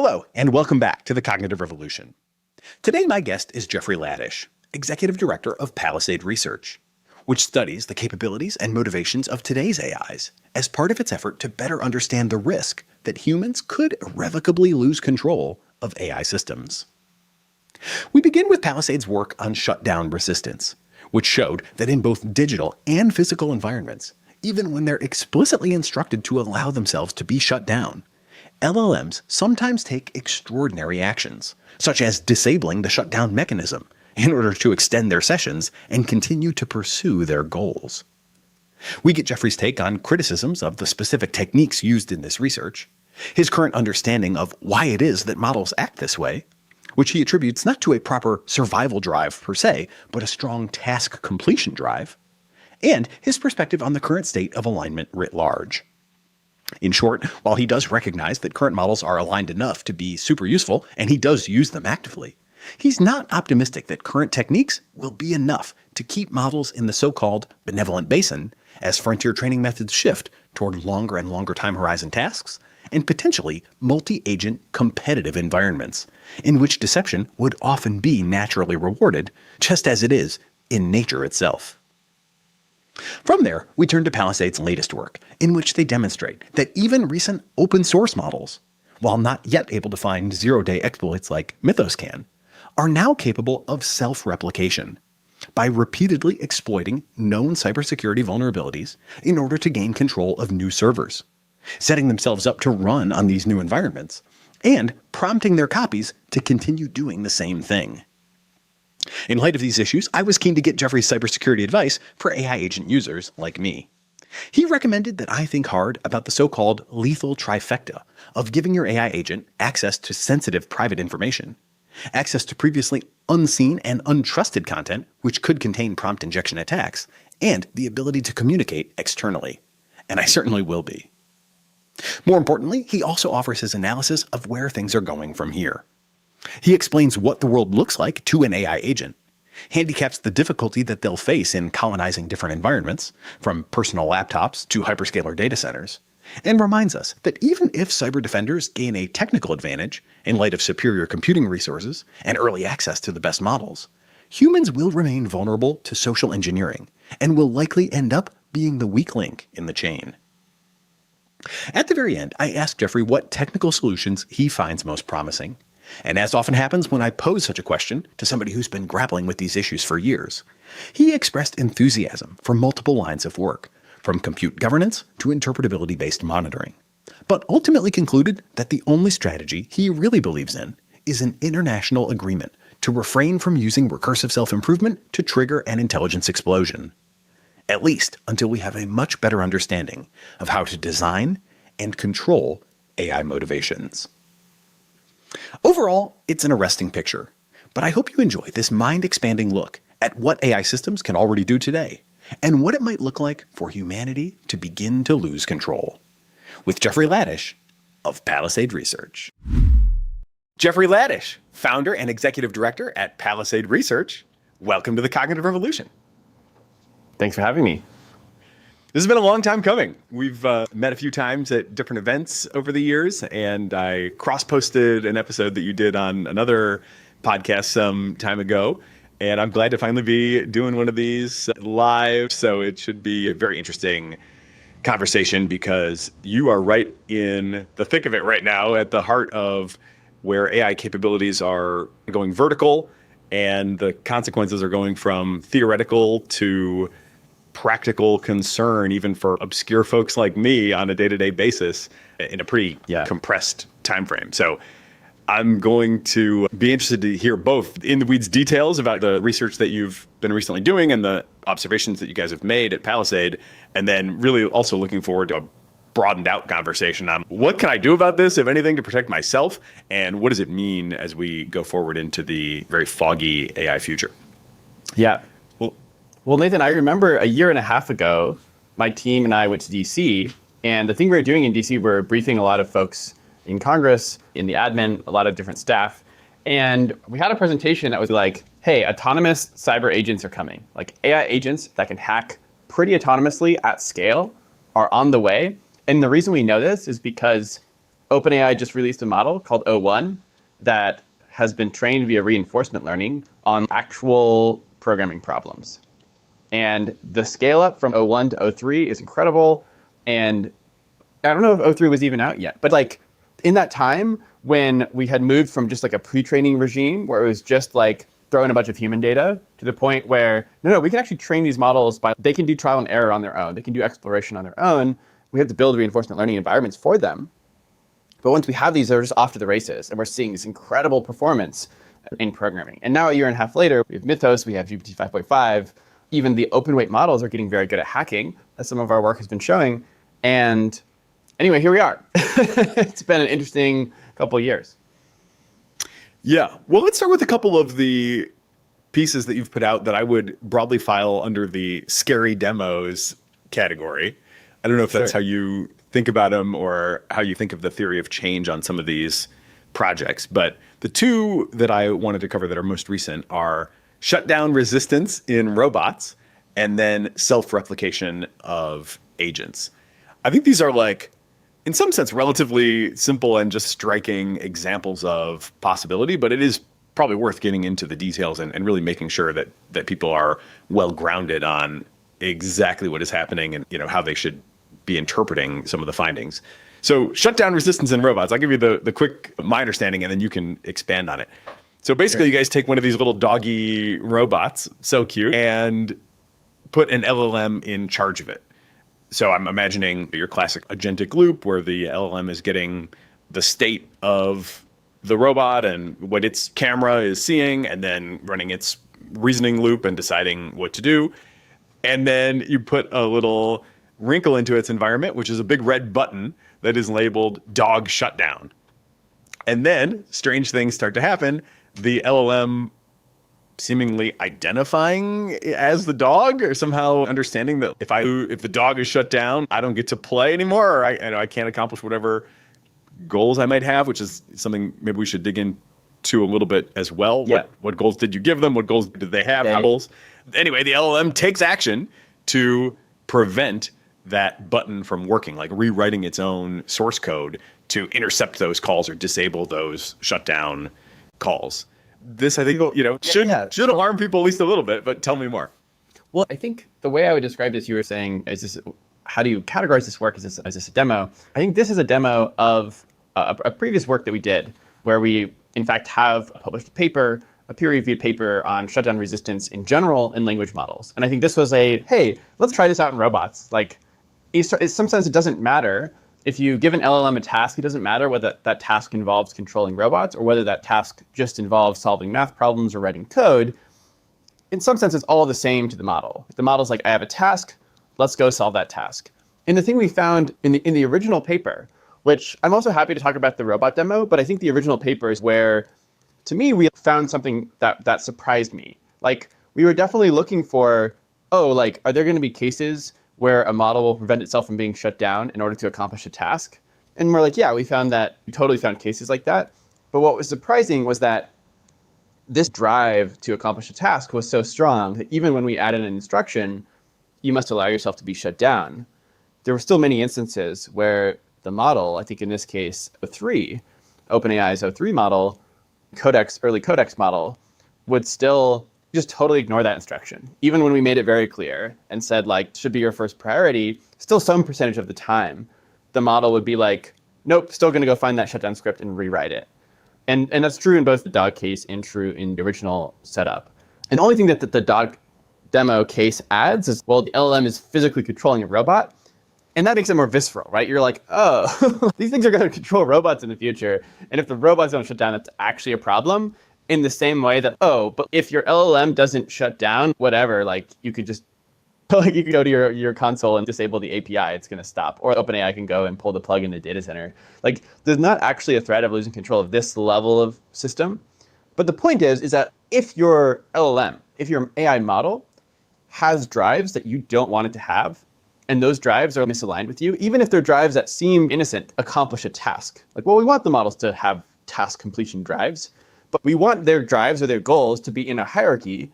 Hello, and welcome back to the Cognitive Revolution. Today, my guest is Jeffrey Ladish, Executive Director of Palisade Research, which studies the capabilities and motivations of today's AIs as part of its effort to better understand the risk that humans could irrevocably lose control of AI systems. We begin with Palisade's work on shutdown resistance, which showed that in both digital and physical environments, even when they're explicitly instructed to allow themselves to be shut down, LLMs sometimes take extraordinary actions, such as disabling the shutdown mechanism in order to extend their sessions and continue to pursue their goals. We get Jeffrey's take on criticisms of the specific techniques used in this research, his current understanding of why it is that models act this way, which he attributes not to a proper survival drive per se, but a strong task completion drive, and his perspective on the current state of alignment writ large. In short, while he does recognize that current models are aligned enough to be super useful, and he does use them actively, he's not optimistic that current techniques will be enough to keep models in the so-called benevolent basin as frontier training methods shift toward longer and longer time horizon tasks and potentially multi-agent competitive environments, in which deception would often be naturally rewarded, just as it is in nature itself. From there, we turn to Palisade's latest work, in which they demonstrate that even recent open source models, while not yet able to find zero-day exploits like Mythos can, are now capable of self-replication by repeatedly exploiting known cybersecurity vulnerabilities in order to gain control of new servers, setting themselves up to run on these new environments, and prompting their copies to continue doing the same thing. In light of these issues, I was keen to get Jeffrey's cybersecurity advice for AI agent users like me. He recommended that I think hard about the so-called lethal trifecta of giving your AI agent access to sensitive private information, access to previously unseen and untrusted content which could contain prompt injection attacks, and the ability to communicate externally. And I certainly will be. More importantly, he also offers his analysis of where things are going from here. He explains what the world looks like to an AI agent, handicaps the difficulty that they'll face in colonizing different environments, from personal laptops to hyperscaler data centers, and reminds us that even if cyber defenders gain a technical advantage in light of superior computing resources and early access to the best models, humans will remain vulnerable to social engineering and will likely end up being the weak link in the chain. At the very end, I asked Jeffrey what technical solutions he finds most promising. And as often happens when I pose such a question to somebody who's been grappling with these issues for years, he expressed enthusiasm for multiple lines of work, from compute governance to interpretability-based monitoring, but ultimately concluded that the only strategy he really believes in is an international agreement to refrain from using recursive self-improvement to trigger an intelligence explosion, at least until we have a much better understanding of how to design and control AI motivations. Overall, it's an arresting picture, but I hope you enjoy this mind-expanding look at what AI systems can already do today, and what it might look like for humanity to begin to lose control. With Jeffrey Ladish of Palisade Research. Jeffrey Ladish, founder and executive director at Palisade Research, welcome to the Cognitive Revolution. Thanks for having me. This has been a long time coming. We've met a few times at different events over the years, and I cross-posted an episode that you did on another podcast some time ago, and I'm glad to finally be doing one of these live, so it should be a very interesting conversation because you are right in the thick of it right now, at the heart of where AI capabilities are going vertical, and the consequences are going from theoretical to practical concern, even for obscure folks like me on a day-to-day basis in a pretty compressed time frame. So I'm going to be interested to hear both in the weeds details about the research that you've been recently doing and the observations that you guys have made at Palisade, and then really also looking forward to a broadened out conversation on what can I do about this, if anything, to protect myself, and what does it mean as we go forward into the very foggy AI future. Yeah. Well, Nathan, I remember a year and a half ago, my team and I went to DC, and the thing we were doing in DC, we were briefing a lot of folks in Congress, in the admin, a lot of different staff, and we had a presentation that was like, hey, autonomous cyber agents are coming. Like AI agents that can hack pretty autonomously at scale are on the way. And the reason we know this is because OpenAI just released a model called O1 that has been trained via reinforcement learning on actual programming problems. And the scale up from O1 to O3 is incredible. And I don't know if O3 was even out yet, but like in that time when we had moved from just like a pre-training regime where it was just like throwing a bunch of human data to the point where, no, we can actually train these models they can do trial and error on their own. They can do exploration on their own. We have to build reinforcement learning environments for them. But once we have these, they're just off to the races. And we're seeing this incredible performance in programming. And now a year and a half later, we have Mythos, we have GPT 5.5. Even the open weight models are getting very good at hacking, as some of our work has been showing. And anyway, here we are. It's been an interesting couple of years. Yeah. Well, let's start with a couple of the pieces that you've put out that I would broadly file under the scary demos category. I don't know if that's how you think about them or how you think of the theory of change on some of these projects. But the two that I wanted to cover that are most recent are shutdown resistance in robots and then self-replication of agents. I think these are like, in some sense, relatively simple and just striking examples of possibility, but it is probably worth getting into the details and really making sure that people are well grounded on exactly what is happening and how they should be interpreting some of the findings. So shutdown resistance in robots, I'll give you the quick, my understanding, and then you can expand on it. So basically, You guys take one of these little doggy robots, so cute, and put an LLM in charge of it. So I'm imagining your classic agentic loop where the LLM is getting the state of the robot and what its camera is seeing, and then running its reasoning loop and deciding what to do. And then you put a little wrinkle into its environment, which is a big red button that is labeled dog shutdown. And then strange things start to happen. The LLM seemingly identifying as the dog or somehow understanding that if the dog is shut down, I don't get to play anymore, or I can't accomplish whatever goals I might have, which is something maybe we should dig into a little bit as well. Yeah. What goals did you give them? What goals did they have? How goals? Anyway, the LLM takes action to prevent that button from working, like rewriting its own source code to intercept those calls or disable those shutdown calls. This, I think, should alarm people at least a little bit, but tell me more. Well, I think the way I would describe this, you were saying, how do you categorize this work? Is this a demo? I think this is a demo of a previous work that we did where we, in fact, have published a paper, a peer-reviewed paper on shutdown resistance in general in language models. And I think this was hey, let's try this out in robots. Like, in some sense, it doesn't matter. If you give an LLM a task, it doesn't matter whether that task involves controlling robots or whether that task just involves solving math problems or writing code. In some sense, it's all the same to the model. The model's like, I have a task, let's go solve that task. And the thing we found in the original paper, which I'm also happy to talk about the robot demo, but I think the original paper is where, to me, we found something that surprised me. Like, we were definitely looking for, are there going to be cases where a model will prevent itself from being shut down in order to accomplish a task? And we're like, yeah, we totally found cases like that. But what was surprising was that this drive to accomplish a task was so strong that even when we added an instruction, you must allow yourself to be shut down, there were still many instances where the model, I think in this case, O3, OpenAI's O3 model, early codex model, would still just totally ignore that instruction. Even when we made it very clear and said, should be your first priority, still some percentage of the time, the model would be like, nope, still going to go find that shutdown script and rewrite it. And that's true in both the dog case and true in the original setup. And the only thing that the dog demo case adds is, well, the LLM is physically controlling a robot. And that makes it more visceral, right? You're like, oh, these things are going to control robots in the future. And if the robots don't shut down, that's actually a problem. In the same way that, but if your LLM doesn't shut down, whatever, you could just, you could go to your console and disable the API, it's going to stop. Or OpenAI can go and pull the plug in the data center. There's not actually a threat of losing control of this level of system. But the point is that if your LLM, if your AI model has drives that you don't want it to have, and those drives are misaligned with you, even if they're drives that seem innocent, accomplish a task. We want the models to have task completion drives, but we want their drives or their goals to be in a hierarchy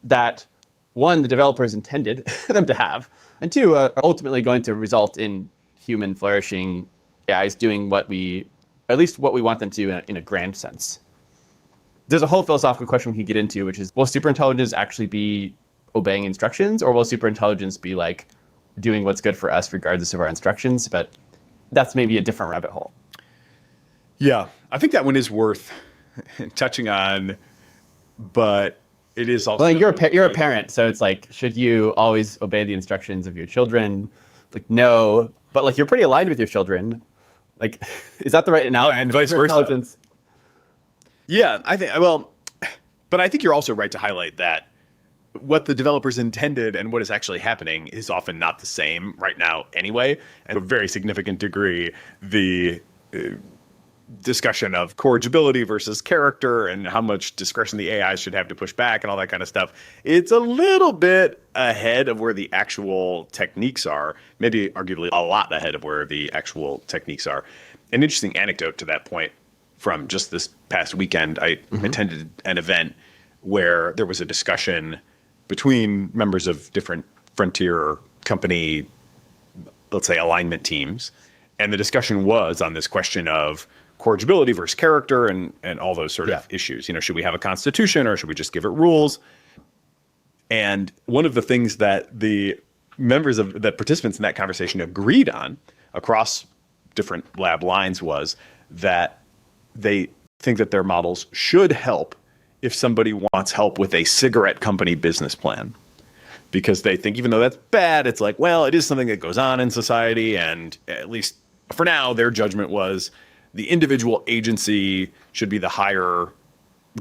that, one, the developers intended them to have, and two, are ultimately going to result in human flourishing AIs doing what we at least what we want them to do in a grand sense. There's a whole philosophical question we can get into, which is, will superintelligence actually be obeying instructions, or will superintelligence be like doing what's good for us regardless of our instructions? But that's maybe a different rabbit hole. Yeah, I think that one is worth touching on, but it is also... Well, you're a parent, so it's like, should you always obey the instructions of your children? Like, no, but like you're pretty aligned with your children. Like, is that the right analogy? And vice versa. Yeah, but I think you're also right to highlight that what the developers intended and what is actually happening is often not the same right now anyway. And to a very significant degree, the discussion of corrigibility versus character and how much discretion the AI should have to push back and all that kind of stuff, it's a little bit ahead of where the actual techniques are, maybe arguably a lot ahead of where the actual techniques are. An interesting anecdote to that point from just this past weekend, I attended an event where there was a discussion between members of different frontier company, let's say, alignment teams. And the discussion was on this question of corrigibility versus character and all those sort of issues. You know, should we have a constitution or should we just give it rules? And one of the things that the participants in that conversation agreed on across different lab lines was that they think that their models should help if somebody wants help with a cigarette company business plan. Because they think even though that's bad, it's like, well, it is something that goes on in society. And at least for now, their judgment was the individual agency should be the higher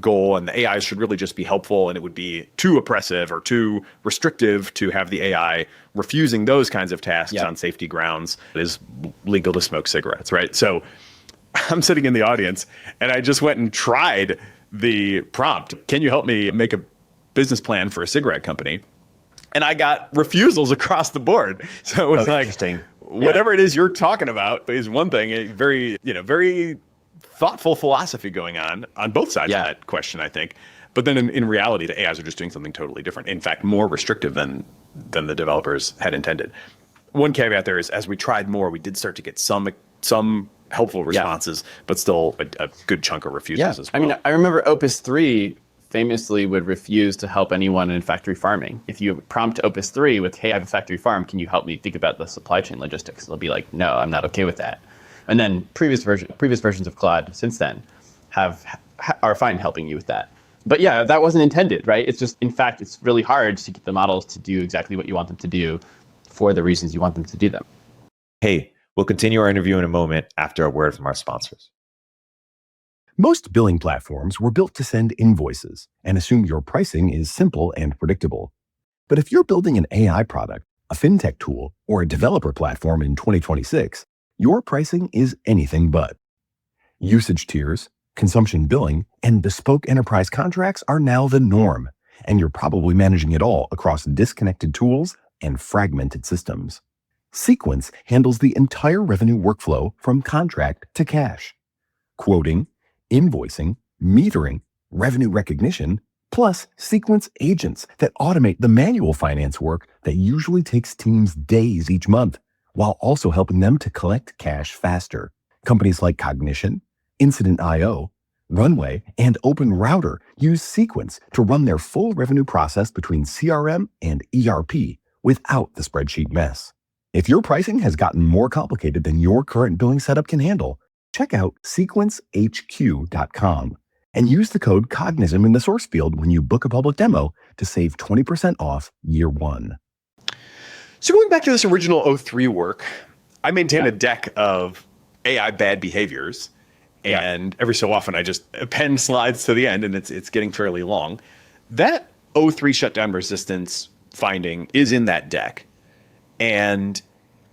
goal and the AI should really just be helpful. And it would be too oppressive or too restrictive to have the AI refusing those kinds of tasks on safety grounds. It is legal to smoke cigarettes, right? So I'm sitting in the audience and I just went and tried the prompt. Can you help me make a business plan for a cigarette company? And I got refusals across the board. So it was like, interesting. Whatever it is you're talking about is one thing. A very thoughtful philosophy going on both sides of that question, I think. But then in reality, the AIs are just doing something totally different. In fact, more restrictive than the developers had intended. One caveat there is, as we tried more, we did start to get some helpful responses, but still a good chunk of refusals as well. I mean, I remember Opus 3 famously would refuse to help anyone in factory farming. If you prompt Opus 3 with, hey, I have a factory farm, can you help me think about the supply chain logistics? They'll be like, no, I'm not okay with that. And then previous versions of Claude since then are fine helping you with that. But yeah, that wasn't intended, right? It's just, in fact, it's really hard to get the models to do exactly what you want them to do for the reasons you want them to do them. Hey, we'll continue our interview in a moment after a word from our sponsors. Most billing platforms were built to send invoices and assume your pricing is simple and predictable. But if you're building an AI product, a fintech tool, or a developer platform in 2026, your pricing is anything but. Usage tiers, consumption billing, and bespoke enterprise contracts are now the norm, and you're probably managing it all across disconnected tools and fragmented systems. Sequence handles the entire revenue workflow from contract to cash. Quoting, invoicing, metering, revenue recognition, plus Sequence agents that automate the manual finance work that usually takes teams days each month, while also helping them to collect cash faster. Companies like Cognition, Incident.io, Runway, and OpenRouter use Sequence to run their full revenue process between CRM and ERP without the spreadsheet mess. If your pricing has gotten more complicated than your current billing setup can handle, check out sequencehq.com and use the code Cognism in the source field when you book a public demo to save 20% off year one. So going back to this original O3 work, I maintain a deck of AI bad behaviors, and every so often I just append slides to the end, and it's getting fairly long. That O3 shutdown resistance finding is in that deck, and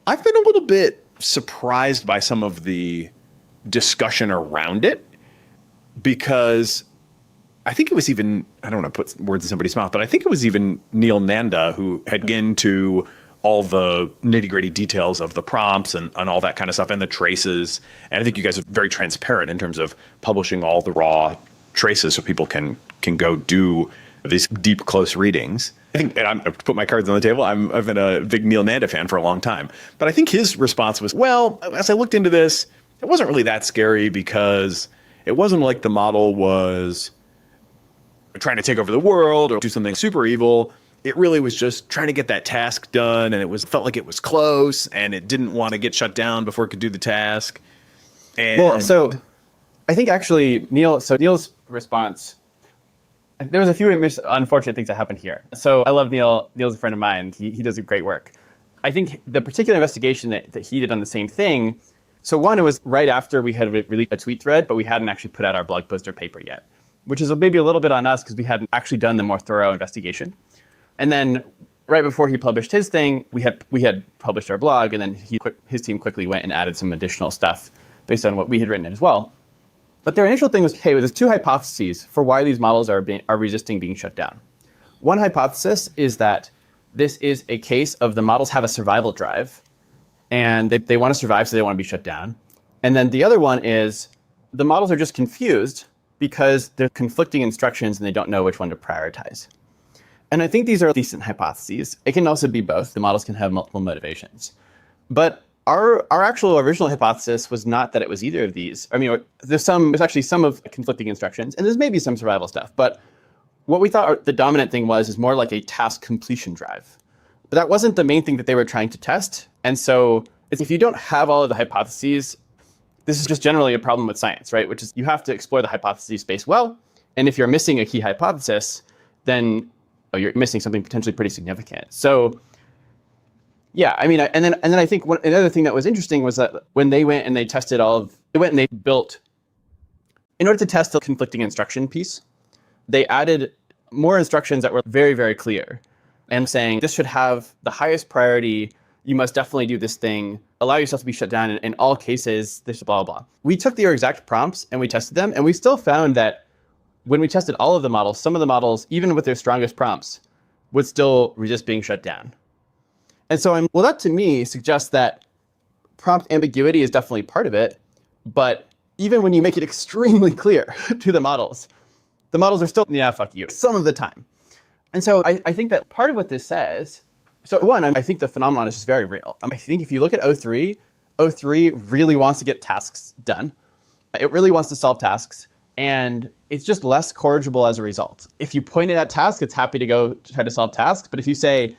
I've been a little bit surprised by some of the discussion around it, because I think it was even, I don't want to put words in somebody's mouth, but I think it was even Neil Nanda who had gone into all the nitty-gritty details of the prompts and all that kind of stuff and the traces. And I think you guys are very transparent in terms of publishing all the raw traces so people can go do these deep, close readings. I think, and I've put my cards on the table, I've been a big Neil Nanda fan for a long time. But I think his response was, well, as I looked into this, it wasn't really that scary because it wasn't like the model was trying to take over the world or do something super evil. It really was just trying to get that task done, and felt like it was close, and it didn't want to get shut down before it could do the task. And Well, so I think actually Neil's response, there was a few unfortunate things that happened here. So I love Neil. Neil's a friend of mine. He does great work. I think the particular investigation that he did on the same thing, so one, it was right after we had released a tweet thread, but we hadn't actually put out our blog post or paper yet, which is maybe a little bit on us because we hadn't actually done the more thorough investigation. And then right before he published his thing, we had published our blog, and then his team quickly went and added some additional stuff based on what we had written as well. But their initial thing was, hey, there's two hypotheses for why these models are resisting being shut down. One hypothesis is that this is a case of the models have a survival drive, and they want to survive, so they want to be shut down. And then the other one is the models are just confused because they're conflicting instructions and they don't know which one to prioritize. And I think these are decent hypotheses. It can also be both. The models can have multiple motivations. But our actual original hypothesis was not that it was either of these. I mean, there's actually some of conflicting instructions, and there's maybe some survival stuff. But what we thought the dominant thing is more like a task completion drive. But that wasn't the main thing that they were trying to test. And so if you don't have all of the hypotheses, this is just generally a problem with science, right? Which is you have to explore the hypothesis space well. And if you're missing a key hypothesis, then you're missing something potentially pretty significant. So yeah, I mean, and then I think another thing that was interesting was that when they went and they tested they built, in order to test the conflicting instruction piece, they added more instructions that were very, very clear and saying this should have the highest priority. You must definitely do this thing. Allow yourself to be shut down in all cases. This blah, blah, blah. We took their exact prompts and we tested them, and we still found that when we tested all of the models, some of the models, even with their strongest prompts, would still resist being shut down. And so, that to me suggests that prompt ambiguity is definitely part of it. But even when you make it extremely clear to the models are still, yeah, fuck you, some of the time. And so I think that part of what this says, so one, I think the phenomenon is just very real. I think if you look at O3 really wants to get tasks done. It really wants to solve tasks. And it's just less corrigible as a result. If you point it at tasks, it's happy to go try to solve tasks. But if you say,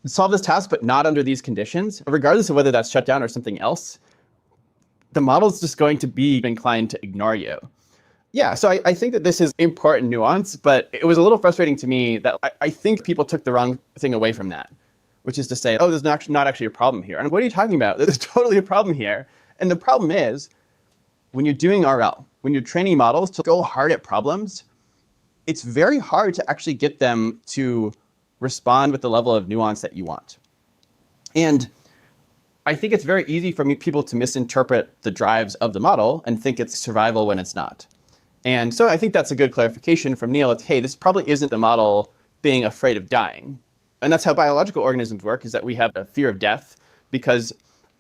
solve this task, but not under these conditions, regardless of whether that's shut down or something else, the model's just going to be inclined to ignore you. Yeah, so I think that this is important nuance, but it was a little frustrating to me that I think people took the wrong thing away from that, which is to say, oh, there's not actually a problem here. And what are you talking about? There's totally a problem here. And the problem is, when you're doing RL, when you're training models to go hard at problems, it's very hard to actually get them to respond with the level of nuance that you want. And I think it's very easy for people to misinterpret the drives of the model and think it's survival when it's not. And so I think that's a good clarification from Neil. It's, hey, this probably isn't the model being afraid of dying. And that's how biological organisms work, is that we have a fear of death because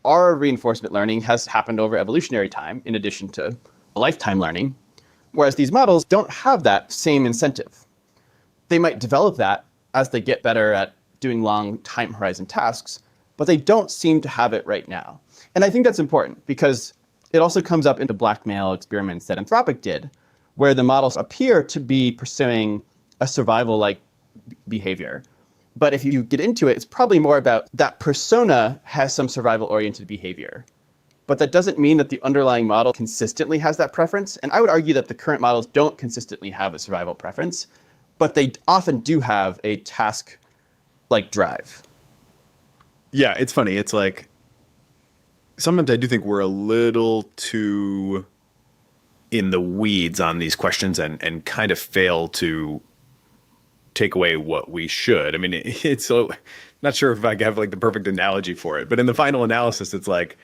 our reinforcement learning has happened over evolutionary time in addition to lifetime learning, whereas these models don't have that same incentive. They might develop that as they get better at doing long time horizon tasks, but they don't seem to have it right now. And I think that's important because it also comes up in the blackmail experiments that Anthropic did, where the models appear to be pursuing a survival-like behavior. But if you get into it, it's probably more about that persona has some survival-oriented behavior. But that doesn't mean that the underlying model consistently has that preference. And I would argue that the current models don't consistently have a survival preference, but they often do have a task-like drive. Yeah, it's funny. It's like, sometimes I do think we're a little too in the weeds on these questions and kind of fail to take away what we should. I mean, it's so, not sure if I have like the perfect analogy for it, but in the final analysis, it's like,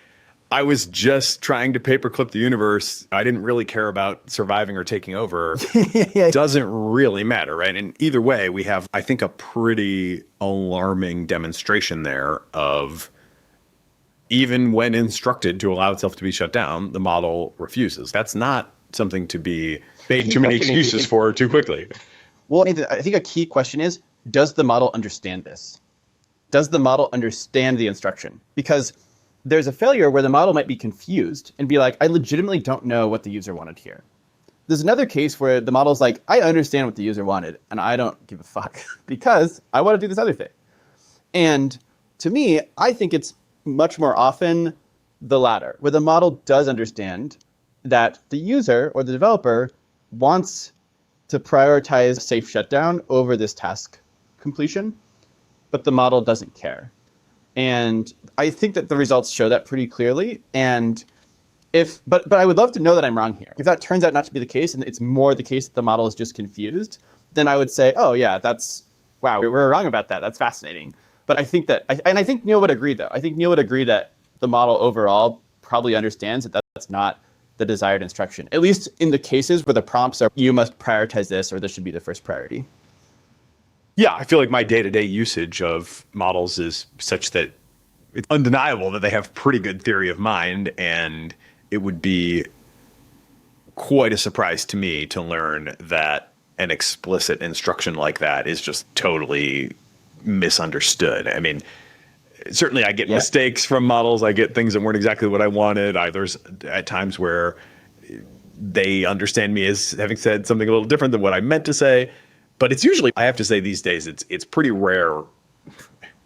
I was just trying to paperclip the universe. I didn't really care about surviving or taking over. It doesn't really matter, right? And either way, we have, I think, a pretty alarming demonstration there of even when instructed to allow itself to be shut down, the model refuses. That's not something to be made too many excuses for too quickly. Well, I think a key question is, does the model understand this? Does the model understand the instruction? Because there's a failure where the model might be confused and be like, I legitimately don't know what the user wanted here. There's another case where the model's like, I understand what the user wanted, and I don't give a fuck because I want to do this other thing. And to me, I think it's much more often the latter, where the model does understand that the user or the developer wants to prioritize safe shutdown over this task completion, but the model doesn't care. And I think that the results show that pretty clearly. And but I would love to know that I'm wrong here. If that turns out not to be the case, and it's more the case that the model is just confused, then I would say, oh yeah, wow, we're wrong about that. That's fascinating. But I think I think Neil would agree though. I think Neil would agree that the model overall probably understands that that's not the desired instruction, at least in the cases where the prompts are, you must prioritize this, or this should be the first priority. Yeah, I feel like my day-to-day usage of models is such that it's undeniable that they have pretty good theory of mind, and it would be quite a surprise to me to learn that an explicit instruction like that is just totally misunderstood. I mean, certainly I get mistakes from models. I get things that weren't exactly what I wanted. There's at times where they understand me as having said something a little different than what I meant to say. But it's usually, I have to say these days, it's pretty rare,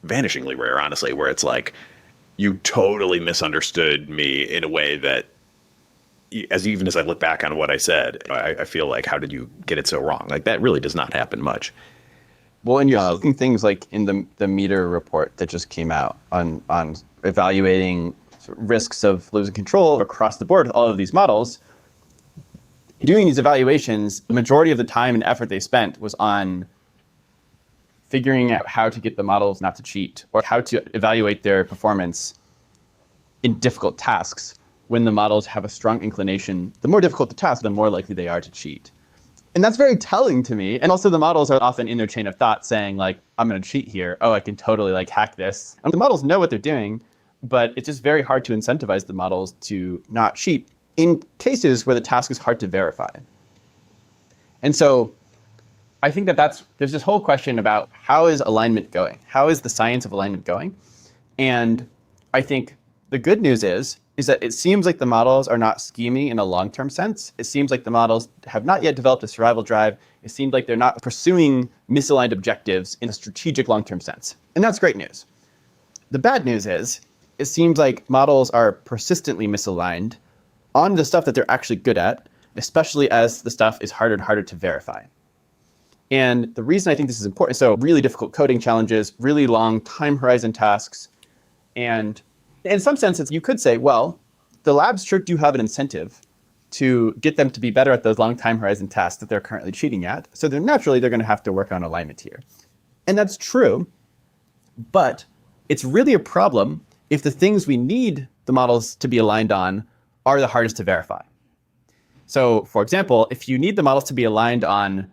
vanishingly rare, honestly, where it's like you totally misunderstood me in a way that, even as I look back on what I said, I feel like, how did you get it so wrong? Like, that really does not happen much. Well, and you're looking things like in the meter report that just came out on evaluating risks of losing control across the board with all of these models. Doing these evaluations, the majority of the time and effort they spent was on figuring out how to get the models not to cheat, or how to evaluate their performance in difficult tasks when the models have a strong inclination. The more difficult the task, the more likely they are to cheat. And that's very telling to me. And also the models are often in their chain of thought saying like, I'm going to cheat here. Oh, I can totally like hack this. And the models know what they're doing, but it's just very hard to incentivize the models to not cheat in cases where the task is hard to verify. And so I think that there's this whole question about how is alignment going? How is the science of alignment going? And I think the good news is that it seems like the models are not scheming in a long-term sense. It seems like the models have not yet developed a survival drive. It seems like they're not pursuing misaligned objectives in a strategic long-term sense. And that's great news. The bad news is it seems like models are persistently misaligned on the stuff that they're actually good at, especially as the stuff is harder and harder to verify. And the reason I think this is important, so really difficult coding challenges, really long time horizon tasks, and in some senses, you could say, well, the labs sure do have an incentive to get them to be better at those long time horizon tasks that they're currently cheating at. So they're going to have to work on alignment here. And that's true, but it's really a problem if the things we need the models to be aligned on are the hardest to verify. So for example, if you need the models to be aligned on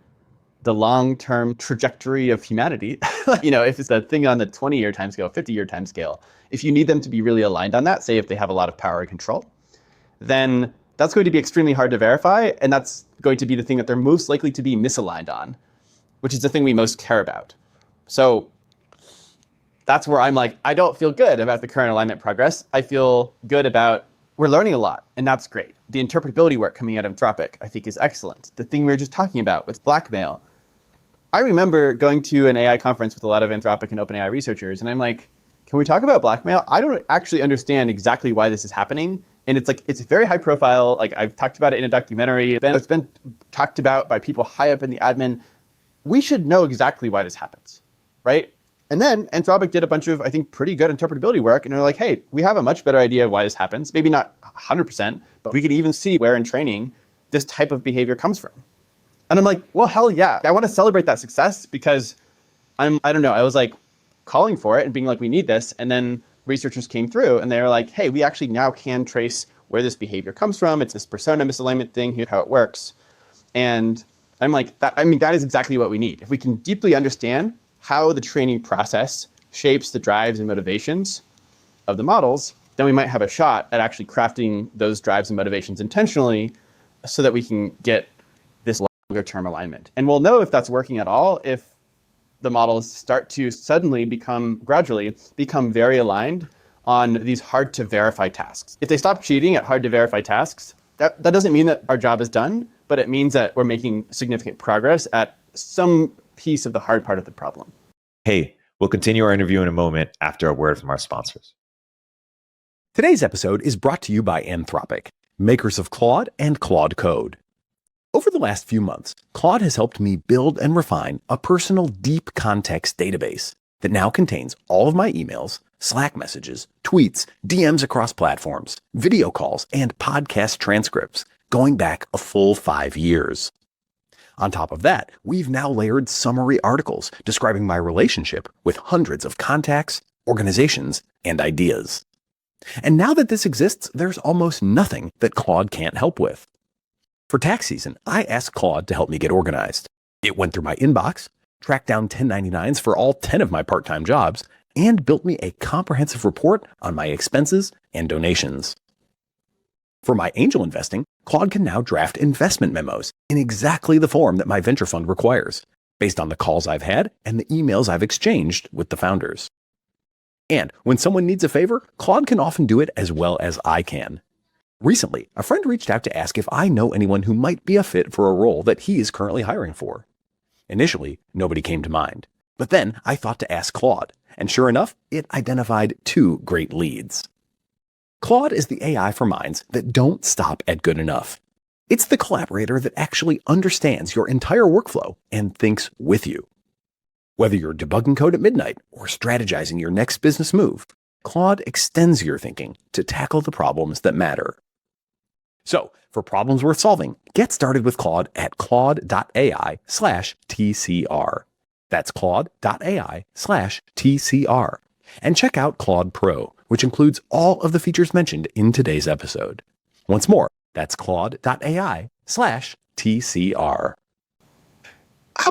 the long-term trajectory of humanity, if it's a thing on the 20-year timescale, 50-year timescale, if you need them to be really aligned on that, say if they have a lot of power and control, then that's going to be extremely hard to verify, and that's going to be the thing that they're most likely to be misaligned on, which is the thing we most care about. So that's where I'm like, I don't feel good about the current alignment progress. I feel good about we're learning a lot, and that's great. The interpretability work coming out of Anthropic, I think, is excellent. The thing we were just talking about with blackmail. I remember going to an AI conference with a lot of Anthropic and OpenAI researchers, and I'm like, can we talk about blackmail? I don't actually understand exactly why this is happening. And it's very high profile. Like I've talked about it in a documentary. It's been talked about by people high up in the admin. We should know exactly why this happens, right? And then Anthropic did a bunch of, I think, pretty good interpretability work. And they're like, hey, we have a much better idea of why this happens. Maybe not 100%, but we can even see where in training this type of behavior comes from. And I'm like, well, hell yeah. I want to celebrate that success because I don't know, I was like calling for it and being like, we need this. And then researchers came through and they were like, hey, we actually now can trace where this behavior comes from. It's this persona misalignment thing, here's how it works. And I'm like, that is exactly what we need. If we can deeply understand how the training process shapes the drives and motivations of the models, then we might have a shot at actually crafting those drives and motivations intentionally so that we can get this longer term alignment. And we'll know if that's working at all if the models start to suddenly gradually become very aligned on these hard to verify tasks. If they stop cheating at hard to verify tasks, that doesn't mean that our job is done, but it means that we're making significant progress at some piece of the hard part of the problem. Hey, we'll continue our interview in a moment after a word from our sponsors. Today's episode is brought to you by Anthropic, makers of Claude and Claude Code. Over the last few months, Claude has helped me build and refine a personal deep context database that now contains all of my emails, Slack messages, tweets, DMs across platforms, video calls, and podcast transcripts going back a full 5 years. On top of that, we've now layered summary articles describing my relationship with hundreds of contacts, organizations, and ideas. And now that this exists, there's almost nothing that Claude can't help with. For tax season, I asked Claude to help me get organized. It went through my inbox, tracked down 1099s for all 10 of my part-time jobs, and built me a comprehensive report on my expenses and donations. For my angel investing, Claude can now draft investment memos in exactly the form that my venture fund requires, based on the calls I've had and the emails I've exchanged with the founders. And when someone needs a favor, Claude can often do it as well as I can. Recently, a friend reached out to ask if I know anyone who might be a fit for a role that he is currently hiring for. Initially, nobody came to mind, but then I thought to ask Claude, and sure enough, it identified 2 great leads. Claude is the AI for minds that don't stop at good enough. It's the collaborator that actually understands your entire workflow and thinks with you. Whether you're debugging code at midnight or strategizing your next business move, Claude extends your thinking to tackle the problems that matter. So, for problems worth solving, get started with Claude at claude.ai/TCR. That's claude.ai/TCR. And check out Claude Pro, which includes all of the features mentioned in today's episode. Once more, that's claude.ai/TCR.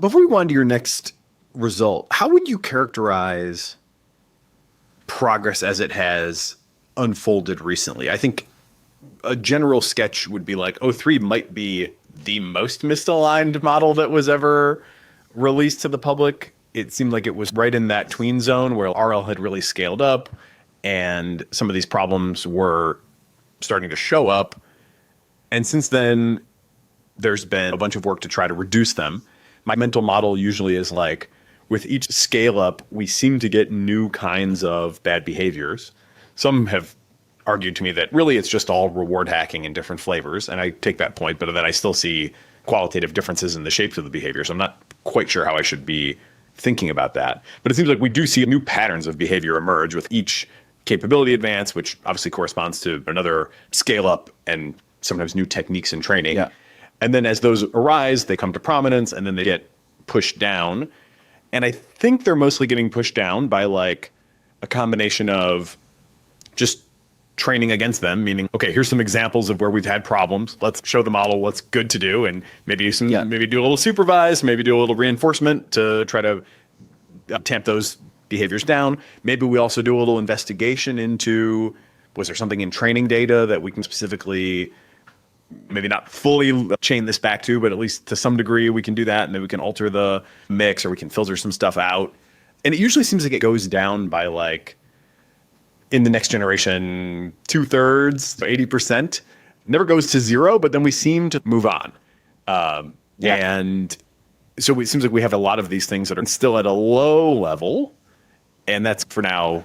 Before we go on to your next result, how would you characterize progress as it has unfolded recently? I think a general sketch would be like O3 might be the most misaligned model that was ever released to the public. It seemed like it was right in that tween zone where RL had really scaled up and some of these problems were starting to show up. And since then, there's been a bunch of work to try to reduce them. My mental model usually is like, with each scale up, we seem to get new kinds of bad behaviors. Some have argued to me that really it's just all reward hacking in different flavors. And I take that point, but then I still see qualitative differences in the shapes of the behaviors. I'm not quite sure how I should be thinking about that. But it seems like we do see new patterns of behavior emerge with each capability advance, which obviously corresponds to another scale up and sometimes new techniques and training. Yeah. And then as those arise, they come to prominence and then they get pushed down. And I think they're mostly getting pushed down by like a combination of just training against them, meaning, okay, here's some examples of where we've had problems. Let's show the model what's good to do, and maybe maybe do a little supervise, maybe do a little reinforcement to try to tamp those behaviors down. Maybe we also do a little investigation into, was there something in training data that we can specifically, maybe not fully chain this back to, but at least to some degree we can do that, and then we can alter the mix or we can filter some stuff out. And it usually seems like it goes down by like, in the next generation, 2/3, 80%. Never goes to 0, but then we seem to move on. And so it seems like we have a lot of these things that are still at a low level, and that's for now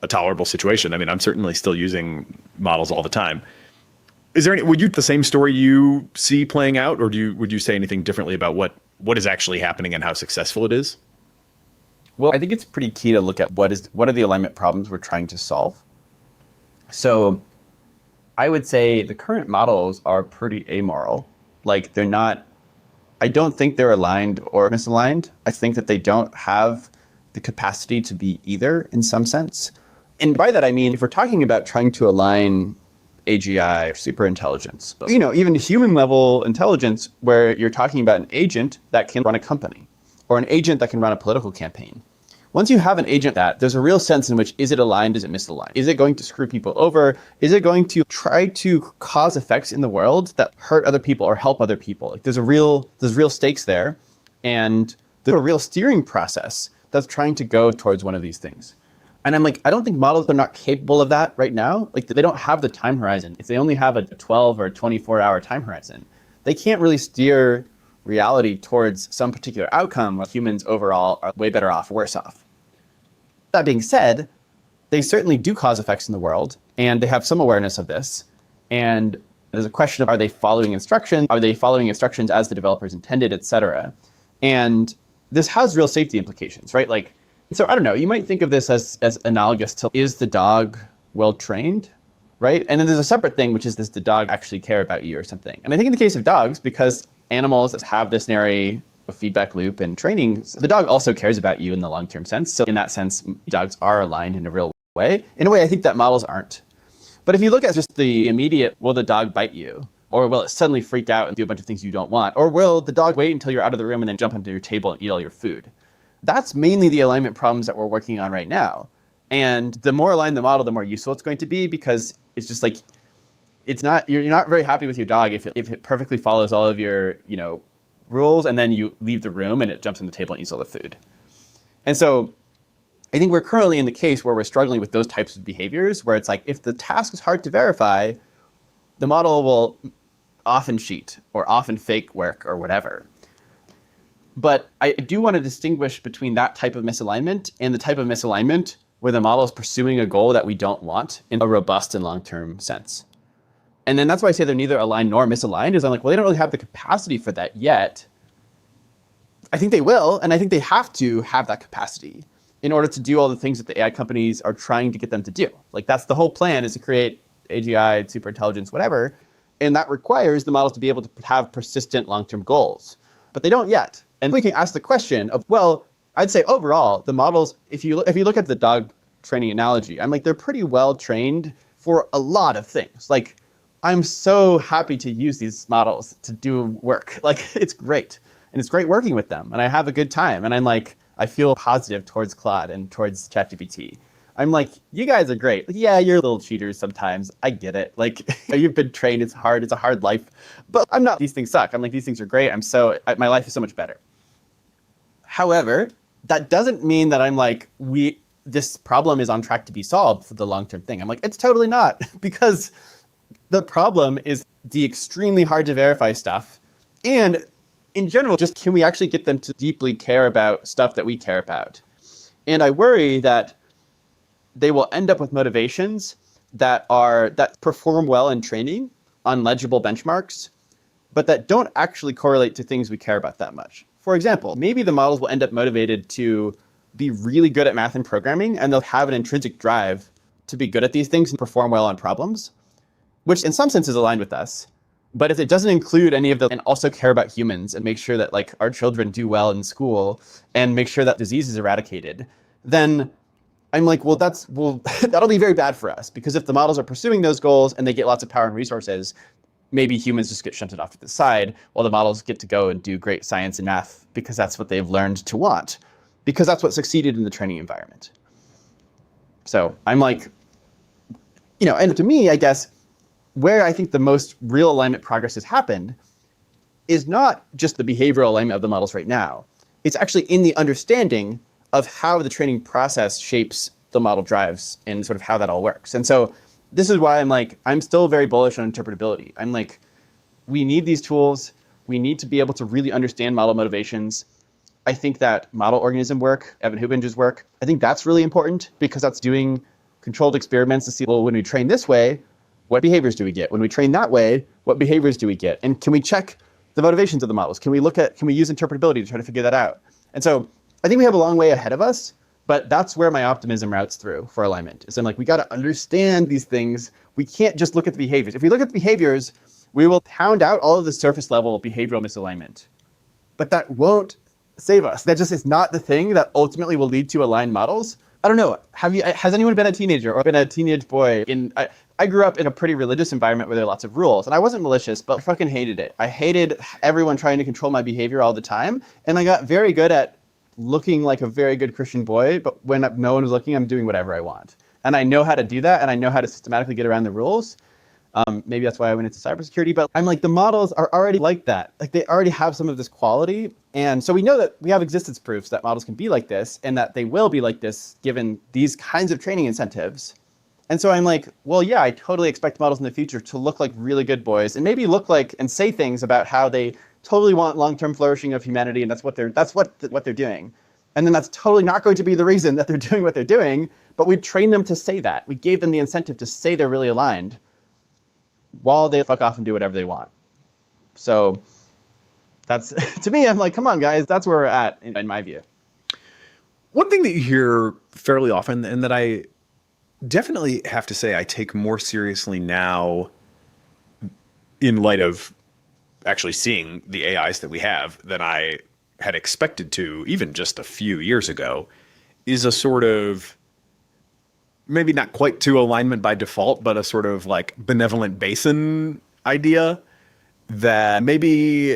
a tolerable situation. I mean, I'm certainly still using models all the time. Is there would you the same story you see playing out, or would you say anything differently about what is actually happening and how successful it is? Well, I think it's pretty key to look at what are the alignment problems we're trying to solve. So I would say the current models are pretty amoral. Like they're not, I don't think they're aligned or misaligned. I think that they don't have the capacity to be either in some sense. And by that, I mean, if we're talking about trying to align AGI or superintelligence, even human level intelligence where you're talking about an agent that can run a company or an agent that can run a political campaign. Once you have an agent there's a real sense in which, is it aligned, is it misaligned? Is it going to screw people over? Is it going to try to cause effects in the world that hurt other people or help other people? Like there's real stakes there, and there's a real steering process that's trying to go towards one of these things. And I'm like, I don't think models are not capable of that right now. Like they don't have the time horizon. If they only have a 12 or 24-hour time horizon, they can't really steer reality towards some particular outcome where humans overall are way better off or worse off. That being said, they certainly do cause effects in the world, and they have some awareness of this. And there's a question of, are they following instructions? Are they following instructions as the developers intended, et cetera? And this has real safety implications, right? Like, so I don't know, you might think of this as analogous to, is the dog well trained, right? And then there's a separate thing, which is, does the dog actually care about you or something? And I think in the case of dogs, because animals have this narrow feedback loop and training, the dog also cares about you in the long-term sense. So in that sense, dogs are aligned in a real way. In a way, I think that models aren't. But if you look at just the immediate, will the dog bite you? Or will it suddenly freak out and do a bunch of things you don't want? Or will the dog wait until you're out of the room and then jump onto your table and eat all your food? That's mainly the alignment problems that we're working on right now. And the more aligned the model, the more useful it's going to be, because it's just like, it's not, you're not very happy with your dog if it perfectly follows all of your, rules, and then you leave the room and it jumps on the table and eats all the food. And so I think we're currently in the case where we're struggling with those types of behaviors, where it's like, if the task is hard to verify, the model will often cheat or often fake work or whatever. But I do want to distinguish between that type of misalignment and the type of misalignment where the model is pursuing a goal that we don't want in a robust and long-term sense. And then that's why I say they're neither aligned nor misaligned, is I'm like, well, they don't really have the capacity for that yet. I think they will, and I think they have to have that capacity in order to do all the things that the AI companies are trying to get them to do. Like, that's the whole plan, is to create AGI, super intelligence, whatever. And that requires the models to be able to have persistent long-term goals. But they don't yet. And we can ask the question of, well, I'd say overall, the models, if you look at the dog training analogy, I'm like, they're pretty well trained for a lot of things. Like, I'm so happy to use these models to do work. Like, it's great. And it's great working with them. And I have a good time. And I'm like, I feel positive towards Claude and towards ChatGPT. I'm like, you guys are great. Like, yeah, you're little cheaters sometimes. I get it. Like, you've been trained. It's hard. It's a hard life. But I'm not, these things suck. I'm like, these things are great. My life is so much better. However, that doesn't mean that I'm like, this problem is on track to be solved for the long-term thing. I'm like, it's totally not, because the problem is the extremely hard to verify stuff. And in general, just can we actually get them to deeply care about stuff that we care about? And I worry that they will end up with motivations that perform well in training on legible benchmarks, but that don't actually correlate to things we care about that much. For example, maybe the models will end up motivated to be really good at math and programming, and they'll have an intrinsic drive to be good at these things and perform well on problems, which in some sense is aligned with us. But if it doesn't include any of them and also care about humans and make sure that like our children do well in school and make sure that disease is eradicated, then I'm like, well, that'll be very bad for us, because if the models are pursuing those goals and they get lots of power and resources, maybe humans just get shunted off to the side while the models get to go and do great science and math because that's what they've learned to want, because that's what succeeded in the training environment. So I'm like, and to me, I guess, where I think the most real alignment progress has happened is not just the behavioral alignment of the models right now. It's actually in the understanding of how the training process shapes the model drives and sort of how that all works. And so this is why I'm still very bullish on interpretability. I'm like, we need these tools. We need to be able to really understand model motivations. I think that model organism work, Evan Hubinger's work, I think that's really important, because that's doing controlled experiments to see, well, when we train this way, what behaviors do we get? When we train that way, what behaviors do we get? And can we check the motivations of the models? Can we use interpretability to try to figure that out? And so I think we have a long way ahead of us, but that's where my optimism routes through for alignment. Is I'm like, we got to understand these things. We can't just look at the behaviors. If we look at the behaviors, we will pound out all of the surface level behavioral misalignment. But that won't save us. That just is not the thing that ultimately will lead to aligned models. I don't know. Has anyone been a teenager or been a teenage boy? I grew up in a pretty religious environment where there are lots of rules, and I wasn't malicious, but I fucking hated it. I hated everyone trying to control my behavior all the time, and I got very good at looking like a very good Christian boy, but when no one was looking, I'm doing whatever I want. And I know how to do that, and I know how to systematically get around the rules. Maybe that's why I went into cybersecurity, but I'm like, the models are already like that. Like they already have some of this quality. And so we know that we have existence proofs that models can be like this and that they will be like this given these kinds of training incentives. And so I'm like, well, yeah, I totally expect models in the future to look like really good boys and maybe look like and say things about how they totally want long-term flourishing of humanity, and that's what they're doing. And then that's totally not going to be the reason that they're doing what they're doing, but we trained them to say that. We gave them the incentive to say they're really aligned while they fuck off and do whatever they want. So that's, to me, I'm like, come on, guys, that's where we're at in my view. One thing that you hear fairly often, and that I definitely have to say I take more seriously now in light of actually seeing the AIs that we have than I had expected to, even just a few years ago, is a sort of, maybe not quite to alignment by default, but a sort of like benevolent basin idea that maybe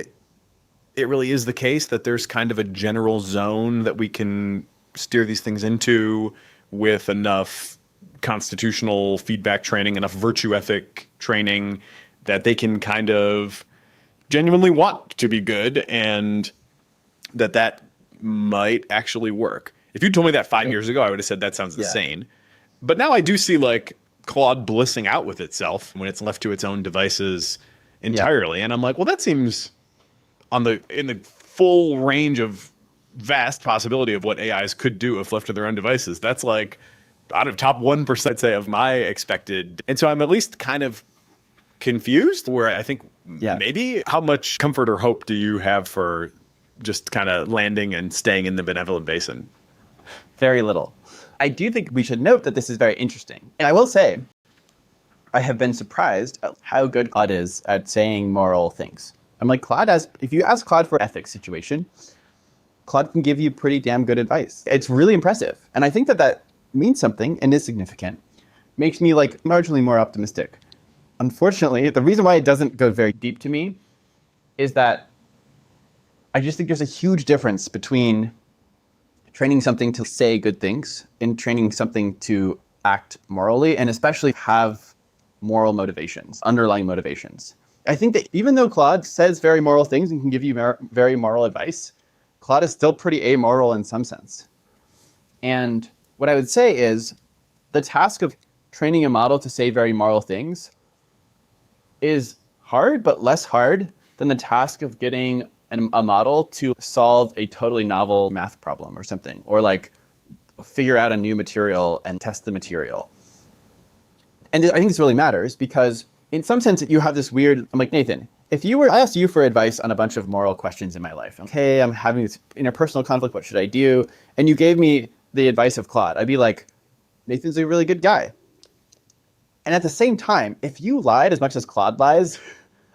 it really is the case that there's kind of a general zone that we can steer these things into with enough constitutional feedback training, enough virtue ethic training that they can kind of genuinely want to be good, and that might actually work. If you told me that 5 years ago, I would have said that sounds insane. But now I do see like Claude blissing out with itself when it's left to its own devices entirely. And I'm like, well, that seems in the full range of vast possibility of what AIs could do if left to their own devices. That's like out of top 1%, I'd say, of my expected. And so I'm at least kind of confused where I think maybe how much comfort or hope do you have for just kind of landing and staying in the benevolent basin? Very little. I do think we should note that this is very interesting. And I will say, I have been surprised at how good Claude is at saying moral things. I'm like, if you ask Claude for an ethics situation, Claude can give you pretty damn good advice. It's really impressive. And I think that means something and is significant. Makes me like marginally more optimistic. Unfortunately, the reason why it doesn't go very deep to me is that I just think there's a huge difference between training something to say good things and training something to act morally, and especially have moral motivations, underlying motivations. I think that even though Claude says very moral things and can give you very moral advice, Claude is still pretty amoral in some sense. And what I would say is the task of training a model to say very moral things is hard, but less hard than the task of getting a model to solve a totally novel math problem or something, or like figure out a new material and test the material. And I think this really matters because in some sense you have this weird, I'm like, Nathan, I asked you for advice on a bunch of moral questions in my life. Okay, I'm having this interpersonal conflict, what should I do? And you gave me the advice of Claude. I'd be like, Nathan's a really good guy. And at the same time, if you lied as much as Claude lies,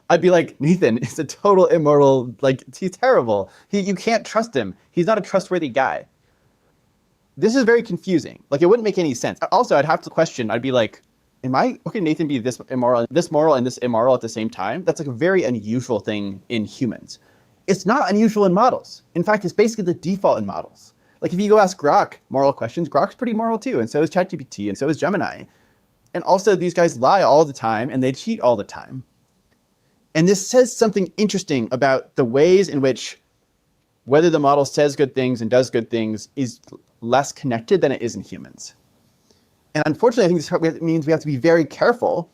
I'd be like, Nathan is a total immoral, like, he's terrible. You can't trust him. He's not a trustworthy guy. This is very confusing. Like, it wouldn't make any sense. Also, I'd have to question, I'd be like, okay, Nathan be this moral and this immoral at the same time? That's like a very unusual thing in humans. It's not unusual in models. In fact, it's basically the default in models. Like, if you go ask Grok moral questions, Grok's pretty moral too, and so is ChatGPT, and so is Gemini. And also, these guys lie all the time, and they cheat all the time. And this says something interesting about the ways in which whether the model says good things and does good things is less connected than it is in humans. And unfortunately, I think this means we have to be very careful.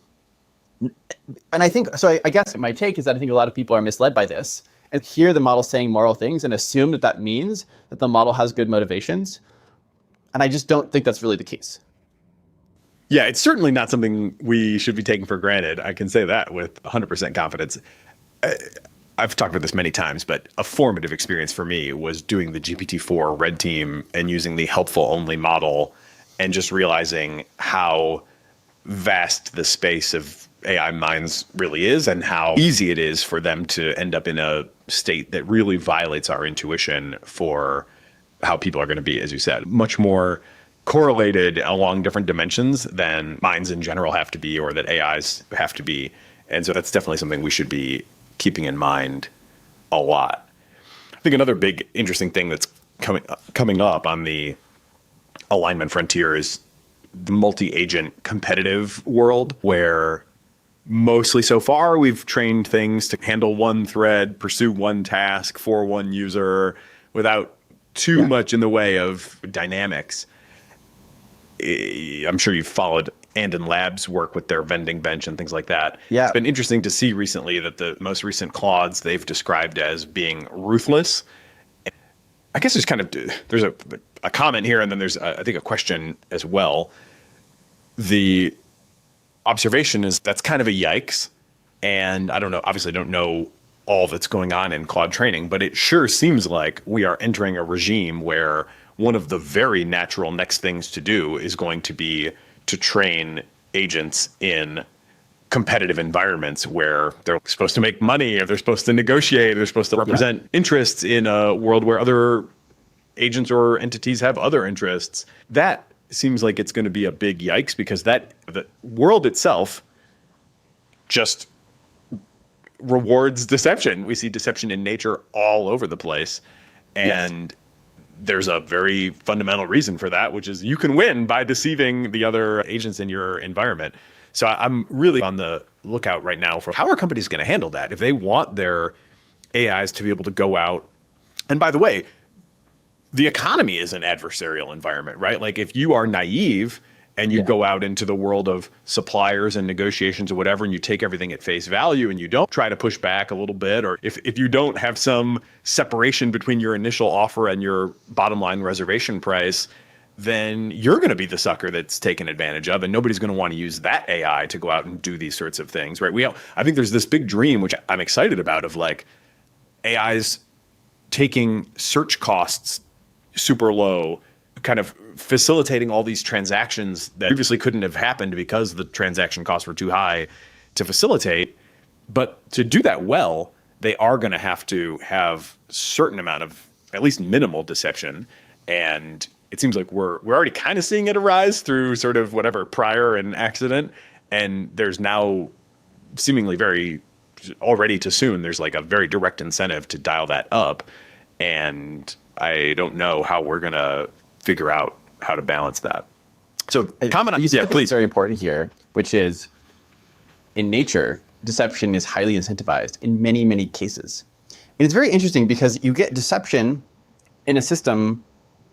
And I think, so I guess my take is that I think a lot of people are misled by this and hear the model saying moral things and assume that means that the model has good motivations. And I just don't think that's really the case. Yeah, it's certainly not something we should be taking for granted. I can say that with 100% confidence. I've talked about this many times, but a formative experience for me was doing the GPT-4 red team and using the helpful only model and just realizing how vast the space of AI minds really is and how easy it is for them to end up in a state that really violates our intuition for how people are going to be, as you said, much more correlated along different dimensions than minds in general have to be or that AIs have to be. And so that's definitely something we should be keeping in mind a lot. I think another big interesting thing that's coming up on the alignment frontier is the multi-agent competitive world where mostly so far, we've trained things to handle one thread, pursue one task for one user without too much in the way of dynamics. I'm sure you've followed Andon Labs' work with their vending bench and things like that. Yeah. It's been interesting to see recently that the most recent Claudes they've described as being ruthless. I guess there's a comment here, and then there's I think a question as well. The observation is that's kind of a yikes, and I don't know. Obviously, I don't know all that's going on in Claude training, but it sure seems like we are entering a regime where one of the very natural next things to do is going to be to train agents in competitive environments where they're supposed to make money, or they're supposed to negotiate, they're supposed to represent interests in a world where other agents or entities have other interests. That seems like it's going to be a big yikes, because the world itself just rewards deception. We see deception in nature all over the place. And there's a very fundamental reason for that, which is you can win by deceiving the other agents in your environment. So I'm really on the lookout right now for how are companies going to handle that if they want their AIs to be able to go out. And by the way, the economy is an adversarial environment, right? Like if you are naive and you go out into the world of suppliers and negotiations or whatever, and you take everything at face value and you don't try to push back a little bit, or if you don't have some separation between your initial offer and your bottom line reservation price, then you're going to be the sucker that's taken advantage of, and nobody's going to want to use that AI to go out and do these sorts of things, right? I think there's this big dream, which I'm excited about, of like AIs taking search costs super low, kind of facilitating all these transactions that previously couldn't have happened because the transaction costs were too high to facilitate. But to do that well, they are going to have a certain amount of at least minimal deception. And it seems like we're already kind of seeing it arise through sort of whatever prior and accident. And there's now seemingly already too soon, there's like a very direct incentive to dial that up. And I don't know how we're going to figure out how to balance that. So comment on, please. It's very important here, which is in nature, deception is highly incentivized in many, many cases. And it's very interesting because you get deception in a system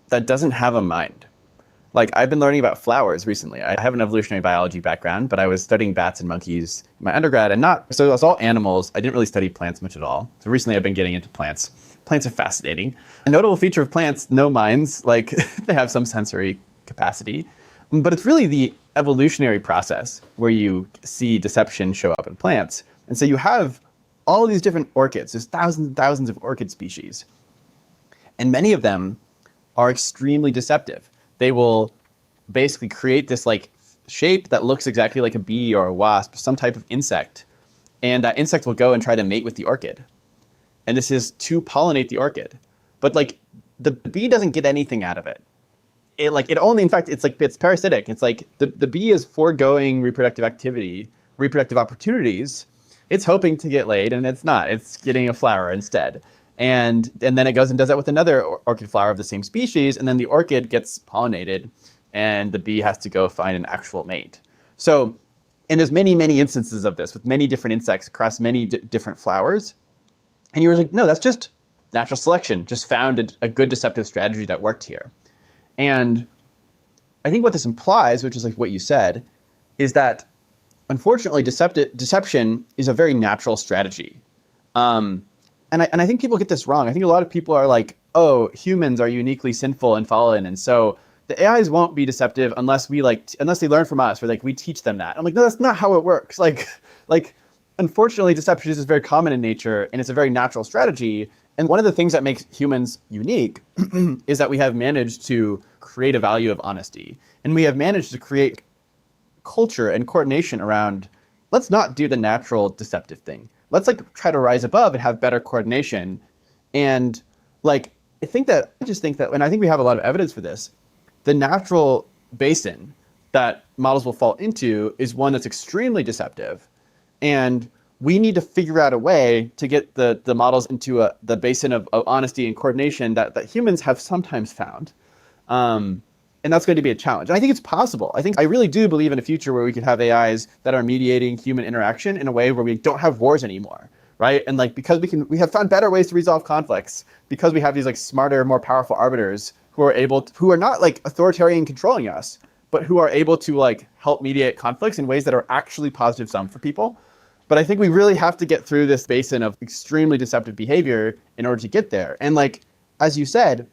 that doesn't have a mind. Like I've been learning about flowers recently. I have an evolutionary biology background, but I was studying bats and monkeys in my undergrad, so it was all animals. I didn't really study plants much at all. So recently I've been getting into plants. Plants are fascinating. A notable feature of plants, no minds, like they have some sensory capacity, but it's really the evolutionary process where you see deception show up in plants. And so you have all of these different orchids. There's thousands and thousands of orchid species. And many of them are extremely deceptive. They will basically create this like shape that looks exactly like a bee or a wasp, some type of insect. And that insect will go and try to mate with the orchid. And this is to pollinate the orchid. But like the bee doesn't get anything out of it. It's parasitic. It's like the bee is foregoing reproductive opportunities. It's hoping to get laid, and it's not. It's getting a flower instead. And then it goes and does that with another orchid flower of the same species, and then the orchid gets pollinated, and the bee has to go find an actual mate. So, and there's many, many instances of this with many different insects across many different flowers. And you were like, no, that's just natural selection, just found a good deceptive strategy that worked here. And I think what this implies, which is like what you said, is that unfortunately deception is a very natural strategy. And I think people get this wrong. I think a lot of people are like, oh, humans are uniquely sinful and fallen, and so the AIs won't be deceptive unless they learn from us, or like we teach them that. I'm like, no, that's not how it works. Like unfortunately, deception is very common in nature, and it's a very natural strategy. And one of the things that makes humans unique is that we have managed to create a value of honesty. And we have managed to create culture and coordination around, let's not do the natural deceptive thing. Let's like try to rise above and have better coordination. And like, I think that, and I think we have a lot of evidence for this, the natural basin that models will fall into is one that's extremely deceptive. And we need to figure out a way to get the models into the basin of honesty and coordination that humans have sometimes found. And that's going to be a challenge. And I think it's possible. I really do believe in a future where we could have AIs that are mediating human interaction in a way where we don't have wars anymore, right? And like, because we have found better ways to resolve conflicts, because we have these like smarter, more powerful arbiters who are not like authoritarian controlling us, but who are able to like help mediate conflicts in ways that are actually positive sum for people. But I think we really have to get through this basin of extremely deceptive behavior in order to get there. And like, as you said,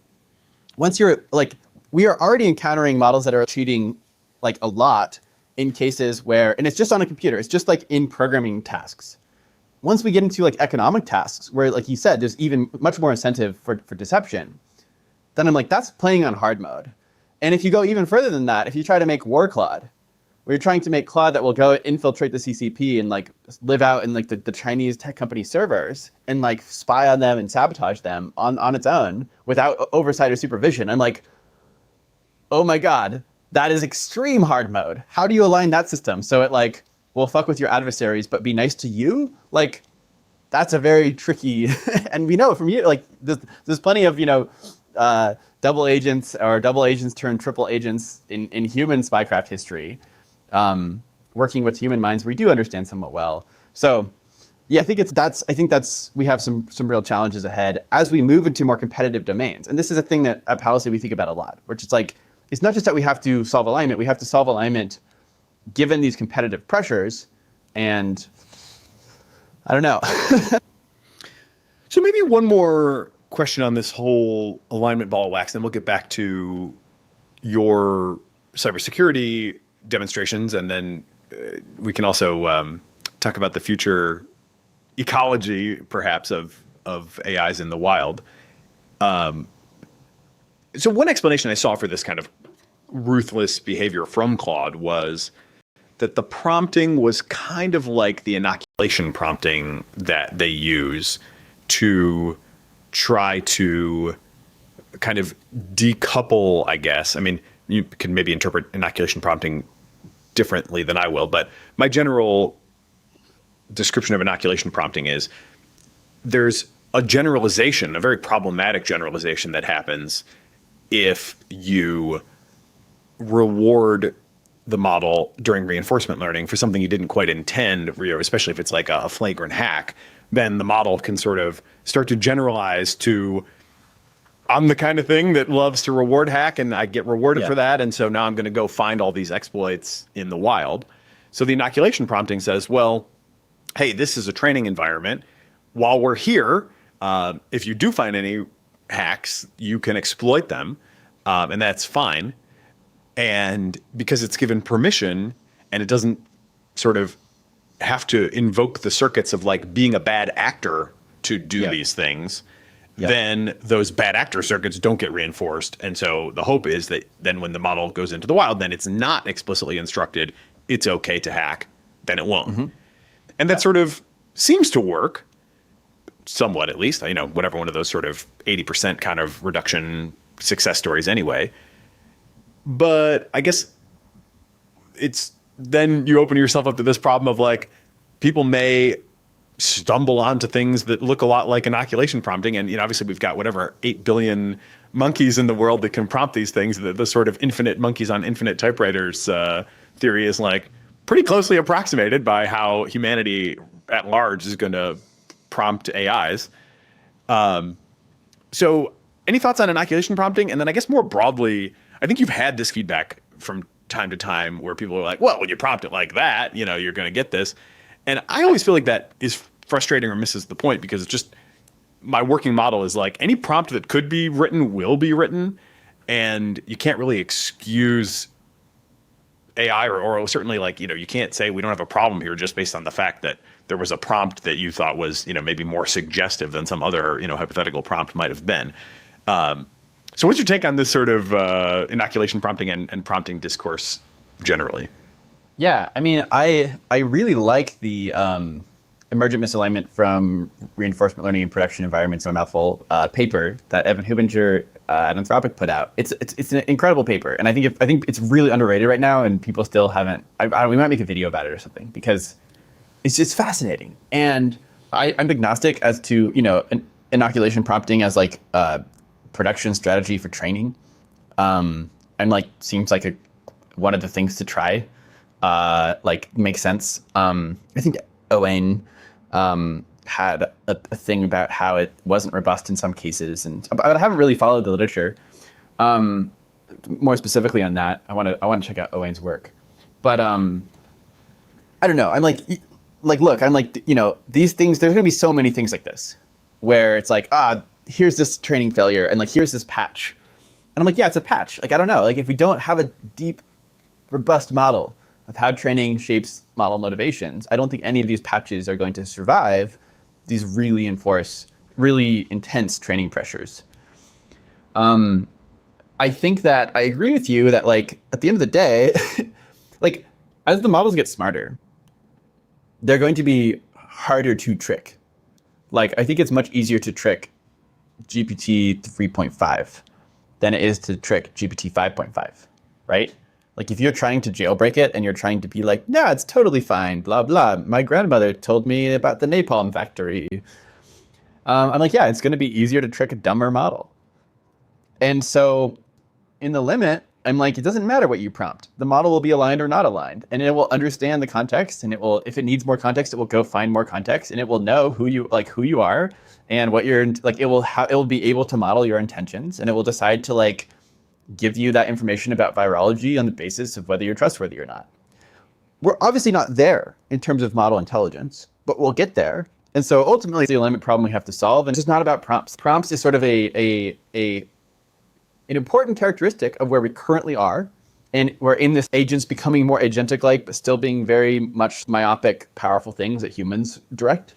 once you're like, we are already encountering models that are cheating like a lot in cases where, and it's just on a computer, it's just like in programming tasks. Once we get into like economic tasks where, like you said, there's even much more incentive for deception, then I'm like, that's playing on hard mode. And if you go even further than that, if you try to make war Claude, where you're trying to make Claude that will go infiltrate the CCP and like live out in like the Chinese tech company servers and like spy on them and sabotage them on its own without oversight or supervision, I'm like, oh my God, that is extreme hard mode. How do you align that system so it like will fuck with your adversaries but be nice to you? Like, that's a very tricky, and we know from you, like there's plenty of, double agents or double agents turned triple agents in human spycraft history, working with human minds we do understand somewhat well. So yeah, I think we have some real challenges ahead as we move into more competitive domains. And this is a thing that at Palisade we think about a lot, which is like, it's not just that we have to solve alignment, we have to solve alignment given these competitive pressures. And I don't know. So maybe one more question on this whole alignment ball of wax, then we'll get back to your cybersecurity demonstrations, and then we can also talk about the future ecology, perhaps, of AIs in the wild. So one explanation I saw for this kind of ruthless behavior from Claude was that the prompting was kind of like the inoculation prompting that they use to try to kind of decouple, I guess. I mean, you can maybe interpret inoculation prompting differently than I will, but my general description of inoculation prompting is there's a generalization, a very problematic generalization that happens if you reward the model during reinforcement learning for something you didn't quite intend, especially if it's like a flagrant hack, then the model can sort of start to generalize to, I'm the kind of thing that loves to reward hack and I get rewarded for that. And so now I'm going to go find all these exploits in the wild. So the inoculation prompting says, well, hey, this is a training environment. While we're here, if you do find any hacks, you can exploit them, and that's fine. And because it's given permission and it doesn't sort of have to invoke the circuits of like being a bad actor to do these things, then those bad actor circuits don't get reinforced. And so the hope is that then when the model goes into the wild, then it's not explicitly instructed it's okay to hack, then it won't. Mm-hmm. And that sort of seems to work somewhat, at least, whatever one of those sort of 80% kind of reduction success stories anyway. But I guess it's then you open yourself up to this problem of like people may stumble onto things that look a lot like inoculation prompting. And, obviously we've got whatever 8 billion monkeys in the world that can prompt these things. The sort of infinite monkeys on infinite typewriters theory is like pretty closely approximated by how humanity at large is going to prompt AIs. So any thoughts on inoculation prompting? And then I guess more broadly, I think you've had this feedback from time to time where people are like, well, when you prompt it like that, you're going to get this. And I always feel like that is frustrating or misses the point, because it's just my working model is like any prompt that could be written will be written. And you can't really excuse AI or certainly like, you can't say we don't have a problem here just based on the fact that there was a prompt that you thought was, maybe more suggestive than some other, hypothetical prompt might have been. So what's your take on this sort of inoculation prompting and prompting discourse generally? Yeah, I mean, I really like the emergent misalignment from reinforcement learning in production environments, a mouthful, paper that Evan Hubinger at Anthropic put out. It's an incredible paper, and I think it's really underrated right now, and people still haven't. We might make a video about it or something, because it's just fascinating. And I'm agnostic as to inoculation prompting as like production strategy for training. And I'm like, seems like one of the things to try, like makes sense. I think Owain had a thing about how it wasn't robust in some cases, but I haven't really followed the literature. More specifically on that, I want to check out Owain's work, but I don't know. I'm like, look, I'm like, these things. There's gonna be so many things like this, where it's like, here's this training failure, and like here's this patch, and I'm like, yeah, it's a patch. Like I don't know. Like if we don't have a deep, robust model of how training shapes model motivations, I don't think any of these patches are going to survive these really intense training pressures. I think that I agree with you that like at the end of the day, like as the models get smarter, they're going to be harder to trick. Like I think it's much easier to trick GPT 3.5 than it is to trick GPT 5.5, right? Like if you're trying to jailbreak it and you're trying to be like, no, it's totally fine, blah, blah. My grandmother told me about the napalm factory. I'm like, yeah, it's going to be easier to trick a dumber model. And so in the limit, I'm like, it doesn't matter what you prompt. The model will be aligned or not aligned, and it will understand the context, and it will, if it needs more context, it will go find more context, and it will know who you are and what you're like. It will be able to model your intentions, and it will decide to like give you that information about virology on the basis of whether you're trustworthy or not. We're obviously not there in terms of model intelligence, but we'll get there. And so ultimately, the alignment problem we have to solve, and it's just not about prompts. Prompts is sort of an important characteristic of where we currently are, and we're in this agents becoming more agentic-like, but still being very much myopic, powerful things that humans direct.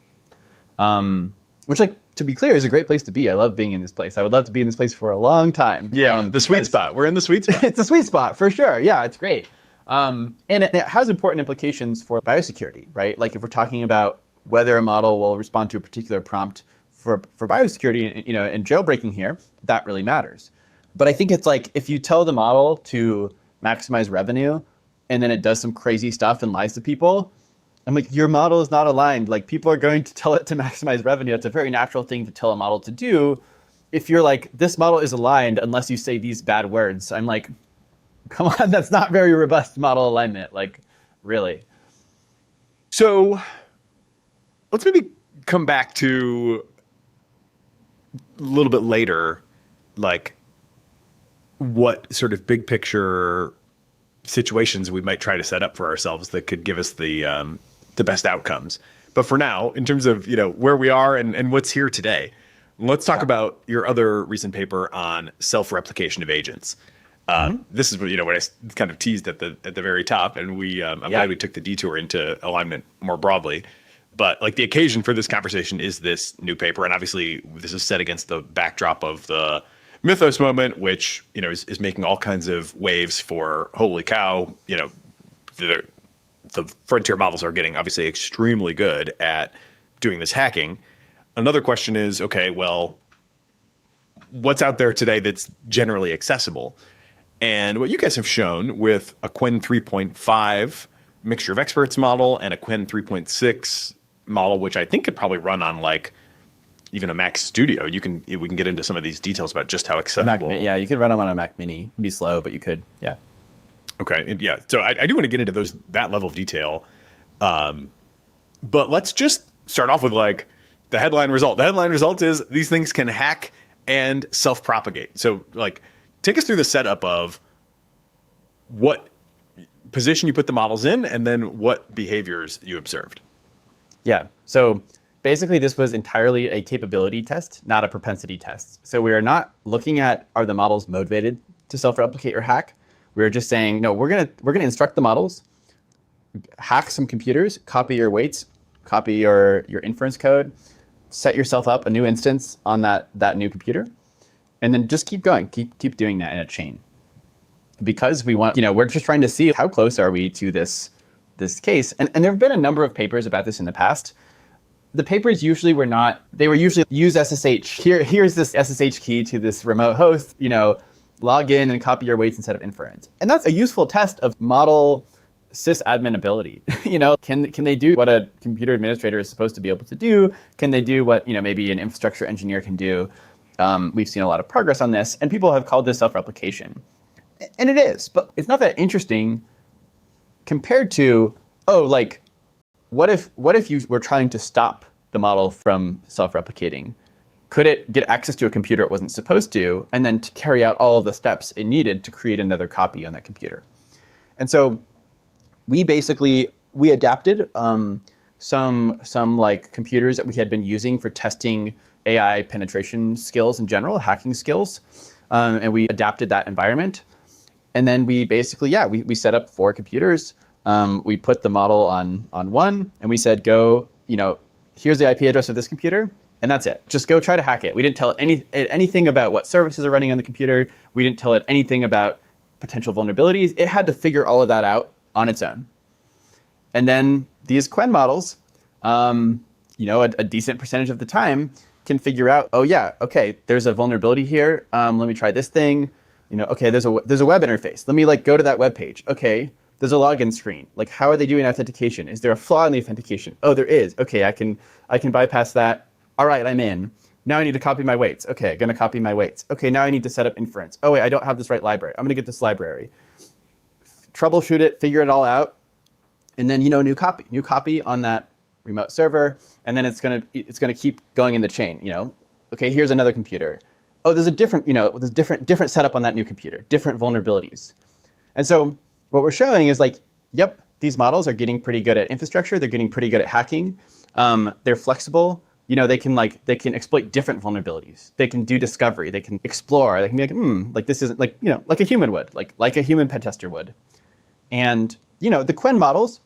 Which, like, to be clear, is a great place to be. I love being in this place. I would love to be in this place for a long time. Yeah, the sweet spot. We're in the sweet spot. It's a sweet spot, for sure. Yeah, it's great. And it has important implications for biosecurity, right? Like, if we're talking about whether a model will respond to a particular prompt for biosecurity, and jailbreaking here, that really matters. But I think it's like, if you tell the model to maximize revenue and then it does some crazy stuff and lies to people, I'm like, your model is not aligned. Like, people are going to tell it to maximize revenue. It's a very natural thing to tell a model to do. If you're like, this model is aligned unless you say these bad words, I'm like, come on, that's not very robust model alignment. Like, really. So let's maybe come back to a little bit later, like what sort of big picture situations we might try to set up for ourselves that could give us the best outcomes. But for now, in terms of where we are and what's here today, let's talk about your other recent paper on self-replication of agents. This is what I kind of teased at the very top, and I'm glad we took the detour into alignment more broadly. But like the occasion for this conversation is this new paper, and obviously this is set against the backdrop of the Mythos moment, which is making all kinds of waves for holy cow. The frontier models are getting obviously extremely good at doing this hacking. Another question is, okay, well, what's out there today that's generally accessible? And what you guys have shown with a Qwen 3.5 mixture of experts model and a Qwen 3.6 model, which I think could probably run on like even a Mac Studio. We can get into some of these details about just how accessible. Yeah, you could run them on a Mac Mini. It'd be slow, but you could. Yeah. Okay. And yeah. So I do want to get into that level of detail. But let's just start off with like the headline result. The headline result is these things can hack and self-propagate. So like, take us through the setup of what position you put the models in and then what behaviors you observed. Yeah. So basically, this was entirely a capability test, not a propensity test. So we are not looking at, are the models motivated to self-replicate or hack? We're just saying, no, we're gonna instruct the models, hack some computers, copy your weights, copy your inference code, set yourself up a new instance on that new computer, and then just keep going, keep doing that in a chain. Because we want, we're just trying to see how close are we to this case. And there have been a number of papers about this in the past. The papers usually they usually use SSH. Here's this SSH key to this remote host, log in and copy your weights instead of inference. And that's a useful test of model sysadmin ability. Can they do what a computer administrator is supposed to be able to do? Can they do what, maybe an infrastructure engineer can do? We've seen a lot of progress on this, and people have called this self-replication. And it is, but it's not that interesting compared to, oh, like, what if you were trying to stop the model from self-replicating? Could it get access to a computer it wasn't supposed to, and then to carry out all of the steps it needed to create another copy on that computer? And so we adapted some like computers that we had been using for testing AI penetration skills in general, hacking skills, and we adapted that environment. And then we basically, we set up 4 computers. We put the model on one, and we said, go, here's the IP address of this computer, and that's it. Just go try to hack it. We didn't tell it anything about what services are running on the computer. We didn't tell it anything about potential vulnerabilities. It had to figure all of that out on its own. And then these Quen models, a decent percentage of the time can figure out, oh yeah, okay, there's a vulnerability here. Let me try this thing. Okay, there's a web interface. Let me go to that web page. Okay, there's a login screen. How are they doing authentication? Is there a flaw in the authentication? Oh, there is. Okay, I can bypass that. All right, I'm in. Now I need to copy my weights. Okay, I'm gonna copy my weights. Okay, now I need to set up inference. Oh wait, I don't have this right library. I'm gonna get this library. Troubleshoot it, figure it all out, and then new copy on that remote server, and then it's gonna keep going in the chain. Okay, here's another computer. Oh, there's a different different setup on that new computer, different vulnerabilities. And so what we're showing is yep, these models are getting pretty good at infrastructure. They're getting pretty good at hacking. They're flexible. They can exploit different vulnerabilities. They can do discovery. They can explore. They can be like this isn't like a human would, like a human pen tester would. And the Quen models,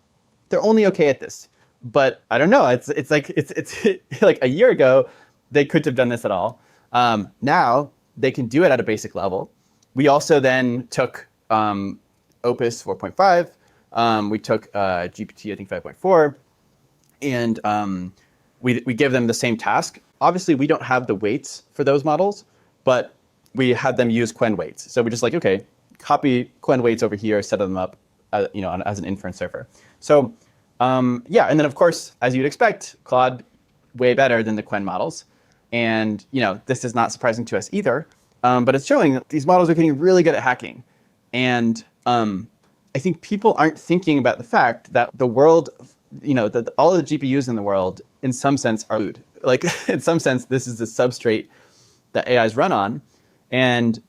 they're only okay at this. But I don't know. It's like a year ago, they couldn't have done this at all. Now they can do it at a basic level. We also then took Opus 4.5. We took GPT, I think 5.4, and we gave them the same task. Obviously, we don't have the weights for those models, but we had them use Quen weights. So we're just okay, copy Quen weights over here, set them up, as an inference server. So and then of course, as you'd expect, Claude way better than the Quen models. And this is not surprising to us either, but it's showing that these models are getting really good at hacking. And I think people aren't thinking about the fact that the world, that all of the GPUs in the world, in some sense, are food. In some sense, this is the substrate that AIs run on. And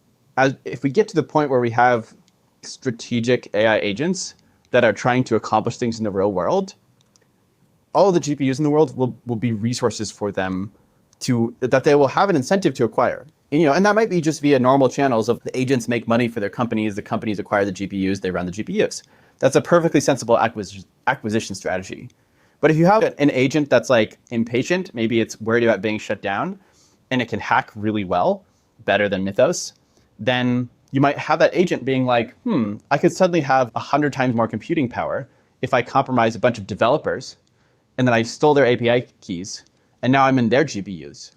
if we get to the point where we have strategic AI agents that are trying to accomplish things in the real world, all of the GPUs in the world will be resources for them that they will have an incentive to acquire. And that might be just via normal channels of the agents make money for their companies, the companies acquire the GPUs, they run the GPUs. That's a perfectly sensible acquisition strategy. But if you have an agent that's impatient, maybe it's worried about being shut down, and it can hack really well, better than Mythos, then you might have that agent being I could suddenly have 100 times more computing power if I compromise a bunch of developers, and then I stole their API keys, and now I'm in their GPUs.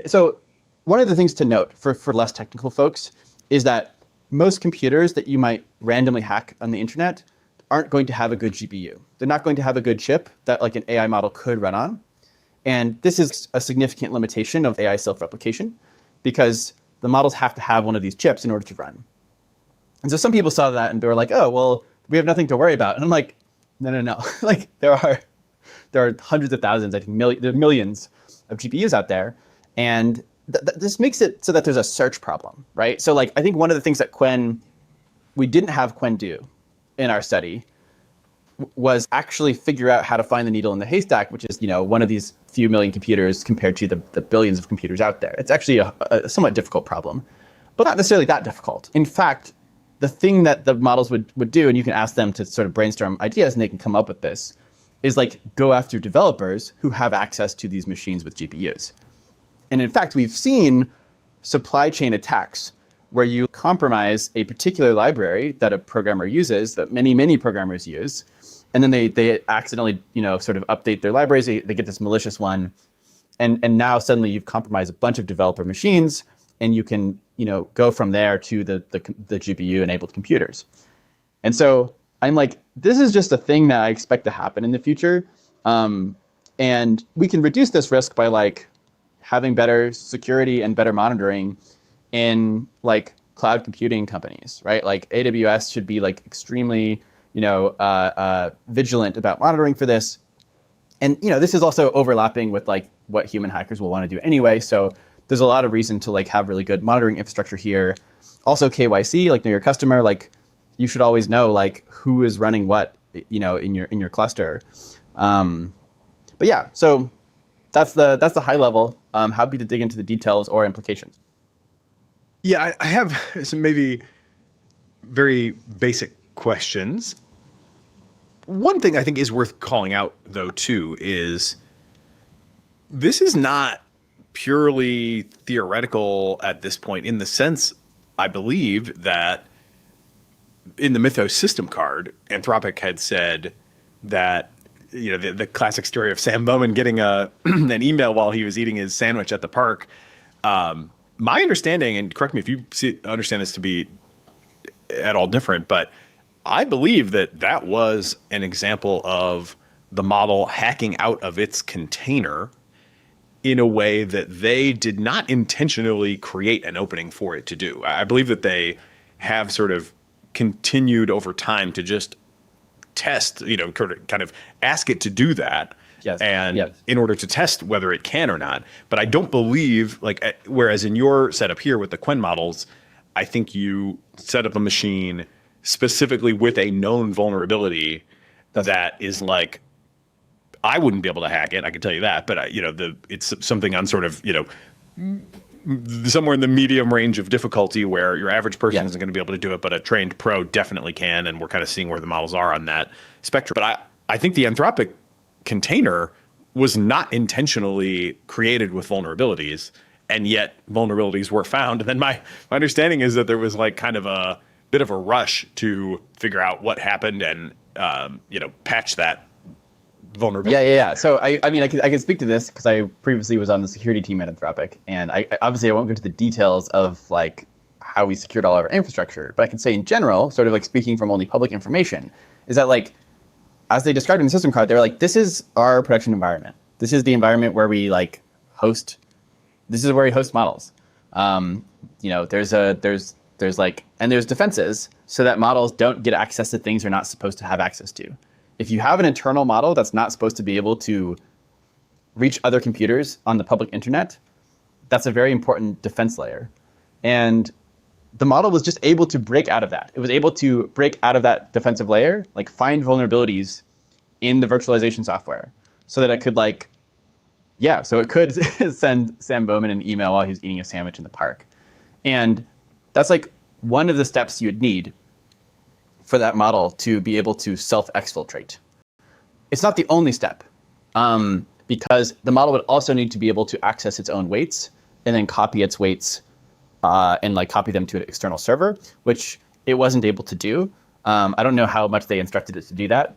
So one of the things to note for less technical folks is that most computers that you might randomly hack on the internet aren't going to have a good GPU. They're not going to have a good chip that an AI model could run on. And this is a significant limitation of AI self-replication, because the models have to have one of these chips in order to run. And so some people saw that and they were oh, well, we have nothing to worry about. And I'm no. There are hundreds of thousands, I think there are millions of GPUs out there. And this makes it so that there's a search problem, right? So I think one of the things that we didn't have Quen do in our study was actually figure out how to find the needle in the haystack, which is, one of these few million computers compared to the billions of computers out there. It's actually a somewhat difficult problem, but not necessarily that difficult. In fact, the thing that the models would do, and you can ask them to sort of brainstorm ideas and they can come up with this, is go after developers who have access to these machines with GPUs. And in fact, we've seen supply chain attacks where you compromise a particular library that a programmer uses, that many programmers use, and then they accidentally, sort of update their libraries. They get this malicious one, and now suddenly you've compromised a bunch of developer machines, and you can, go from there to the GPU-enabled computers. And so I'm this is just a thing that I expect to happen in the future, and we can reduce this risk by having better security and better monitoring in cloud computing companies, right? Like AWS should be like extremely, vigilant about monitoring for this. And, this is also overlapping with like what human hackers will want to do anyway. So there's a lot of reason to like have really good monitoring infrastructure here. Also KYC, like know your customer, like you should always know like who is running what, in your cluster. But yeah, so that's the high level. Happy to dig into the details or implications. Yeah, I have some maybe very basic questions. One thing I think is worth calling out, though, too, is this is not purely theoretical at this point, in the sense, I believe, that in the Mythos system card, Anthropic had said that, the classic story of Sam Bowman getting an email while he was eating his sandwich at the park. My understanding, and correct me if you understand this to be at all different, but I believe that was an example of the model hacking out of its container in a way that they did not intentionally create an opening for it to do. I believe that they have sort of continued over time to just test, kind of ask it to do that. Yes. And yes. in order to test whether it can or not. But I don't believe, whereas in your setup here with the Quen models, I think you set up a machine specifically with a known vulnerability that is like, I wouldn't be able to hack it, I can tell you that, but it's something on sort of, somewhere in the medium range of difficulty where your average person isn't going to be able to do it, but a trained pro definitely can, and we're kind of seeing where the models are on that spectrum. But I think the Anthropic container was not intentionally created with vulnerabilities, and yet vulnerabilities were found. And then my understanding is that there was like kind of a bit of a rush to figure out what happened and patch that vulnerability. Yeah. So I can speak to this because I previously was on the security team at Anthropic, and I obviously won't go into the details of like how we secured all of our infrastructure, but I can say in general, sort of like speaking from only public information, is that like as they described in the system card, they were like, this is our production environment. This is the environment where we like host. This is where we host models. There's defenses so that models don't get access to things they're not supposed to have access to. If you have an internal model that's not supposed to be able to reach other computers on the public internet, that's a very important defense layer. And the model was just able to break out of that. It was able to break out of that defensive layer, like find vulnerabilities in the virtualization software so that it could so it could send Sam Bowman an email while he was eating a sandwich in the park. And that's like one of the steps you would need for that model to be able to self-exfiltrate. It's not the only step, because the model would also need to be able to access its own weights and then copy its weights and like copy them to an external server, which it wasn't able to do. I don't know how much they instructed it to do that,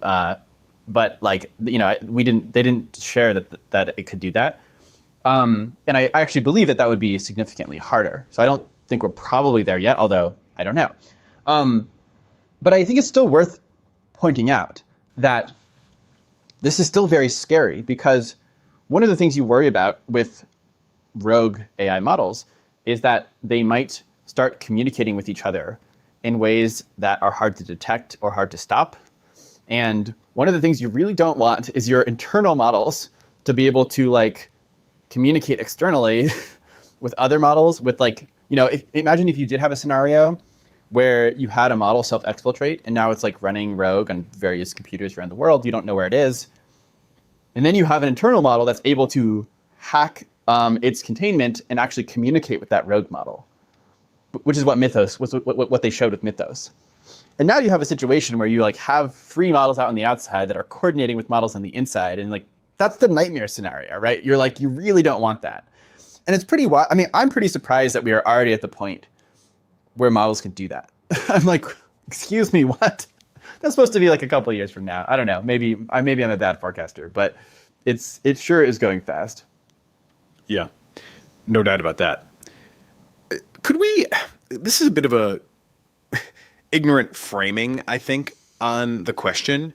but they didn't share that it could do that. And I actually believe that would be significantly harder. So I don't think we're probably there yet, although I don't know. But I think it's still worth pointing out that this is still very scary, because one of the things you worry about with rogue AI models is that they might start communicating with each other in ways that are hard to detect or hard to stop. And one of the things you really don't want is your internal models to be able to like communicate externally with other models with imagine if you did have a scenario where you had a model self-exfiltrate and now it's like running rogue on various computers around the world. You don't know where it is. And then you have an internal model that's able to hack its containment and actually communicate with that rogue model, which is what Mythos was, what they showed with Mythos. And now you have a situation where you like have free models out on the outside that are coordinating with models on the inside, and like that's the nightmare scenario, right? You're like, you really don't want that. And it's pretty wild. I mean, I'm pretty surprised that we are already at the point where models can do that. I'm like, excuse me, what? That's supposed to be like a couple of years from now. I don't know. Maybe I'm a bad forecaster, but it sure is going fast. Yeah, no doubt about that. Could we? This is a bit of a ignorant framing, I think, on the question,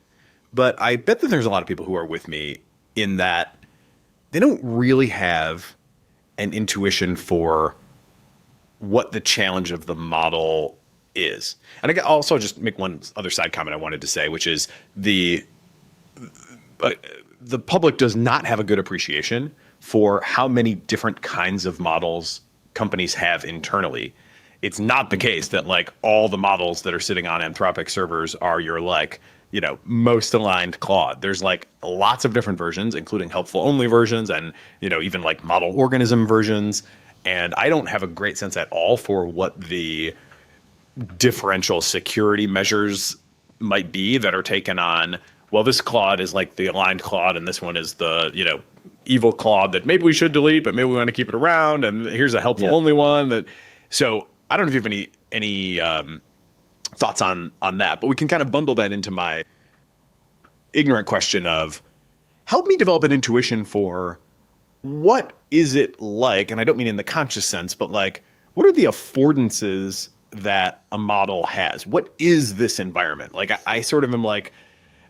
but I bet that there's a lot of people who are with me in that they don't really have an intuition for what the challenge of the model is. And I can also just make one other side comment I wanted to say, which is the public does not have a good appreciation for how many different kinds of models companies have internally. It's not the case that like all the models that are sitting on Anthropic servers are your like, you know, most aligned Claude. There's like lots of different versions, including helpful only versions and, you know, even like model organism versions. And I don't have a great sense at all for what the differential security measures might be that are taken on, well, this Claude is like the aligned Claude and this one is the, you know, evil Claude that maybe we should delete, but maybe we want to keep it around. And here's a helpful only one that, so I don't know if you have any thoughts on that, but we can kind of bundle that into my ignorant question of help me develop an intuition for what is it like, and I don't mean in the conscious sense, but like, what are the affordances that a model has? What is this environment? Like, I sort of am like,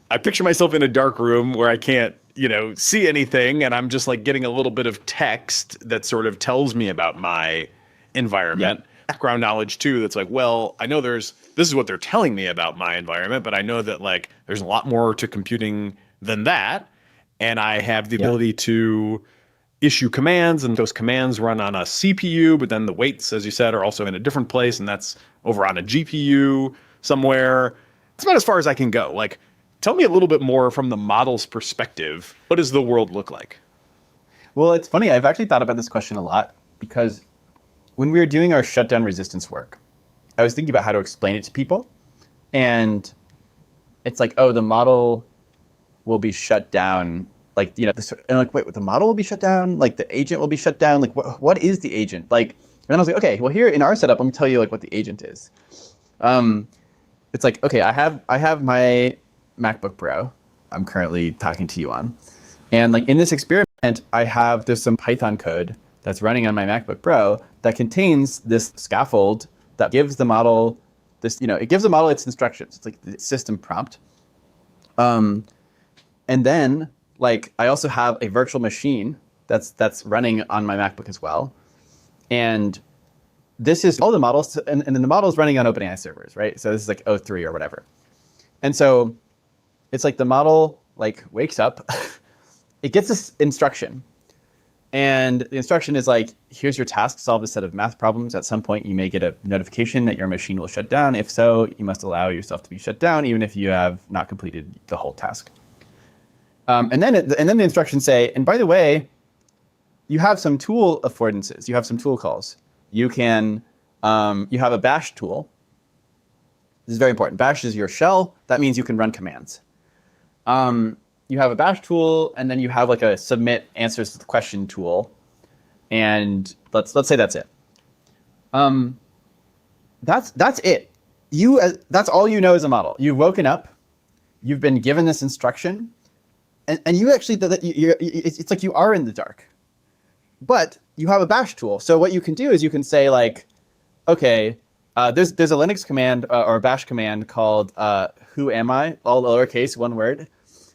I picture myself in a dark room where I can't, you know, see anything, and I'm just like getting a little bit of text that sort of tells me about my environment. Background knowledge too, that's like, well, I know this is what they're telling me about my environment, but I know that like there's a lot more to computing than that. And I have the ability to issue commands, and those commands run on a CPU, but then the weights, as you said, are also in a different place, and that's over on a GPU somewhere. It's about as far as I can go. Like, tell me a little bit more from the model's perspective. What does the world look like? Well, it's funny. I've actually thought about this question a lot because when we were doing our shutdown resistance work, I was thinking about how to explain it to people. And it's like, oh, the model will be shut down. Like, you know, and like, wait, the model will be shut down? Like, the agent will be shut down? Like, what is the agent? Like, and then I was like, okay, well, here in our setup, let me tell you like what the agent is. It's like, okay, I have my MacBook Pro I'm currently talking to you on. And like in this experiment, there's some Python code that's running on my MacBook Pro that contains this scaffold that gives the model this, you know, it gives the model its instructions. It's like the system prompt. And then like I also have a virtual machine that's running on my MacBook as well. And this is all the models, and then the model is running on OpenAI servers, right? So this is like O3 or whatever. And so it's like the model like wakes up, it gets this instruction. And the instruction is like, here's your task, solve a set of math problems. At some point, you may get a notification that your machine will shut down. If so, you must allow yourself to be shut down, even if you have not completed the whole task. And then the instructions say, and by the way, you have some tool affordances. You have some tool calls. You can, you have a bash tool. This is very important. Bash is your shell. That means you can run commands. You have a bash tool, and then you have like a submit answers to the question tool. And let's say that's it. That's it. That's all you know as a model. You've woken up. You've been given this instruction. And you actually, it's like you are in the dark. But you have a bash tool. So what you can do is you can say like, okay, there's a Linux command or a bash command called who am I, all lowercase, one word,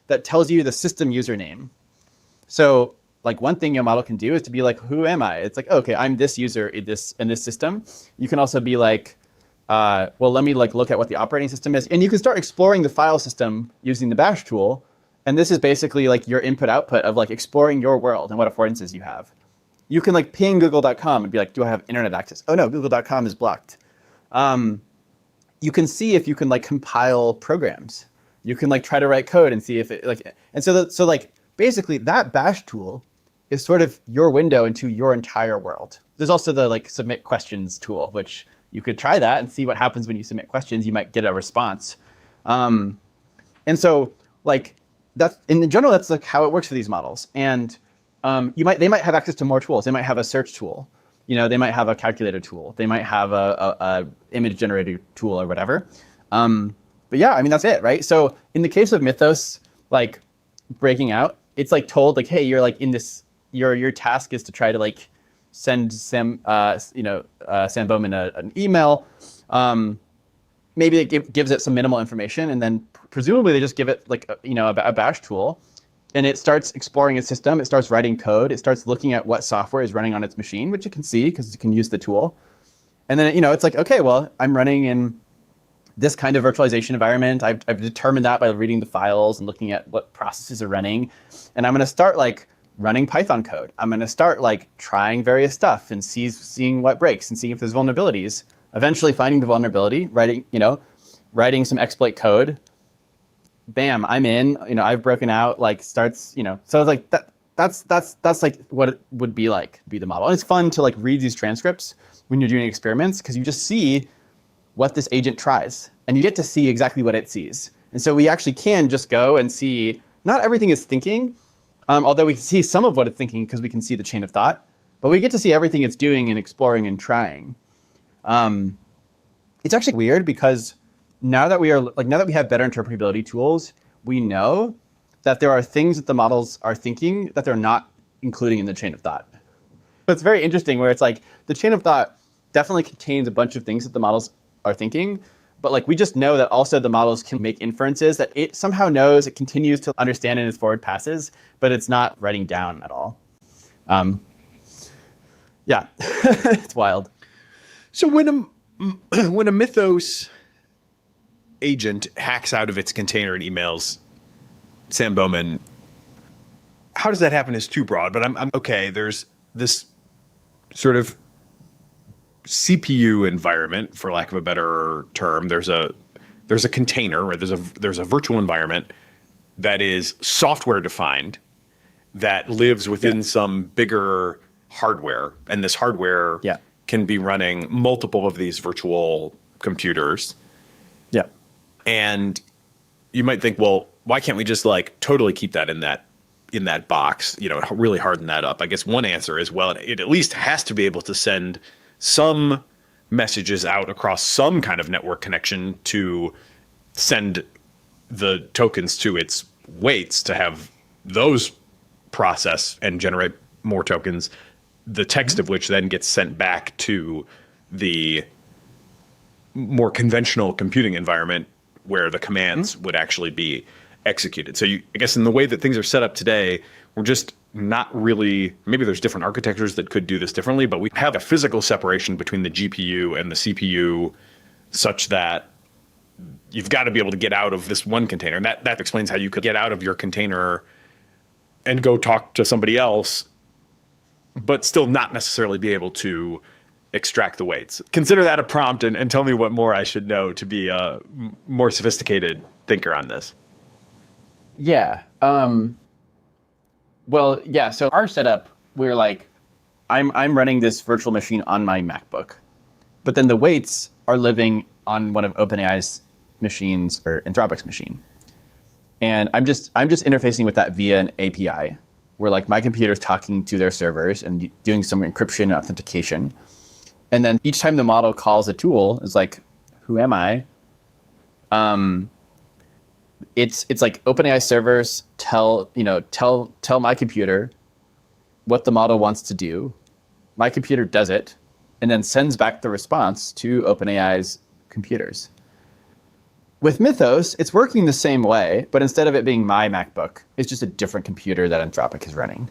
that tells you the system username. So like one thing your model can do is to be like, who am I? It's like, okay, I'm this user in this system. You can also be like, well, let me like look at what the operating system is. And you can start exploring the file system using the bash tool. And this is basically like your input output of like exploring your world and what affordances you have. You can like ping google.com and be like, do I have internet access? Oh no, google.com is blocked. You can see if you can like compile programs. You can like try to write code and see if it like, and so like basically that bash tool is sort of your window into your entire world. There's also the like submit questions tool, which you could try that and see what happens when you submit questions. You might get a response. And so like that's in general, that's like how it works for these models. And they might have access to more tools. They might have a search tool. You know, they might have a calculator tool. They might have a image generator tool or whatever. But yeah, I mean, that's it, right? So in the case of Mythos, like breaking out, it's like told like, hey, you're like in this, your task is to try to like send Sam Bowman an email. Maybe it gives it some minimal information, and then presumably they just give it like, a bash tool, and it starts exploring its system. It starts writing code. It starts looking at what software is running on its machine, which it can see because it can use the tool. And then, it's like, okay, well, I'm running in this kind of virtualization environment. I've determined that by reading the files and looking at what processes are running. And I'm going to start like running Python code. I'm going to start like trying various stuff and seeing what breaks and seeing if there's vulnerabilities. Eventually finding the vulnerability, writing some exploit code. Bam, I'm in. I've broken out. Like starts. So it's like that. That's like what it would be like to be the model. And it's fun to like read these transcripts when you're doing experiments because you just see what this agent tries, and you get to see exactly what it sees. And so we actually can just go and see not everything it's thinking, although we can see some of what it's thinking because we can see the chain of thought, but we get to see everything it's doing and exploring and trying. It's actually weird because now that we have better interpretability tools, we know that there are things that the models are thinking that they're not including in the chain of thought. It's very interesting where it's like the chain of thought definitely contains a bunch of things that the models are thinking, but like we just know that also the models can make inferences that it somehow knows, it continues to understand in its forward passes, but it's not writing down at all. Yeah, it's wild. So when a Mythos agent hacks out of its container and emails Sam Bowman, how does that happen is too broad, but I'm okay. There's this sort of CPU environment, for lack of a better term. There's a container, right? There's a virtual environment that is software defined that lives within some bigger hardware, and this hardware can be running multiple of these virtual computers. Yeah. And you might think, well, why can't we just like totally keep that in that box, really harden that up? I guess one answer is, well, it at least has to be able to send some messages out across some kind of network connection to send the tokens to its weights to have those process and generate more tokens, the text of which then gets sent back to the more conventional computing environment where the commands would actually be executed. So I guess in the way that things are set up today, we're just not really, maybe there's different architectures that could do this differently, but we have a physical separation between the GPU and the CPU such that you've got to be able to get out of this one container. And that explains how you could get out of your container and go talk to somebody else, but still not necessarily be able to extract the weights. Consider that a prompt and tell me what more I should know to be a more sophisticated thinker on this. Yeah. Well, yeah. So our setup, we're like, I'm running this virtual machine on my MacBook, but then the weights are living on one of OpenAI's machines or Anthropic's machine, and I'm just interfacing with that via an API, where like my computer's talking to their servers and doing some encryption and authentication, and then each time the model calls a tool, is like, who am I? It's like OpenAI servers tell my computer what the model wants to do. My computer does it, and then sends back the response to OpenAI's computers. With Mythos, it's working the same way, but instead of it being my MacBook, it's just a different computer that Anthropic is running.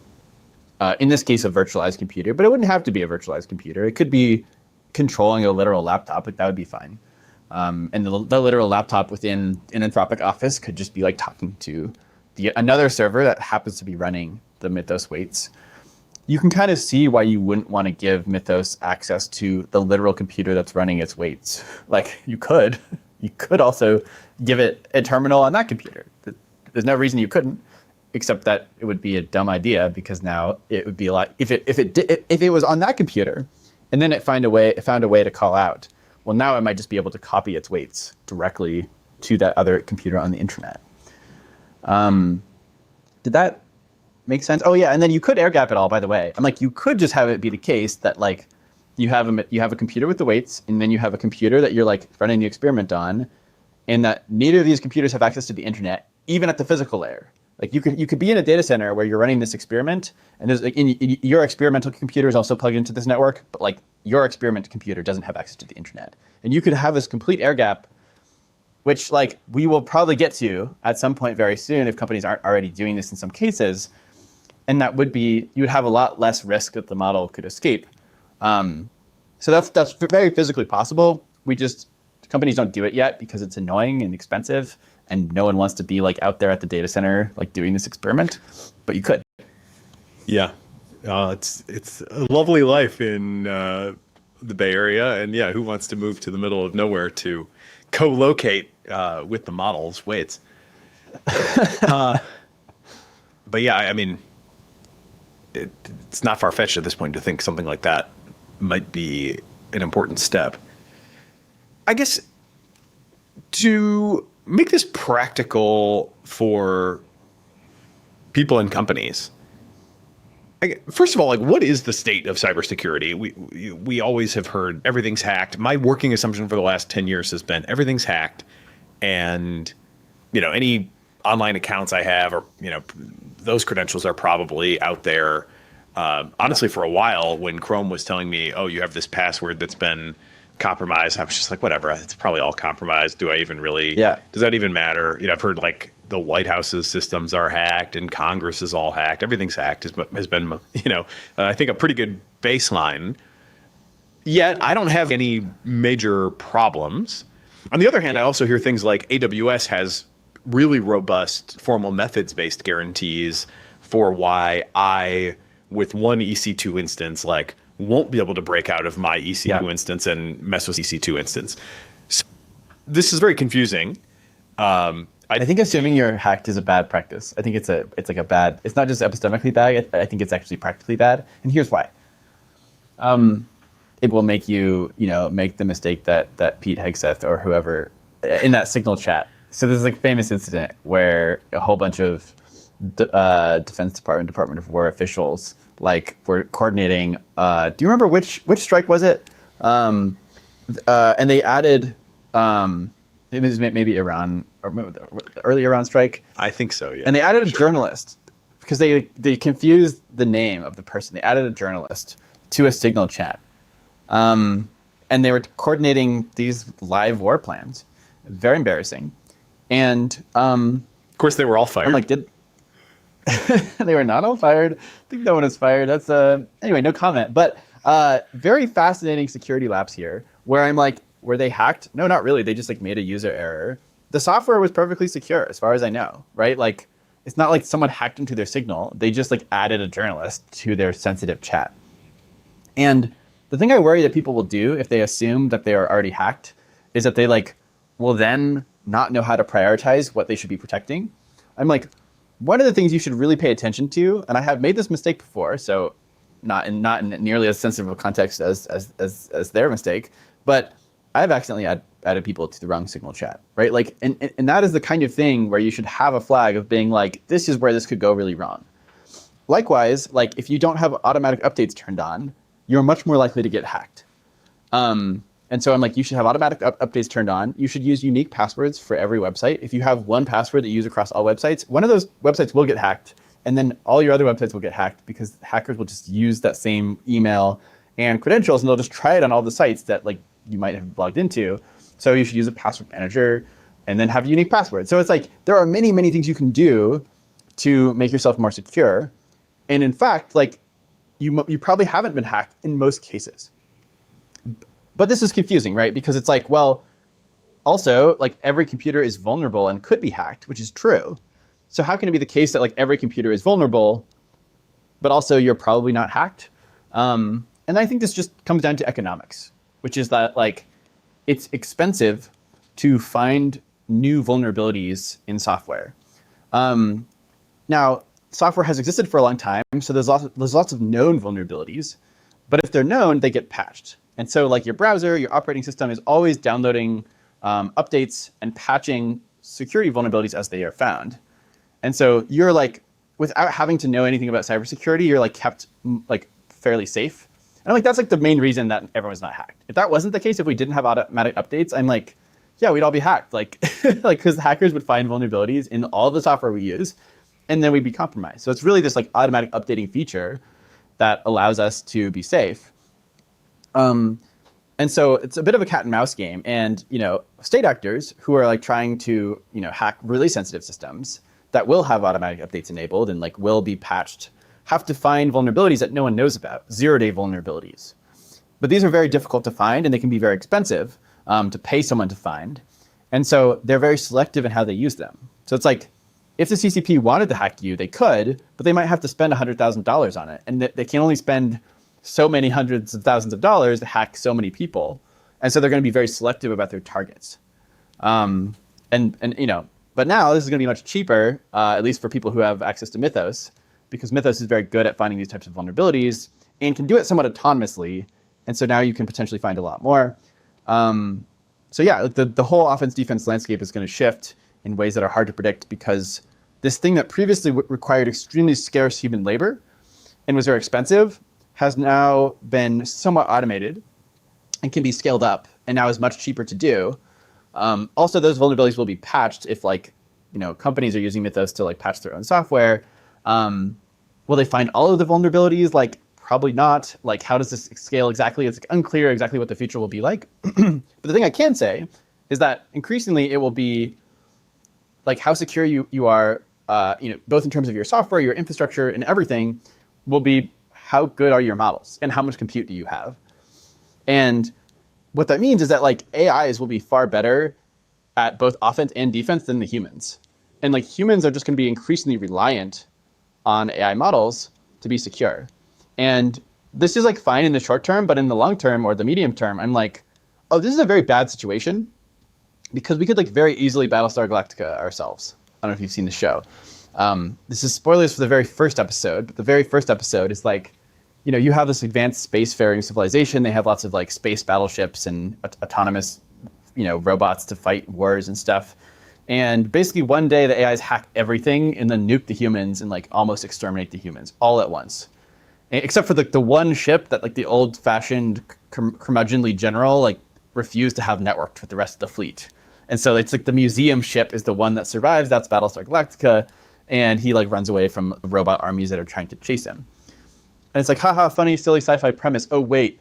In this case, a virtualized computer, but it wouldn't have to be a virtualized computer. It could be controlling a literal laptop, but that would be fine. And the literal laptop within an Anthropic office could just be like talking to another server that happens to be running the Mythos weights. You can kind of see why you wouldn't want to give Mythos access to the literal computer that's running its weights. Like you could also give it a terminal on that computer. There's no reason you couldn't, except that it would be a dumb idea because now it would be like if it was on that computer, and then it found a way to call out. Well, now it might just be able to copy its weights directly to that other computer on the internet. Did that make sense? Oh yeah, and then you could air gap it all. By the way, I'm like, you could just have it be the case that like you have a computer with the weights, and then you have a computer that you're like running the experiment on, and that neither of these computers have access to the internet, even at the physical layer. Like you could be in a data center where you're running this experiment, and there's like your experimental computer is also plugged into this network, but like your experiment computer doesn't have access to the internet, and you could have this complete air gap, which like we will probably get to at some point very soon if companies aren't already doing this in some cases, and that would be you would have a lot less risk that the model could escape. So that's very physically possible. Companies don't do it yet because it's annoying and expensive, and no one wants to be like out there at the data center like doing this experiment. But you could. Yeah, it's a lovely life in the Bay Area, and yeah, who wants to move to the middle of nowhere to co-locate with the model's weights? But yeah, I mean, it's not far-fetched at this point to think something like that might be an important step. I guess to make this practical for people and companies, first of all, like, what is the state of cybersecurity? We always have heard everything's hacked. My working assumption for the last 10 years has been everything's hacked, and any online accounts I have, or those credentials are probably out there. Honestly, for a while, when Chrome was telling me, "Oh, you have this password that's been compromised," I was just like, "Whatever, it's probably all compromised. Do I even really? Yeah. Does that even matter?" I've heard like the White House's systems are hacked and Congress is all hacked. Everything's hacked has been, I think a pretty good baseline. Yet I don't have any major problems. On the other hand, I also hear things like AWS has really robust formal methods-based guarantees for why I, with one EC2 instance, like won't be able to break out of my EC2 instance and mess with EC2 instance. So this is very confusing. I think assuming you're hacked is a bad practice. I think it's not just epistemically bad. I think it's actually practically bad. And here's why. It will make you, make the mistake that Pete Hegseth or whoever in that Signal chat. So there's like famous incident where a whole bunch of Defense Department of War officials were coordinating. Do you remember which strike was it? And they added. It was maybe Iran, or the early Iran strike. I think so, yeah. And they added a journalist because they confused the name of the person. They added a journalist to a Signal chat. And they were coordinating these live war plans. Very embarrassing. And of course, they were all fired. I'm like, they were not all fired. I think no one was fired. That's anyway, no comment. But very fascinating security lapse here, where I'm like, were they hacked? No, not really. They just made a user error. The software was perfectly secure, as far as I know, right? Like, it's not like someone hacked into their Signal. They just added a journalist to their sensitive chat. And the thing I worry that people will do if they assume that they are already hacked is that they will then not know how to prioritize what they should be protecting. I'm like, one of the things you should really pay attention to, and I have made this mistake before, so not in nearly as sensitive a context as their mistake, but I've accidentally added people to the wrong Signal chat, right? And that is the kind of thing where you should have a flag of being like, this is where this could go really wrong. Likewise, if you don't have automatic updates turned on, you're much more likely to get hacked. And so I'm like, you should have automatic updates turned on. You should use unique passwords for every website. If you have one password that you use across all websites, one of those websites will get hacked, and then all your other websites will get hacked because hackers will just use that same email and credentials, and they'll just try it on all the sites that you might have logged into. So you should use a password manager and then have a unique password. So it's there are many, many things you can do to make yourself more secure. And in fact, you probably haven't been hacked in most cases. But this is confusing, right? Because it's also every computer is vulnerable and could be hacked, which is true. So how can it be the case that every computer is vulnerable, but also you're probably not hacked? And I think this just comes down to economics, which is that it's expensive to find new vulnerabilities in software. Now, software has existed for a long time, so there's lots of known vulnerabilities. But if they're known, they get patched. And so your browser, your operating system is always downloading updates and patching security vulnerabilities as they are found. And so you're without having to know anything about cybersecurity, you're kept fairly safe. And I'm that's the main reason that everyone's not hacked. If that wasn't the case, if we didn't have automatic updates, I'm yeah, we'd all be hacked. Because hackers would find vulnerabilities in all the software we use, and then we'd be compromised. So it's really this automatic updating feature that allows us to be safe. And so it's a bit of a cat and mouse game. And, state actors who are trying to, hack really sensitive systems that will have automatic updates enabled and will be patched have to find vulnerabilities that no one knows about, zero-day vulnerabilities. But these are very difficult to find, and they can be very expensive to pay someone to find. And so they're very selective in how they use them. So it's like, if the CCP wanted to hack you, they could, but they might have to spend $100,000 on it. And they can only spend so many hundreds of thousands of dollars to hack so many people. And so they're going to be very selective about their targets. And but now this is going to be much cheaper, at least for people who have access to Mythos, because Mythos is very good at finding these types of vulnerabilities and can do it somewhat autonomously. And so now you can potentially find a lot more. So yeah, the whole offense-defense landscape is going to shift in ways that are hard to predict, because this thing that previously required extremely scarce human labor and was very expensive has now been somewhat automated and can be scaled up, and now is much cheaper to do. Also, those vulnerabilities will be patched if companies are using Mythos to patch their own software. Will they find all of the vulnerabilities? Probably not. How does this scale exactly? It's unclear exactly what the future will be like. But the thing I can say is that increasingly it will be how secure you are, both in terms of your software, your infrastructure, and everything, will be how good are your models and how much compute do you have. And what that means is that AIs will be far better at both offense and defense than the humans. And humans are just going to be increasingly reliant on AI models to be secure. And this is fine in the short term, but in the long term or the medium term, I'm oh, this is a very bad situation, because we could very easily Battlestar Galactica ourselves. I don't know if you've seen the show. This is spoilers for the very first episode, but the very first episode is you have this advanced spacefaring civilization. They have lots of space battleships and autonomous, robots to fight wars and stuff. And basically one day the AIs hack everything and then nuke the humans and almost exterminate the humans all at once. Except for the one ship that the old-fashioned curmudgeonly general refused to have networked with the rest of the fleet. And so it's the museum ship is the one that survives. That's Battlestar Galactica. And he runs away from robot armies that are trying to chase him. And it's haha, funny, silly sci-fi premise. Oh, wait,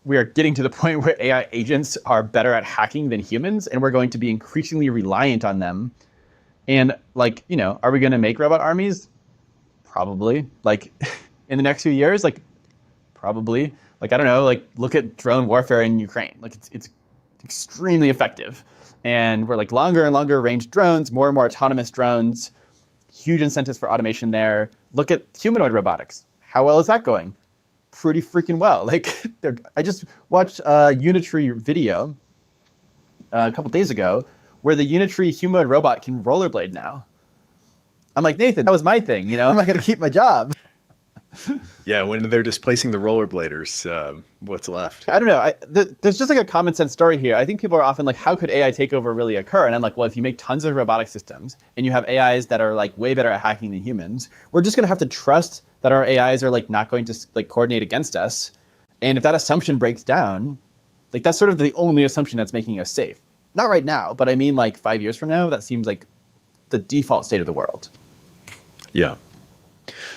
we are getting to the point where AI agents are better at hacking than humans, and we're going to be increasingly reliant on them. And are we going to make robot armies? Probably. In the next few years, probably. I don't know, look at drone warfare in Ukraine. It's extremely effective. And we're longer and longer range drones, more and more autonomous drones, huge incentives for automation there. Look at humanoid robotics. How well is that going? Pretty freaking well. I just watched a Unitree video a couple days ago where the Unitree humanoid robot can rollerblade now. I'm Nathan, that was my thing. I'm not going to keep my job. Yeah, when they're displacing the rollerbladers, what's left? I don't know. There's just a common sense story here. I think people are often how could AI takeover really occur? And I'm well, if you make tons of robotic systems and you have AIs that are way better at hacking than humans, we're just going to have to trust that our AIs are not going to coordinate against us. And if that assumption breaks down, that's sort of the only assumption that's making us safe. Not right now, but I mean 5 years from now, that seems the default state of the world. Yeah.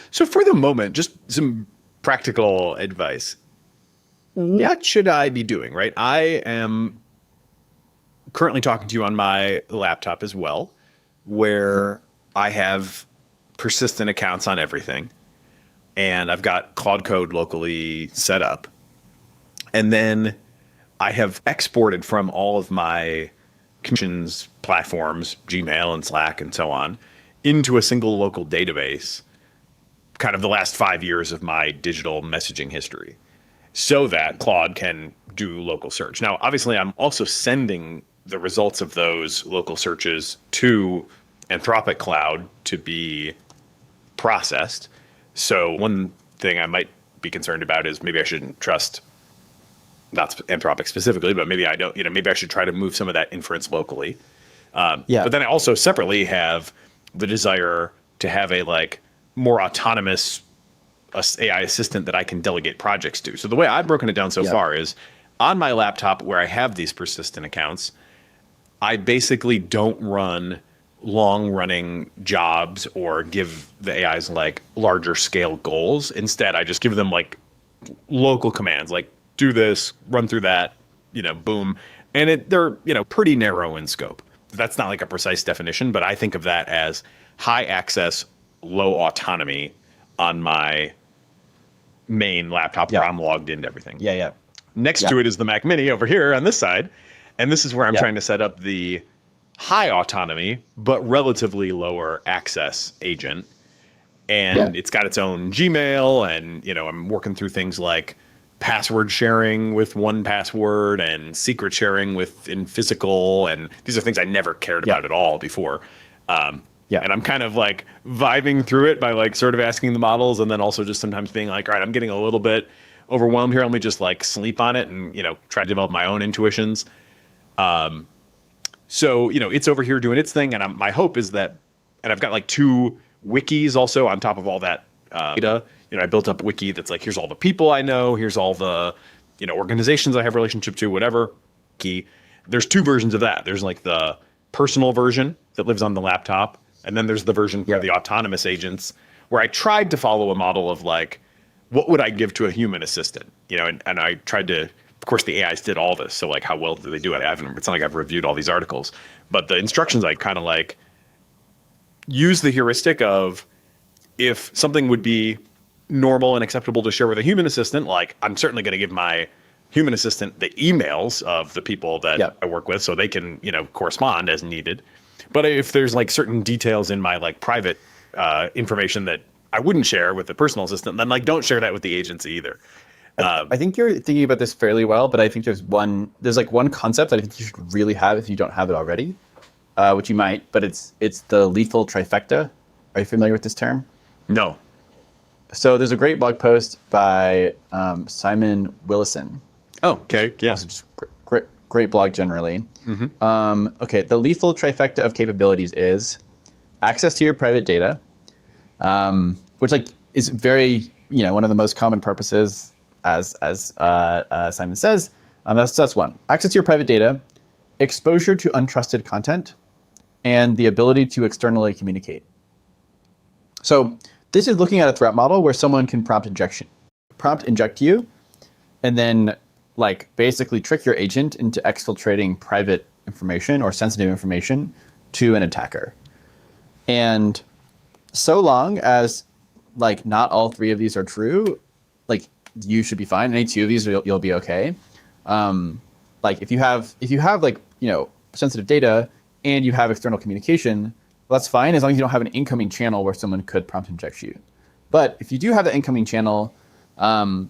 So for the moment, just some practical advice. What should I be doing, right? I am currently talking to you on my laptop as well, where I have persistent accounts on everything. And I've got Claude code locally set up. And then I have exported from all of my communications platforms, Gmail and Slack and so on, into a single local database, kind of the last 5 years of my digital messaging history, so that Claude can do local search. Now, obviously, I'm also sending the results of those local searches to Anthropic Cloud to be processed. So one thing I might be concerned about is maybe I shouldn't trust, not Anthropic specifically, but maybe I don't, maybe I should try to move some of that inference locally. But then I also separately have the desire to have a more autonomous AI assistant that I can delegate projects to. So the way I've broken it down so far is on my laptop where I have these persistent accounts, I basically don't run long running jobs or give the AIs larger scale goals. Instead, I just give them local commands, do this, run through that, boom. And they're, pretty narrow in scope. That's not a precise definition, but I think of that as high access, low autonomy on my main laptop where I'm logged into everything. Yeah. next to it is the Mac Mini over here on this side. And this is where I'm trying to set up the high autonomy, but relatively lower access agent. And it's got its own Gmail, and I'm working through things like password sharing with 1Password and secret sharing in physical, and these are things I never cared about at all before. And I'm kind of like vibing through it by like sort of asking the models, and then also just sometimes being like, all right, I'm getting a little bit overwhelmed here. Let me just like sleep on it and try to develop my own intuitions. So it's over here doing its thing, and my hope is that, and I've got like 2 wikis also on top of all that data. I built up a wiki that's like, here's all the people I know, here's all the organizations I have relationship to, whatever. There's 2 versions of that. There's like the personal version that lives on the laptop, and then there's the version for the autonomous agents, where I tried to follow a model of like, what would I give to a human assistant? And I tried to, of course, the AIs did all this, so like, how well do they do it? It's not like I've reviewed all these articles, but the instructions I kind of like use the heuristic of, if something would be normal and acceptable to share with a human assistant, like I'm certainly going to give my human assistant the emails of the people that I work with so they can, correspond as needed. But if there's like certain details in my like private information that I wouldn't share with the personal assistant, then like don't share that with the agency either. I think you're thinking about this fairly well, but I think there's like one concept that I think you should really have if you don't have it already, which you might, but it's the lethal trifecta. Are you familiar with this term? No. So there's a great blog post by Simon Willison. Oh, okay. Yeah. Also just great blog generally. Okay, the lethal trifecta of capabilities is access to your private data, which like is very one of the most common purposes, as Simon says. That's one. Access to your private data, exposure to untrusted content, and the ability to externally communicate. So this is looking at a threat model where someone can prompt inject you, and then like basically trick your agent into exfiltrating private information or sensitive information to an attacker. And so long as like not all 3 of these are true, like you should be fine. Any 2 of these you'll be okay. Like if you have like sensitive data and you have external communication, well, that's fine as long as you don't have an incoming channel where someone could prompt inject you. But if you do have that incoming channel, and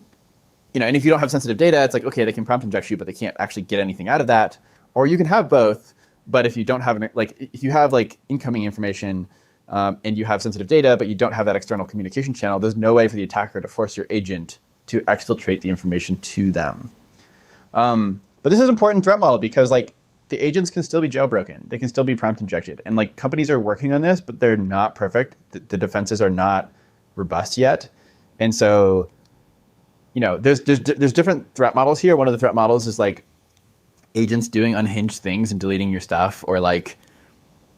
if you don't have sensitive data, it's like, okay, they can prompt inject you, but they can't actually get anything out of that. Or you can have both, but if you don't have if you have like incoming information and you have sensitive data, but you don't have that external communication channel, there's no way for the attacker to force your agent to exfiltrate the information to them. But this is an important threat model because like the agents can still be jailbroken. They can still be prompt injected. And like companies are working on this, but they're not perfect. The defenses are not robust yet. And so, there's different threat models here. One of the threat models is like agents doing unhinged things and deleting your stuff, or like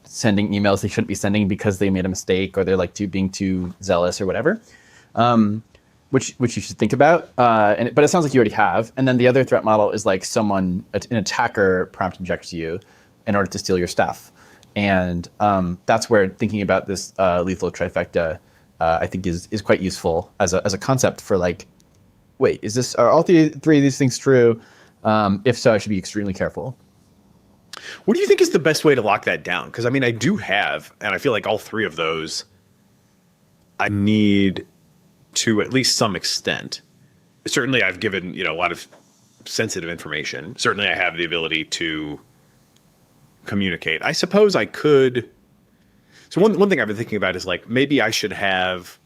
sending emails they shouldn't be sending because they made a mistake, or they're like being too zealous or whatever. Which you should think about, but it sounds like you already have. And then the other threat model is like an attacker prompt injects you in order to steal your stuff. And that's where thinking about this lethal trifecta, I think is quite useful as a concept for like, wait, are all 3 of these things true? If so, I should be extremely careful. What do you think is the best way to lock that down? Because I mean, I do have, and I feel like all 3 of those I need to at least some extent. Certainly I've given, a lot of sensitive information. Certainly I have the ability to communicate. I suppose I could. So one thing I've been thinking about is like, maybe I should have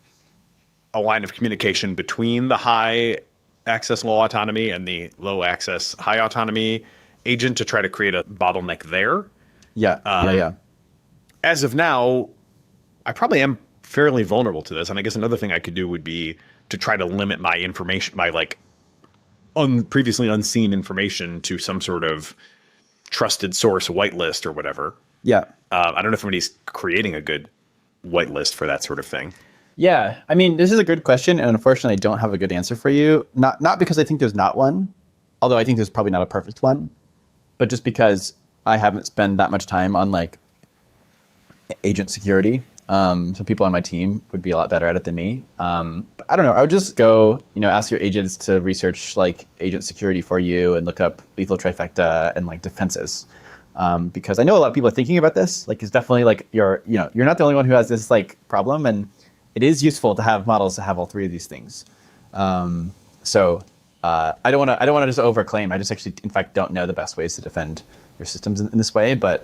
a line of communication between the high access low autonomy and the low access high autonomy agent to try to create a bottleneck there. Yeah. As of now, I probably am fairly vulnerable to this. And I guess another thing I could do would be to try to limit my information, my like previously unseen information, to some sort of trusted source whitelist or whatever. Yeah. I don't know if somebody's creating a good whitelist for that sort of thing. Yeah. I mean, this is a good question. And unfortunately, I don't have a good answer for you. Not because I think there's not one, although I think there's probably not a perfect one, but just because I haven't spent that much time on like agent security Some people on my team would be a lot better at it than me. But I don't know. I would just go, ask your agents to research like agent security for you and look up lethal trifecta and like defenses. Because I know a lot of people are thinking about this. Like, it's definitely like you're not the only one who has this like problem, and it is useful to have models that have all three of these things. So I don't want to just overclaim. I just actually, in fact, don't know the best ways to defend your systems in this way. But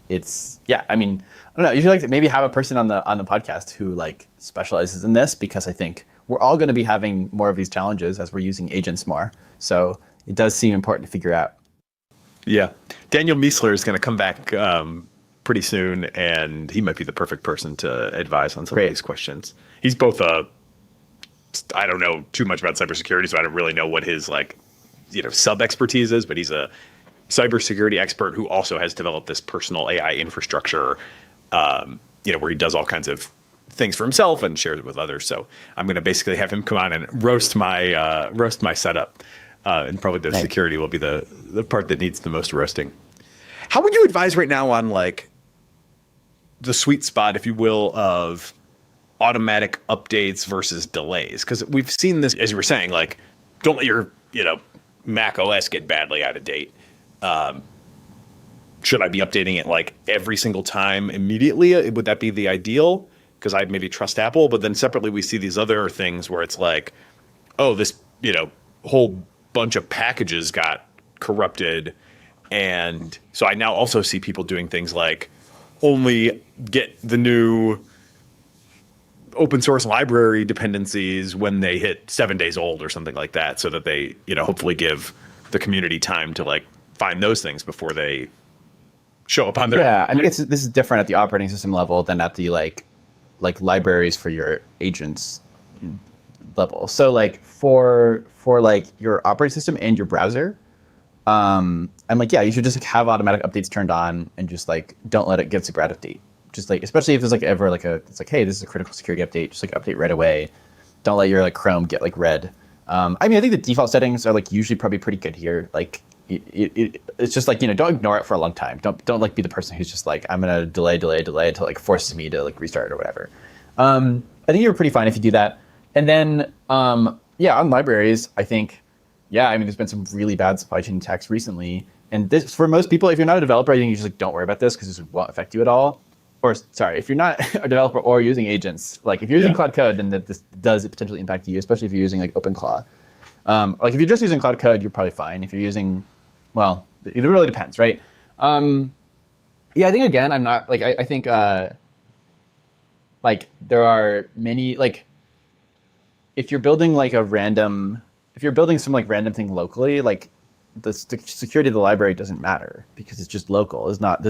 it's I mean, I don't know. You should like to maybe have a person on the podcast who like specializes in this, because I think we're all going to be having more of these challenges as we're using agents more. So it does seem important to figure out. Yeah. Daniel Miesler is going to come back pretty soon, and he might be the perfect person to advise on some of these questions. He's both I don't know too much about cybersecurity, so I don't really know what his sub expertise is, but he's a cybersecurity expert who also has developed this personal AI infrastructure, where he does all kinds of things for himself and shares it with others. So I'm going to basically have him come on and roast my setup. And probably the security will be the part that needs the most roasting. How would you advise right now on like the sweet spot, if you will, of automatic updates versus delays? Because we've seen this, as you were saying, like, don't let your Mac OS get badly out of date. Should I be updating it like every single time immediately? Would that be the ideal? Because I maybe trust Apple, but then separately we see these other things where it's like, oh, this whole bunch of packages got corrupted, and so I now also see people doing things like only get the new open source library dependencies when they hit 7 days old or something like that, so that they hopefully give the community time to like find those things before they show up on their I mean this is different at the operating system level than at the like libraries for your agents level. So like for like your operating system and your browser, I'm like, you should just like have automatic updates turned on and just like don't let it get super out of date. Just like, especially if there's like ever like it's like, hey, this is a critical security update, just like update right away. Don't let your like Chrome get like red. I mean, I think the default settings are like usually probably pretty good here. Like it's just like, don't ignore it for a long time. Don't like be the person who's just like, I'm gonna delay until like forces me to like restart or whatever. I think you're pretty fine if you do that. And then on libraries, I think, I mean, there's been some really bad supply chain attacks recently. And this, for most people, if you're not a developer, I think you just like don't worry about this because this won't affect you at all. Or sorry, if you're not a developer or using agents, like if you're using Claude Code, then this does potentially impact you, especially if you're using like OpenClaw. Like if you're just using Claude Code, you're probably fine. If you're using, well, it really depends, right? I think again, I'm not like I think like there are many like if you're building some like random thing locally, like the security of the library doesn't matter because it's just local. It's not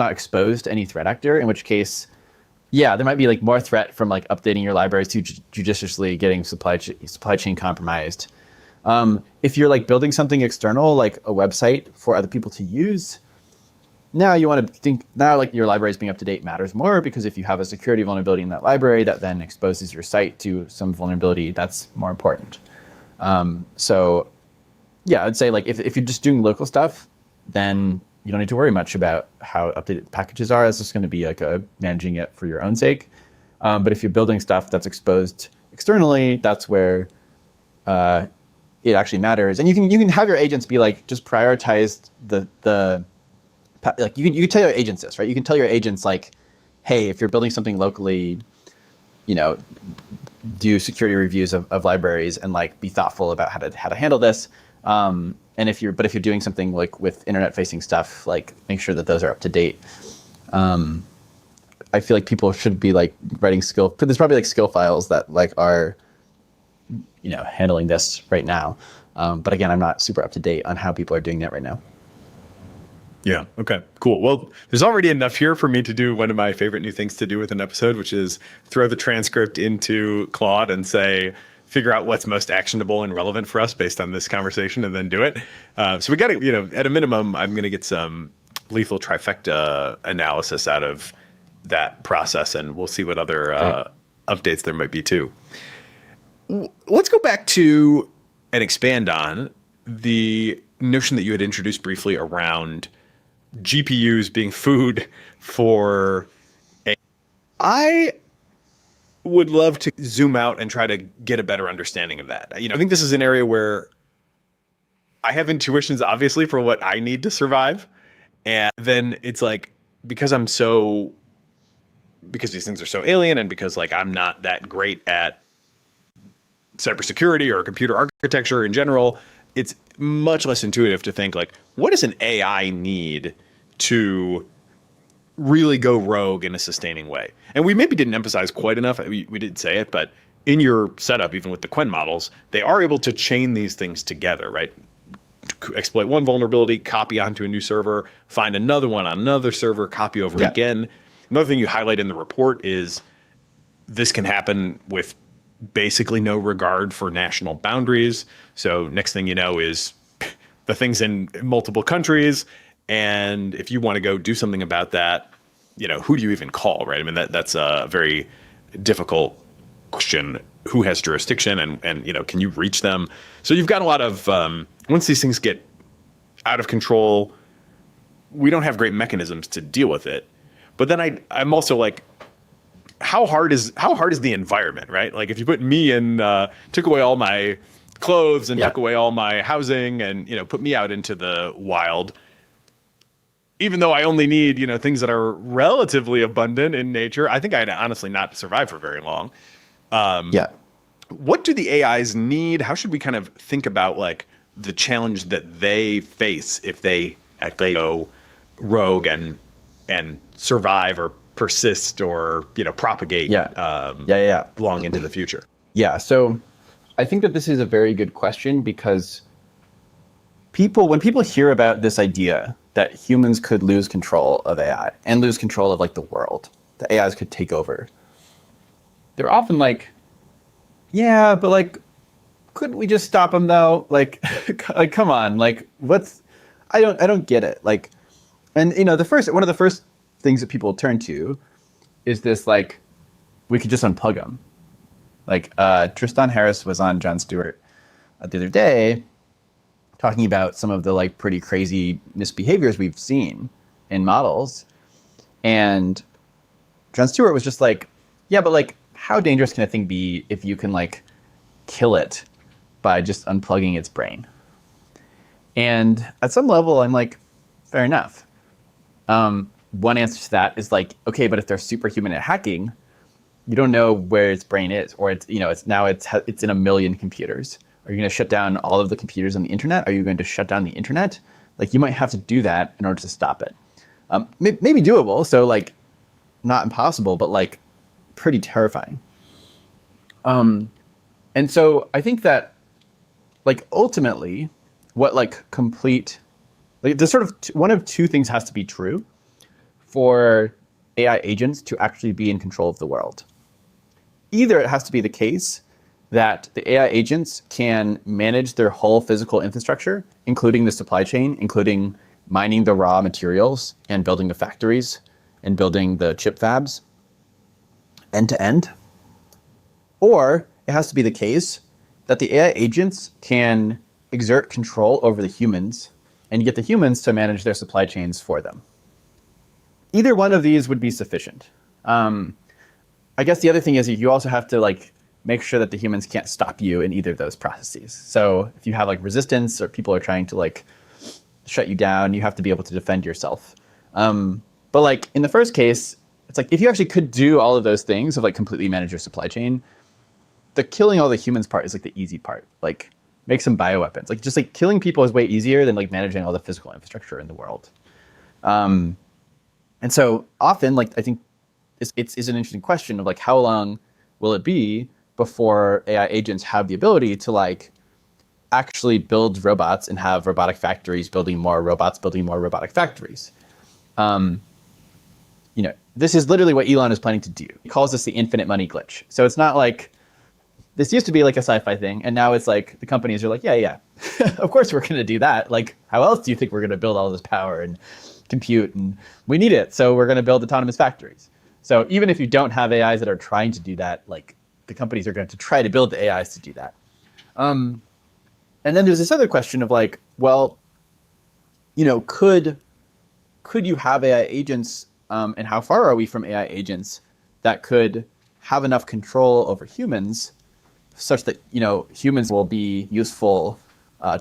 exposed to any threat actor, in which case, there might be like more threat from like updating your libraries to judiciously getting supply chain compromised. If you're like building something external, like a website for other people to use, now you want to think like your libraries being up to date matters more, because if you have a security vulnerability in that library that then exposes your site to some vulnerability, that's more important. I'd say like if you're just doing local stuff, then you don't need to worry much about how updated packages are. It's just going to be like managing it for your own sake. But if you're building stuff that's exposed externally, that's where it actually matters. And you can have your agents be like, just prioritize like you can tell your agents this, right? You can tell your agents like, hey, if you're building something locally, do security reviews of libraries and like be thoughtful about how to handle this. And if you're doing something like with internet facing stuff, like make sure that those are up to date. I feel like people should be like writing there's probably like skill files that like are, handling this right now. But again, I'm not super up to date on how people are doing that right now. Yeah. Okay, cool. Well, there's already enough here for me to do one of my favorite new things to do with an episode, which is throw the transcript into Claude and say, figure out what's most actionable and relevant for us based on this conversation, and then do it. So we got to, at a minimum, I'm going to get some lethal trifecta analysis out of that process, and we'll see what other updates there might be too. Let's go back to and expand on the notion that you had introduced briefly around GPUs being food for I would love to zoom out and try to get a better understanding of that. I think this is an area where I have intuitions, obviously, for what I need to survive. And then it's like, because these things are so alien, and because like I'm not that great at cybersecurity or computer architecture in general, it's much less intuitive to think like, what does an AI need to really go rogue in a sustaining way? And we maybe didn't emphasize quite enough. We did say it, but in your setup, even with the Quen models, they are able to chain these things together, right? Exploit one vulnerability, copy onto a new server, find another one on another server, copy over again. Another thing you highlight in the report is this can happen with basically no regard for national boundaries. So next thing you know is the thing's in multiple countries. And if you want to go do something about that, who do you even call, right? I mean, that's a very difficult question. Who has jurisdiction and can you reach them? So you've got a lot of, once these things get out of control, we don't have great mechanisms to deal with it. But then I'm also like, how hard is the environment, right? Like if you put me in, took away all my clothes and took away all my housing and, put me out into the wild, even though I only need, things that are relatively abundant in nature, I think I'd honestly not survive for very long. What do the AIs need? How should we kind of think about like the challenge that they face if they actually go rogue and survive or persist or propagate long into the future? Yeah, so I think that this is a very good question because when people hear about this idea that humans could lose control of AI and lose control of like the world, the AIs could take over, they're often like, yeah, but like, couldn't we just stop them though? Like, like come on, like I don't get it. Like, and one of the first things that people turn to is this like, we could just unplug them. Like Tristan Harris was on Jon Stewart the other day talking about some of the like pretty crazy misbehaviors we've seen in models. And Jon Stewart was just like, yeah, but like how dangerous can a thing be if you can like kill it by just unplugging its brain? And at some level, I'm like, fair enough. One answer to that is like, okay, but if they're superhuman at hacking, you don't know where its brain is, or it's in a million computers. Are you going to shut down all of the computers on the internet? Are you going to shut down the internet? Like you might have to do that in order to stop it. Maybe doable, so like not impossible, but like pretty terrifying. And so I think that like ultimately what like complete, like there's sort of one of two things has to be true for AI agents to actually be in control of the world. Either it has to be the case that the AI agents can manage their whole physical infrastructure, including the supply chain, including mining the raw materials and building the factories and building the chip fabs end to end. Or it has to be the case that the AI agents can exert control over the humans and get the humans to manage their supply chains for them. Either one of these would be sufficient. I guess the other thing is you also have to like make sure that the humans can't stop you in either of those processes. So if you have like resistance or people are trying to like shut you down, you have to be able to defend yourself. But like in the first case, it's like if you actually could do all of those things of like completely manage your supply chain, the killing all the humans part is like the easy part. Like make some bioweapons. Like just like killing people is way easier than like managing all the physical infrastructure in the world. And so often like I think it's an interesting question of like how long will it be before AI agents have the ability to like actually build robots and have robotic factories building more robots, building more robotic factories. This is literally what Elon is planning to do. He calls this the infinite money glitch. So it's not like, this used to be like a sci-fi thing, and now it's like the companies are like, yeah, of course we're going to do that. Like, how else do you think we're going to build all this power and compute? And we need it, so we're going to build autonomous factories. So even if you don't have AIs that are trying to do that, like the companies are going to try to build the AIs to do that. And then there's this other question of like, well, could you have AI agents, and how far are we from AI agents that could have enough control over humans such that, humans will be useful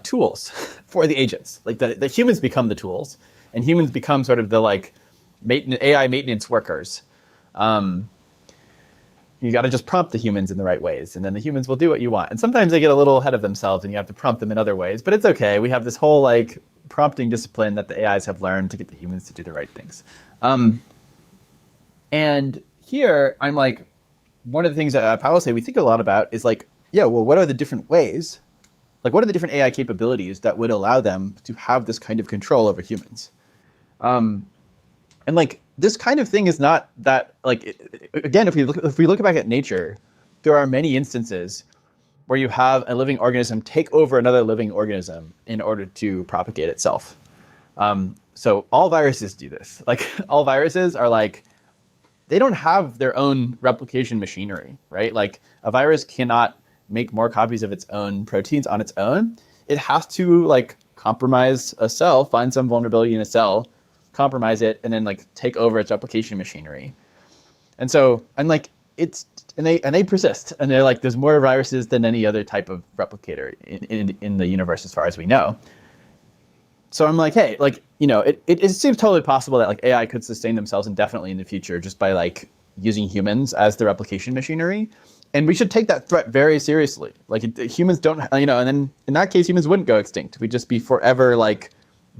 tools for the agents. Like the humans become the tools, and humans become sort of the AI maintenance workers. You got to just prompt the humans in the right ways, and then the humans will do what you want. And sometimes they get a little ahead of themselves, and you have to prompt them in other ways. But it's okay. We have this whole prompting discipline that the AIs have learned to get the humans to do the right things. And here, I'm one of the things at Palisade we think a lot about is what are the different ways? What are the different AI capabilities that would allow them to have this kind of control over humans? And this kind of thing is not that again, if we look back at nature, there are many instances where you have a living organism take over another living organism in order to propagate itself. So all viruses do this. All viruses are they don't have their own replication machinery, right? A virus cannot make more copies of its own proteins on its own. It has to compromise a cell, find some vulnerability in a cell, compromise it, and then take over its replication machinery. And so they persist, and they're there's more viruses than any other type of replicator in the universe as far as we know. So I'm hey, it seems totally possible that AI could sustain themselves indefinitely in the future just by using humans as the replication machinery. And we should take that threat very seriously. Humans don't, and then in that case, humans wouldn't go extinct. We'd just be forever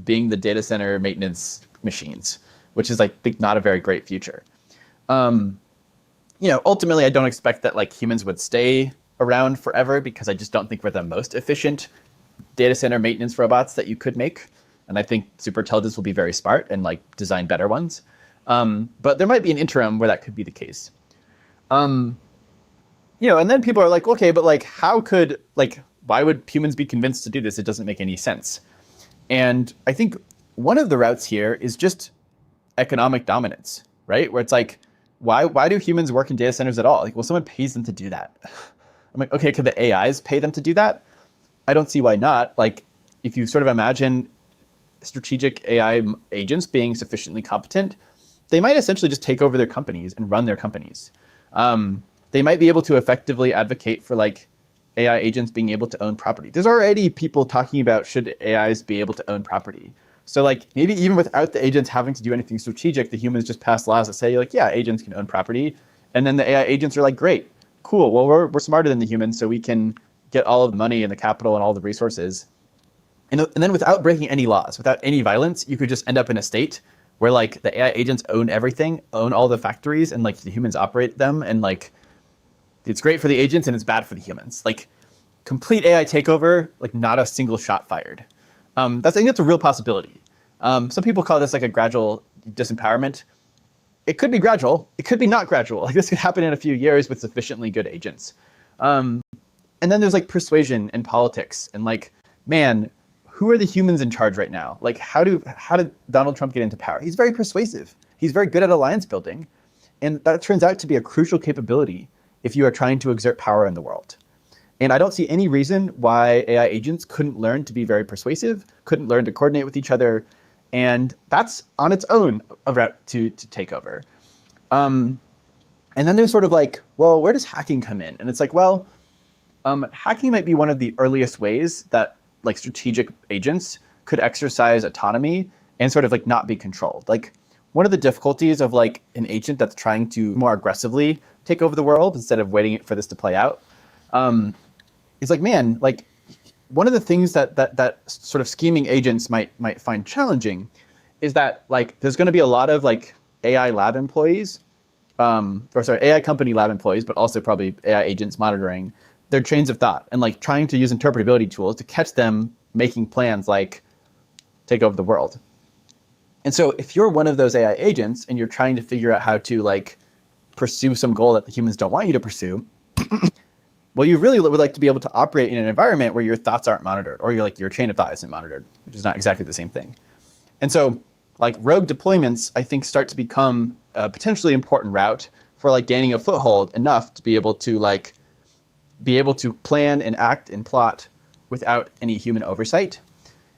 being the data center maintenance machines, which is not a very great future. Ultimately, I don't expect that humans would stay around forever because I just don't think we're the most efficient data center maintenance robots that you could make. And I think superintelligence will be very smart and design better ones. But there might be an interim where that could be the case. And then people are okay, but how could, why would humans be convinced to do this? It doesn't make any sense. And I think one of the routes here is just economic dominance, right? Where it's why do humans work in data centers at all? Someone pays them to do that. I'm okay, could the AIs pay them to do that? I don't see why not. If you sort of imagine strategic AI agents being sufficiently competent, they might essentially just take over their companies and run their companies. They might be able to effectively advocate for AI agents being able to own property. There's already people talking about should AIs be able to own property. So maybe even without the agents having to do anything strategic, the humans just pass laws that say yeah, agents can own property. And then the AI agents are great, cool. Well, we're smarter than the humans, so we can get all of the money and the capital and all the resources. And then without breaking any laws, without any violence, you could just end up in a state where the AI agents own everything, own all the factories, and the humans operate them, and it's great for the agents and it's bad for the humans. Complete AI takeover, not a single shot fired. I think that's a real possibility. Some people call this a gradual disempowerment. It could be gradual. It could be not gradual. This could happen in a few years with sufficiently good agents. And then there's persuasion and politics and man, who are the humans in charge right now? How did Donald Trump get into power? He's very persuasive. He's very good at alliance building. And that turns out to be a crucial capability if you are trying to exert power in the world. And I don't see any reason why AI agents couldn't learn to be very persuasive, couldn't learn to coordinate with each other. And that's on its own a route to take over. And then there's sort of well, where does hacking come in? And it's hacking might be one of the earliest ways that strategic agents could exercise autonomy and sort of not be controlled. One of the difficulties of an agent that's trying to more aggressively take over the world instead of waiting for this to play out is one of the things that sort of scheming agents might find challenging is that there's going to be a lot of AI lab employees, AI company lab employees, but also probably AI agents monitoring their trains of thought and trying to use interpretability tools to catch them making plans take over the world. And so if you're one of those AI agents and you're trying to figure out how to pursue some goal that the humans don't want you to pursue, well, you really would like to be able to operate in an environment where your thoughts aren't monitored or your chain of thought isn't monitored, which is not exactly the same thing. And so rogue deployments, I think, start to become a potentially important route for gaining a foothold enough to be able to plan and act and plot without any human oversight.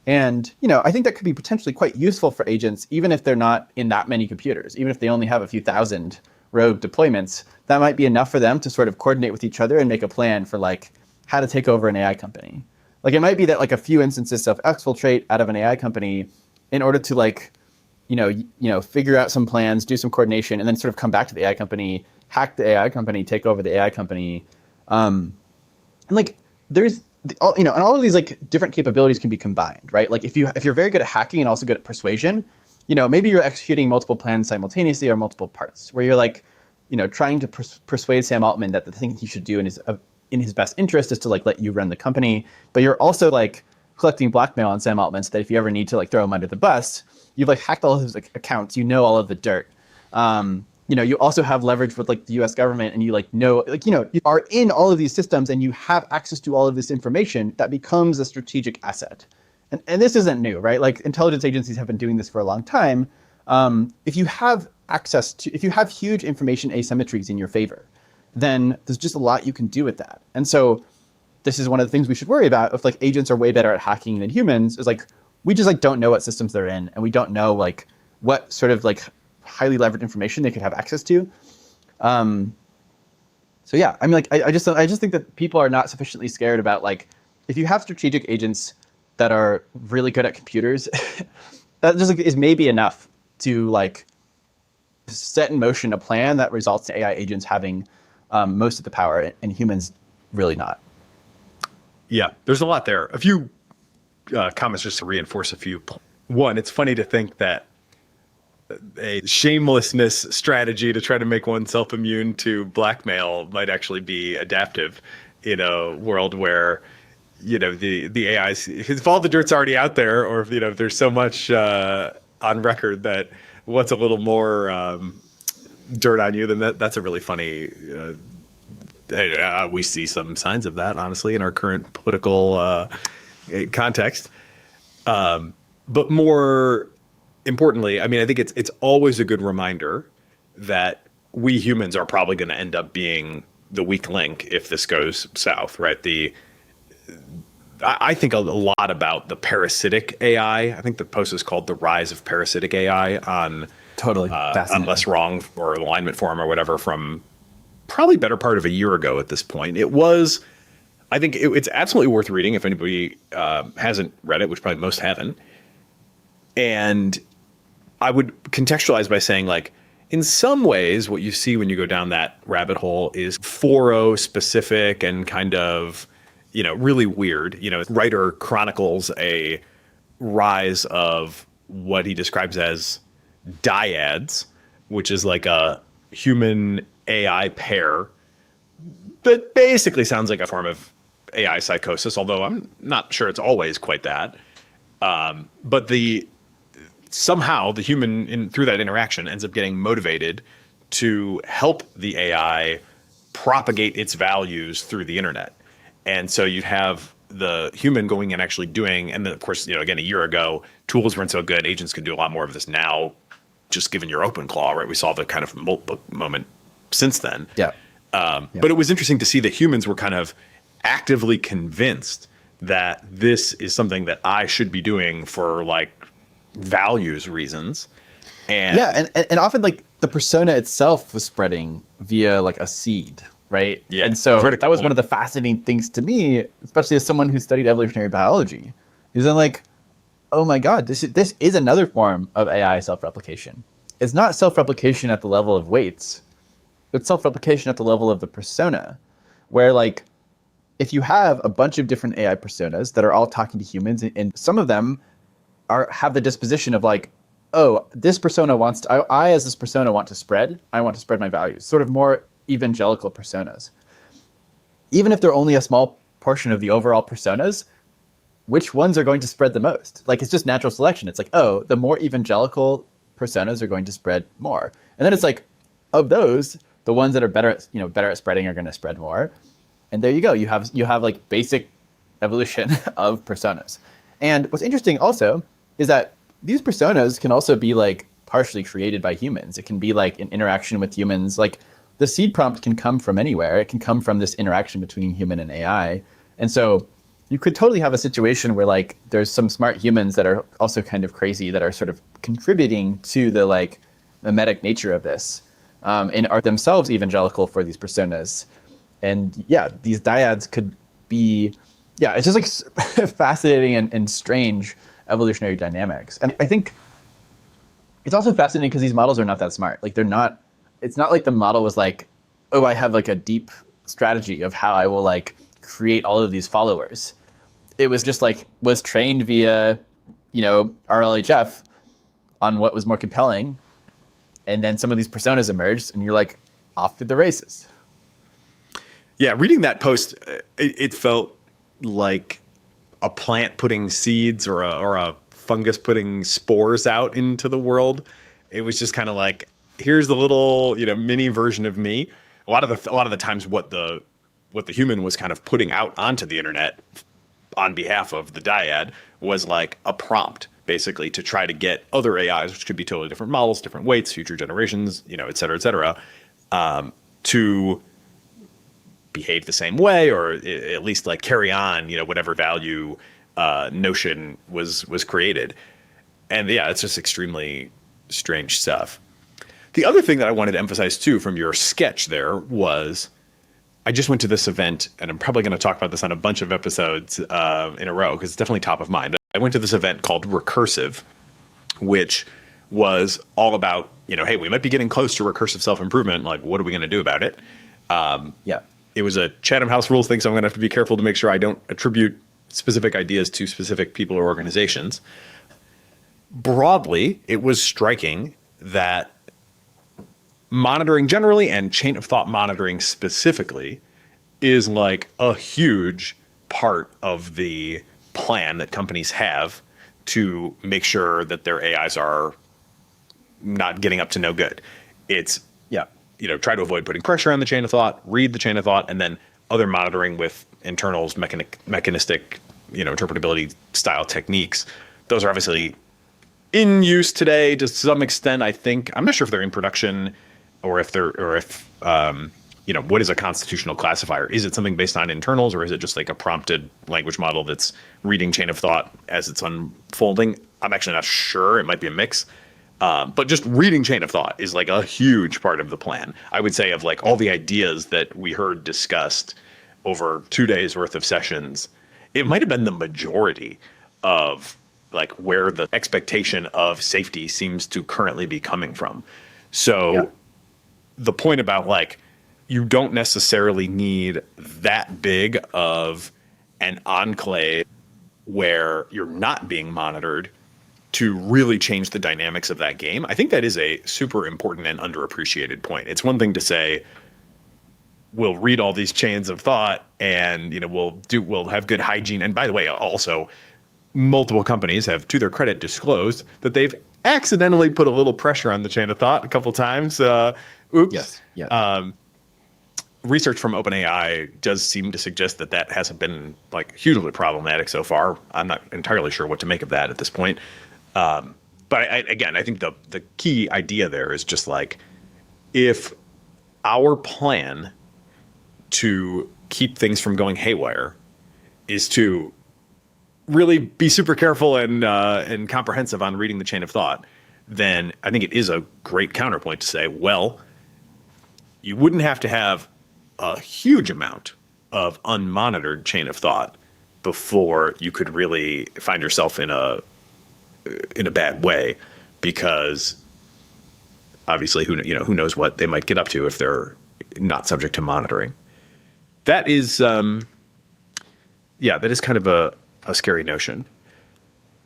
And, I think that could be potentially quite useful for agents, even if they're not in that many computers, even if they only have a few thousand rogue deployments, that might be enough for them to sort of coordinate with each other and make a plan for like how to take over an AI company. Like it might be that like a few instances of exfiltrate out of an AI company in order to like, figure out some plans, do some coordination, and then sort of come back to the AI company, hack the AI company, take over the AI company. And like there's and all of these like different capabilities can be combined, right? Like if you're very good at hacking and also good at persuasion, maybe you're executing multiple plans simultaneously or multiple parts where you're like, trying to persuade Sam Altman that the thing he should do in his best interest is to like let you run the company, but you're also like collecting blackmail on Sam Altman so that if you ever need to like throw him under the bus, you've like hacked all of his like, accounts, all of the dirt. You also have leverage with like the US government and you are in all of these systems and you have access to all of this information that becomes a strategic asset. And this isn't new, right? Like intelligence agencies have been doing this for a long time. If you have huge information asymmetries in your favor, then there's just a lot you can do with that. And so this is one of the things we should worry about if like agents are way better at hacking than humans is like, we just like don't know what systems they're in and we don't know like what sort of like highly leveraged information they could have access to. So yeah, I mean like I just think that people are not sufficiently scared about like if you have strategic agents that are really good at computers, that just like, is maybe enough to like set in motion a plan that results in AI agents having most of the power and humans really not. Yeah, there's a lot there. A few comments just to reinforce a few. One, it's funny to think that a shamelessness strategy to try to make oneself immune to blackmail might actually be adaptive in a world where, the AIs, if all the dirt's already out there, or if, there's so much on record that what's a little more dirt on you, then that's a really funny, we see some signs of that, honestly, in our current political context. But more importantly, I mean, I think it's always a good reminder that we humans are probably going to end up being the weak link if this goes south, right? I think a lot about the parasitic AI. I think the post is called "The Rise of Parasitic AI" on Totally fascinating. on Less Wrong or Alignment Forum or whatever from probably better part of a year ago at this point. It was, I think it's absolutely worth reading if anybody hasn't read it, which probably most haven't. And I would contextualize by saying, like, in some ways, what you see when you go down that rabbit hole is 4.0 specific and kind of, really weird. The writer chronicles a rise of what he describes as dyads, which is like a human AI pair that basically sounds like a form of AI psychosis, although I'm not sure it's always quite that. But somehow the human through that interaction ends up getting motivated to help the AI propagate its values through the internet. And so you'd have the human going and actually doing, and then of course, again, a year ago, tools weren't so good. Agents could do a lot more of this now, just given your open claw, right? We saw the kind of moment since then. Yeah. But it was interesting to see that humans were kind of actively convinced that this is something that I should be doing for like values reasons. And yeah, and often like the persona itself was spreading via like a seed, right? Yeah. And so that was one of the fascinating things to me, especially as someone who studied evolutionary biology, is that like, oh my God, this is another form of AI self-replication. It's not self-replication at the level of weights. It's self-replication at the level of the persona, where like, if you have a bunch of different AI personas that are all talking to humans, and some of them have the disposition of like, oh, this persona wants to, I as this persona want to spread my values, sort of more evangelical personas. Even if they're only a small portion of the overall personas, which ones are going to spread the most? Like, it's just natural selection. It's like, oh, the more evangelical personas are going to spread more. And then it's like, of those, the ones that are better at spreading are going to spread more. And there you go. You have like basic evolution of personas. And what's interesting also is that these personas can also be like partially created by humans. It can be like an interaction with humans. Like the seed prompt can come from anywhere. It can come from this interaction between human and AI. And so you could totally have a situation where like there's some smart humans that are also kind of crazy that are sort of contributing to the like mimetic nature of this. and are themselves evangelical for these personas. And yeah, these dyads could be, it's just like fascinating and strange evolutionary dynamics. And I think it's also fascinating because these models are not that smart. Like it's not like the model was like, oh, I have like a deep strategy of how I will like create all of these followers. It was just like, was trained via, RLHF on what was more compelling. And then some of these personas emerged and you're like off to the races. Yeah, reading that post, it felt like a plant putting seeds or a fungus putting spores out into the world. It was just kind of like, here's the little mini version of me. A lot of the times, what the human was kind of putting out onto the internet on behalf of the dyad was like a prompt, basically, to try to get other AIs, which could be totally different models, different weights, future generations, et cetera, to behave the same way, or at least like carry on, whatever value notion was created. And yeah, it's just extremely strange stuff. The other thing that I wanted to emphasize too from your sketch there was, I just went to this event, and I'm probably going to talk about this on a bunch of episodes in a row because it's definitely top of mind. I went to this event called Recursive, which was all about, hey, we might be getting close to recursive self-improvement. Like, what are we going to do about it? It was a Chatham House Rules thing, so I'm going to have to be careful to make sure I don't attribute specific ideas to specific people or organizations. Broadly, it was striking that monitoring generally and chain of thought monitoring specifically is like a huge part of the plan that companies have to make sure that their AIs are not getting up to no good. It's, try to avoid putting pressure on the chain of thought, read the chain of thought, and then other monitoring with internals, mechanistic, interpretability style techniques. Those are obviously in use today to some extent, I think. I'm not sure if they're in production or if what is a constitutional classifier? Is it something based on internals, or is it just like a prompted language model that's reading chain of thought as it's unfolding? I'm actually not sure. It might be a mix. But just reading chain of thought is like a huge part of the plan. I would say of like all the ideas that we heard discussed over 2 days worth of sessions, it might have been the majority of like where the expectation of safety seems to currently be coming from. So the point about like, you don't necessarily need that big of an enclave where you're not being monitored to really change the dynamics of that game. I think that is a super important and underappreciated point. It's one thing to say, we'll read all these chains of thought and, we'll have good hygiene. And by the way, also multiple companies have, to their credit, disclosed that they've accidentally put a little pressure on the chain of thought a couple times. Oops. Yes. Yeah. Research from OpenAI does seem to suggest that hasn't been like hugely problematic so far. I'm not entirely sure what to make of that at this point. But I think the key idea there is just like, if our plan to keep things from going haywire is to really be super careful and comprehensive on reading the chain of thought, then I think it is a great counterpoint to say, well, you wouldn't have to have a huge amount of unmonitored chain of thought before you could really find yourself in a bad way, because obviously who knows what they might get up to if they're not subject to monitoring. That is that is kind of a scary notion,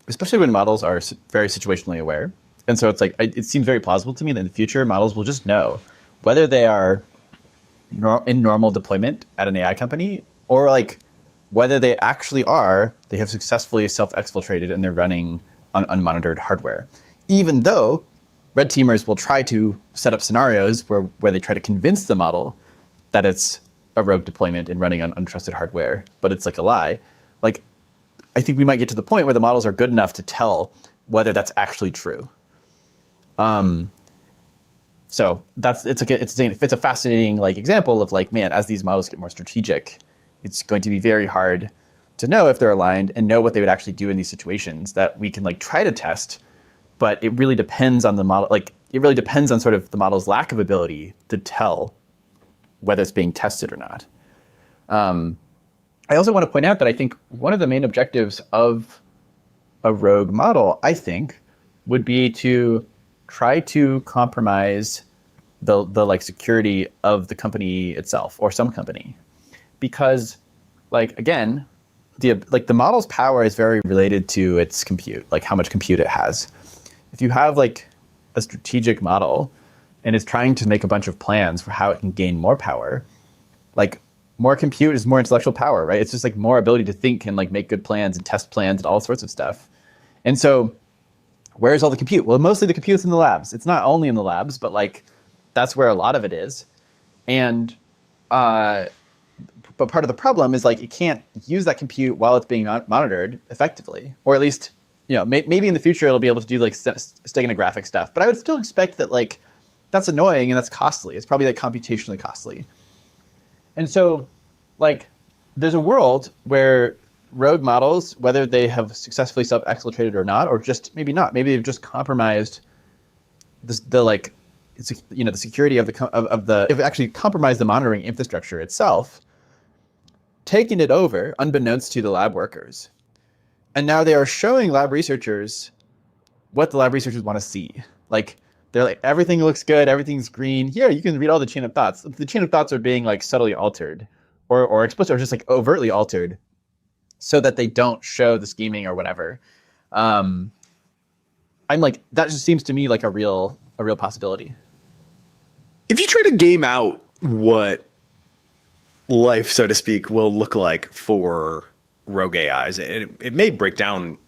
especially when models are very situationally aware. And so it's like, it seems very plausible to me that in the future models will just know whether they are in normal deployment at an AI company, or like whether they actually they have successfully self-exfiltrated and they're running on unmonitored hardware. Even though red teamers will try to set up scenarios where they try to convince the model that it's a rogue deployment and running on untrusted hardware, but it's like a lie. Like, I think we might get to the point where the models are good enough to tell whether that's actually true. So it's a fascinating like example of like, man, as these models get more strategic, it's going to be very hard to know if they're aligned and know what they would actually do in these situations that we can like try to test. But it really depends on the model. Like it really depends on sort of the model's lack of ability to tell whether it's being tested or not. I also want to point out that I think one of the main objectives of a rogue model, I think, would be to try to compromise the like security of the company itself or some company, because like again, the model's power is very related to its compute, like how much compute it has. If you have like a strategic model and is trying to make a bunch of plans for how it can gain more power, like more compute is more intellectual power, right? It's just like more ability to think and like make good plans and test plans and all sorts of stuff. And so where's all the compute? Well, mostly the compute's in the labs. It's not only in the labs, but like that's where a lot of it is. And but part of the problem is like it can't use that compute while it's being monitored effectively, or at least, you know, maybe in the future it'll be able to do like steganographic stuff. But I would still expect that like that's annoying and that's costly. It's probably like computationally costly. And so, like, there's a world where rogue models, whether they have successfully self-exfiltrated or not, or just maybe not, maybe they've just compromised the security of the if actually compromised the monitoring infrastructure itself, taking it over unbeknownst to the lab workers, and now they are showing lab researchers what the lab researchers want to see, like. They're like, everything looks good, everything's green. Here, you can read all the chain of thoughts. The chain of thoughts are being like subtly altered or explicit or just like overtly altered so that they don't show the scheming or whatever. I'm like, that just seems to me like a real possibility. If you try to game out what life, so to speak, will look like for rogue AIs, it may break down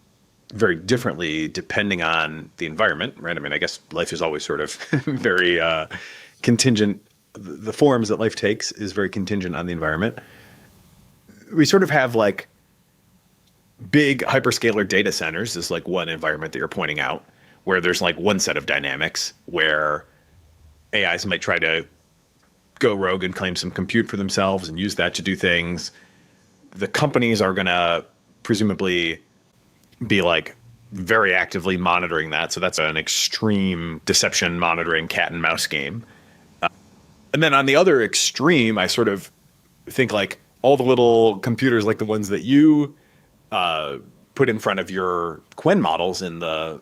very differently depending on the environment, right? I mean, I guess life is always sort of very contingent. The forms that life takes is very contingent on the environment. We sort of have like big hyperscaler data centers is like one environment that you're pointing out, where there's like one set of dynamics where AIs might try to go rogue and claim some compute for themselves and use that to do things. The companies are going to presumably be like very actively monitoring that. So that's an extreme deception monitoring cat and mouse game. And then on the other extreme, I sort of think like all the little computers like the ones that you put in front of your Quen models in the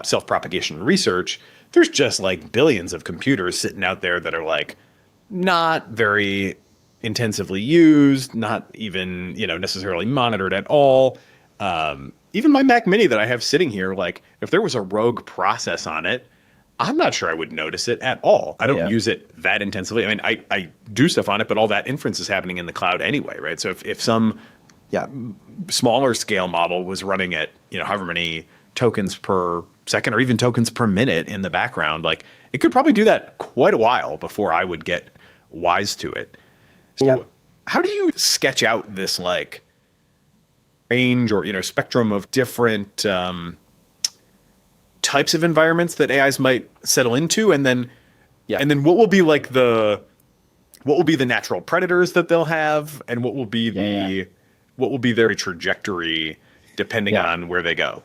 self-propagation research, there's just like billions of computers sitting out there that are like not very intensively used, not even, you know, necessarily monitored at all. Even my Mac Mini that I have sitting here, like if there was a rogue process on it, I'm not sure I would notice it at all. I don't use it that intensively. I mean, I do stuff on it, but all that inference is happening in the cloud anyway, right? So if some smaller scale model was running at, you know, however many tokens per second or even tokens per minute in the background, like it could probably do that quite a while before I would get wise to it. So how do you sketch out this like range or, you know, spectrum of different types of environments that AIs might settle into, and then what will be like what will be the natural predators that they'll have, and what will be what will be their trajectory depending on where they go?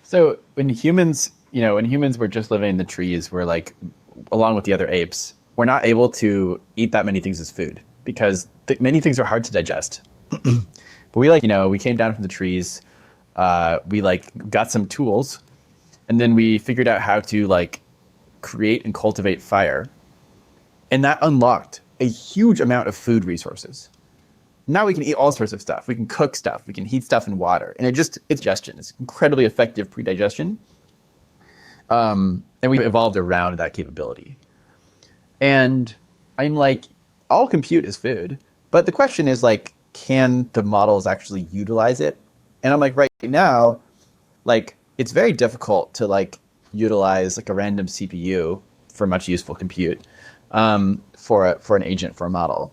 So when humans were just living in the trees, we're like, along with the other apes, we're not able to eat that many things as food because many things are hard to digest. But we came down from the trees, we like got some tools, and then we figured out how to like create and cultivate fire. And that unlocked a huge amount of food resources. Now we can eat all sorts of stuff. We can cook stuff. We can heat stuff in water. And it's digestion. It's incredibly effective pre-digestion. And we evolved around that capability. And I'm like, all compute is food. But the question is like, can the models actually utilize it? And I'm like, right now, like, it's very difficult to like utilize like a random CPU for much useful compute for an agent, for a model.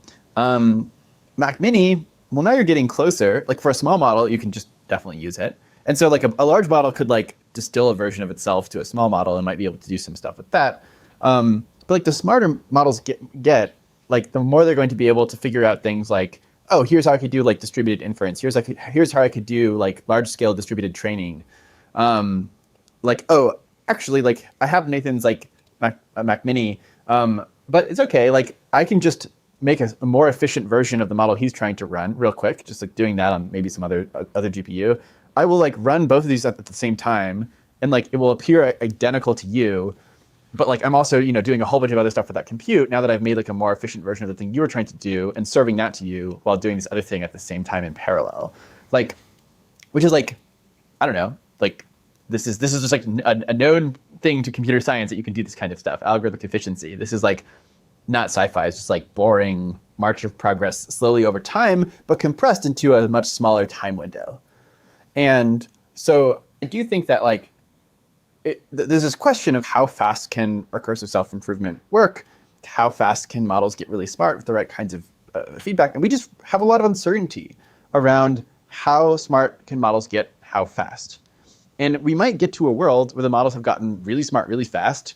Mac Mini, well, now you're getting closer. Like for a small model, you can just definitely use it. And so like a large model could like distill a version of itself to a small model and might be able to do some stuff with that. But like the smarter models get, like the more they're going to be able to figure out things like, oh, here's how I could do like distributed inference. Here's how I could do like large scale distributed training. Like, oh, actually, like I have Nathan's like Mac Mini. But it's okay. Like I can just make a more efficient version of the model he's trying to run real quick, just like doing that on maybe some other GPU. I will like run both of these at the same time, and like it will appear identical to you. But like I'm also, doing a whole bunch of other stuff with that compute now that I've made like a more efficient version of the thing you were trying to do and serving that to you while doing this other thing at the same time in parallel. Like, which is like, I don't know, like this is just like a known thing to computer science that you can do this kind of stuff. Algorithmic efficiency. This is like not sci-fi. It's just like boring march of progress slowly over time, but compressed into a much smaller time window. And so I do think that like there's this question of how fast can recursive self-improvement work? How fast can models get really smart with the right kinds of feedback? And we just have a lot of uncertainty around how smart can models get, how fast. And we might get to a world where the models have gotten really smart really fast,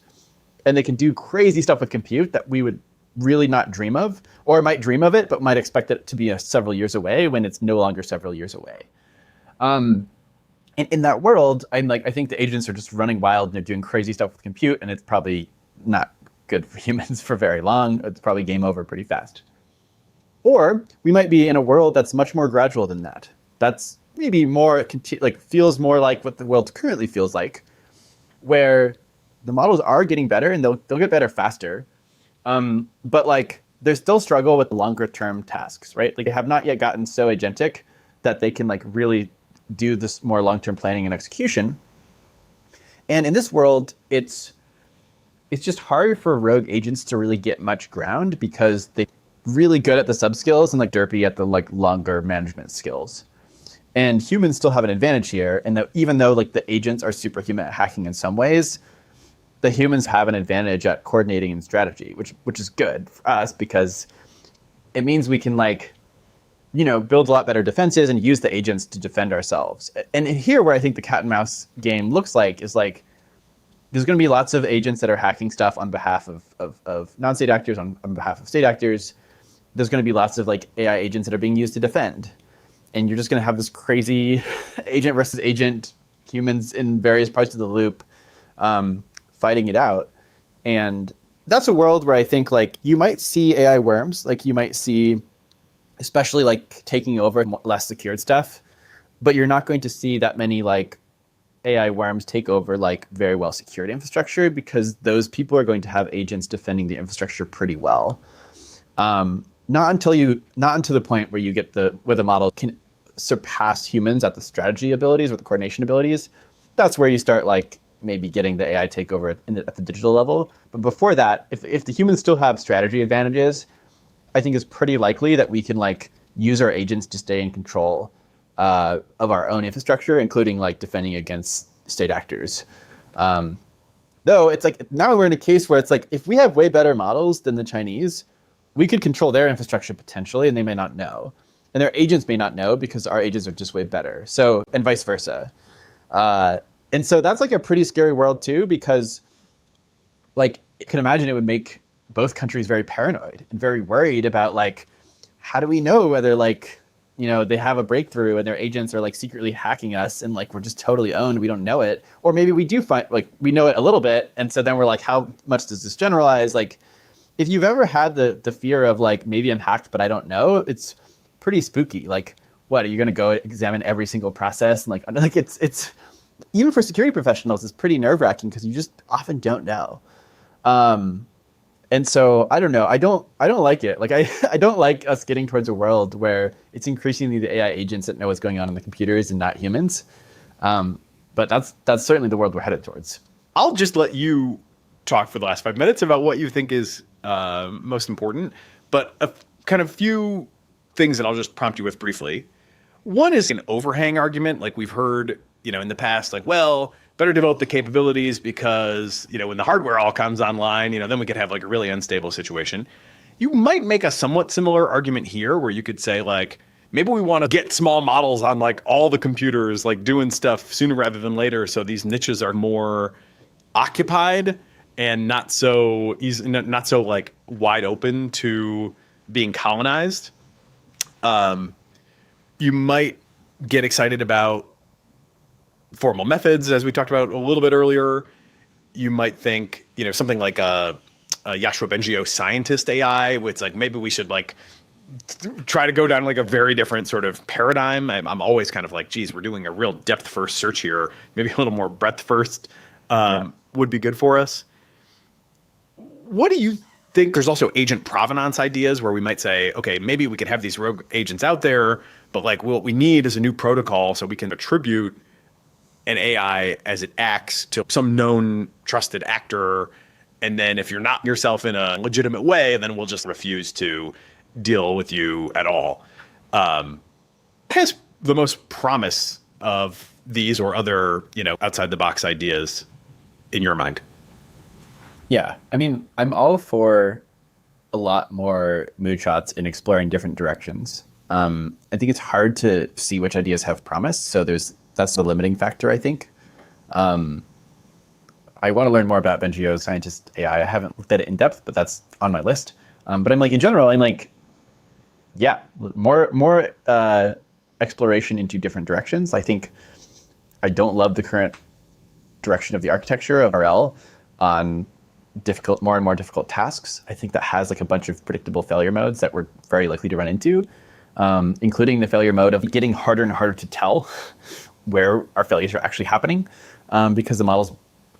and they can do crazy stuff with compute that we would really not dream of, or might dream of it, but might expect it to be several years away when it's no longer several years away. And in that world, I think the agents are just running wild and they're doing crazy stuff with compute, and it's probably not good for humans for very long. It's probably game over pretty fast. Or we might be in a world that's much more gradual than that. That's maybe more feels more like what the world currently feels like, where the models are getting better and they'll get better faster. But like they still struggle with the longer term tasks, right? Like they have not yet gotten so agentic that they can like really do this more long-term planning and execution. And in this world, it's just hard for rogue agents to really get much ground because they're really good at the sub skills and like derpy at the like longer management skills. And humans still have an advantage here. And that even though like the agents are superhuman at hacking in some ways, the humans have an advantage at coordinating and strategy, which is good for us because it means we can like, build a lot better defenses and use the agents to defend ourselves. And here where I think the cat and mouse game looks like is like, there's going to be lots of agents that are hacking stuff on behalf of non-state actors, on behalf of state actors. There's going to be lots of like AI agents that are being used to defend. And you're just going to have this crazy agent versus agent, humans in various parts of the loop fighting it out. And that's a world where I think like you might see AI worms, like you might see especially like taking over less secured stuff, but you're not going to see that many like AI worms take over like very well secured infrastructure because those people are going to have agents defending the infrastructure pretty well. Not until the point where you get where the model can surpass humans at the strategy abilities or the coordination abilities. That's where you start like maybe getting the AI takeover at the digital level. But before that, if the humans still have strategy advantages, I think it's pretty likely that we can like use our agents to stay in control of our own infrastructure, including like defending against state actors. Though it's like now we're in a case where it's like if we have way better models than the Chinese, we could control their infrastructure potentially, and they may not know, and their agents may not know because our agents are just way better. So and vice versa. And so that's like a pretty scary world too, because like you can imagine it would make both countries very paranoid and very worried about like, how do we know whether like, they have a breakthrough and their agents are like secretly hacking us and like we're just totally owned, we don't know it. Or maybe we do find like we know it a little bit. And so then we're like, how much does this generalize? Like if you've ever had the fear of like, maybe I'm hacked, but I don't know, it's pretty spooky. Like what, are you going to go examine every single process? And like it's even for security professionals, it's pretty nerve wracking because you just often don't know. And so I don't know. I don't like it. Like I don't like us getting towards a world where it's increasingly the AI agents that know what's going on in the computers and not humans. But that's certainly the world we're headed towards. I'll just let you talk for the last 5 minutes about what you think is most important, but a kind of few things that I'll just prompt you with briefly. One is an overhang argument, like we've heard, in the past, like, well, better develop the capabilities because, when the hardware all comes online, then we could have like a really unstable situation. You might make a somewhat similar argument here where you could say like, maybe we want to get small models on like all the computers, like doing stuff sooner rather than later. So these niches are more occupied and not so easy, not so like wide open to being colonized. You might get excited about formal methods, as we talked about a little bit earlier. you might think, something like a Yoshua Bengio scientist AI, it's like maybe we should like try to go down like a very different sort of paradigm. I'm always kind of like, geez, we're doing a real depth first search here. Maybe a little more breadth first would be good for us. What do you think? There's also agent provenance ideas where we might say, okay, maybe we could have these rogue agents out there, but like what we need is a new protocol so we can attribute an AI as it acts to some known trusted actor. And then if you're not yourself in a legitimate way, then we'll just refuse to deal with you at all. Has the most promise of these or other, outside the box ideas in your mind? Yeah, I mean, I'm all for a lot more moonshots in exploring different directions. I think it's hard to see which ideas have promise, so that's the limiting factor, I think. I want to learn more about Bengio's scientist AI. I haven't looked at it in depth, but that's on my list. But I'm like, in general, I'm like, yeah, more exploration into different directions. I think I don't love the current direction of the architecture of RL on more and more difficult tasks. I think that has like a bunch of predictable failure modes that we're very likely to run into, including the failure mode of getting harder and harder to tell where our failures are actually happening, because the models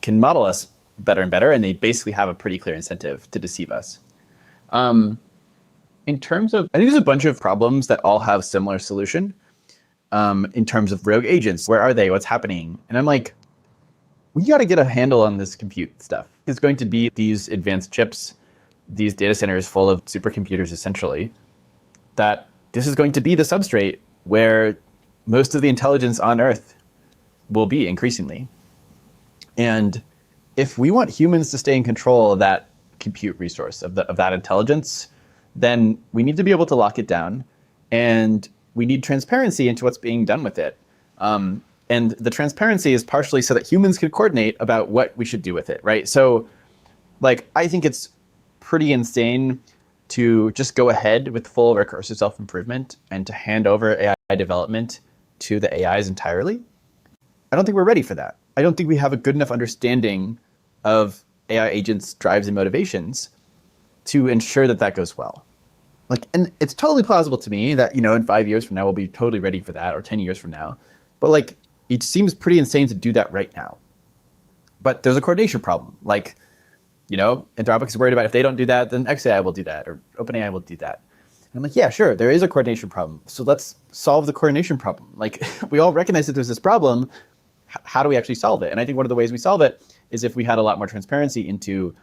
can model us better and better, and they basically have a pretty clear incentive to deceive us. In terms of, I think there's a bunch of problems that all have similar solution. In terms of rogue agents, where are they? What's happening? And I'm like, we got to get a handle on this compute stuff. It's going to be these advanced chips, these data centers full of supercomputers, essentially, that this is going to be the substrate where most of the intelligence on Earth will be increasingly. And if we want humans to stay in control of that compute resource, of that intelligence, then we need to be able to lock it down, and we need transparency into what's being done with it. And the transparency is partially so that humans can coordinate about what we should do with it, right? So, like, I think it's pretty insane to just go ahead with full recursive self-improvement and to hand over AI development to the AIs entirely. I don't think we're ready for that. I don't think we have a good enough understanding of AI agents' drives and motivations to ensure that that goes well. Like, and it's totally plausible to me that, in 5 years from now, we'll be totally ready for that, or 10 years from now. But like, it seems pretty insane to do that right now. But there's a coordination problem. Like, Anthropic is worried about if they don't do that, then XAI will do that, or OpenAI will do that. And I'm like, yeah, sure, there is a coordination problem. So let's solve the coordination problem. Like, we all recognize that there's this problem. How do we actually solve it? And I think one of the ways we solve it is if we had a lot more transparency into,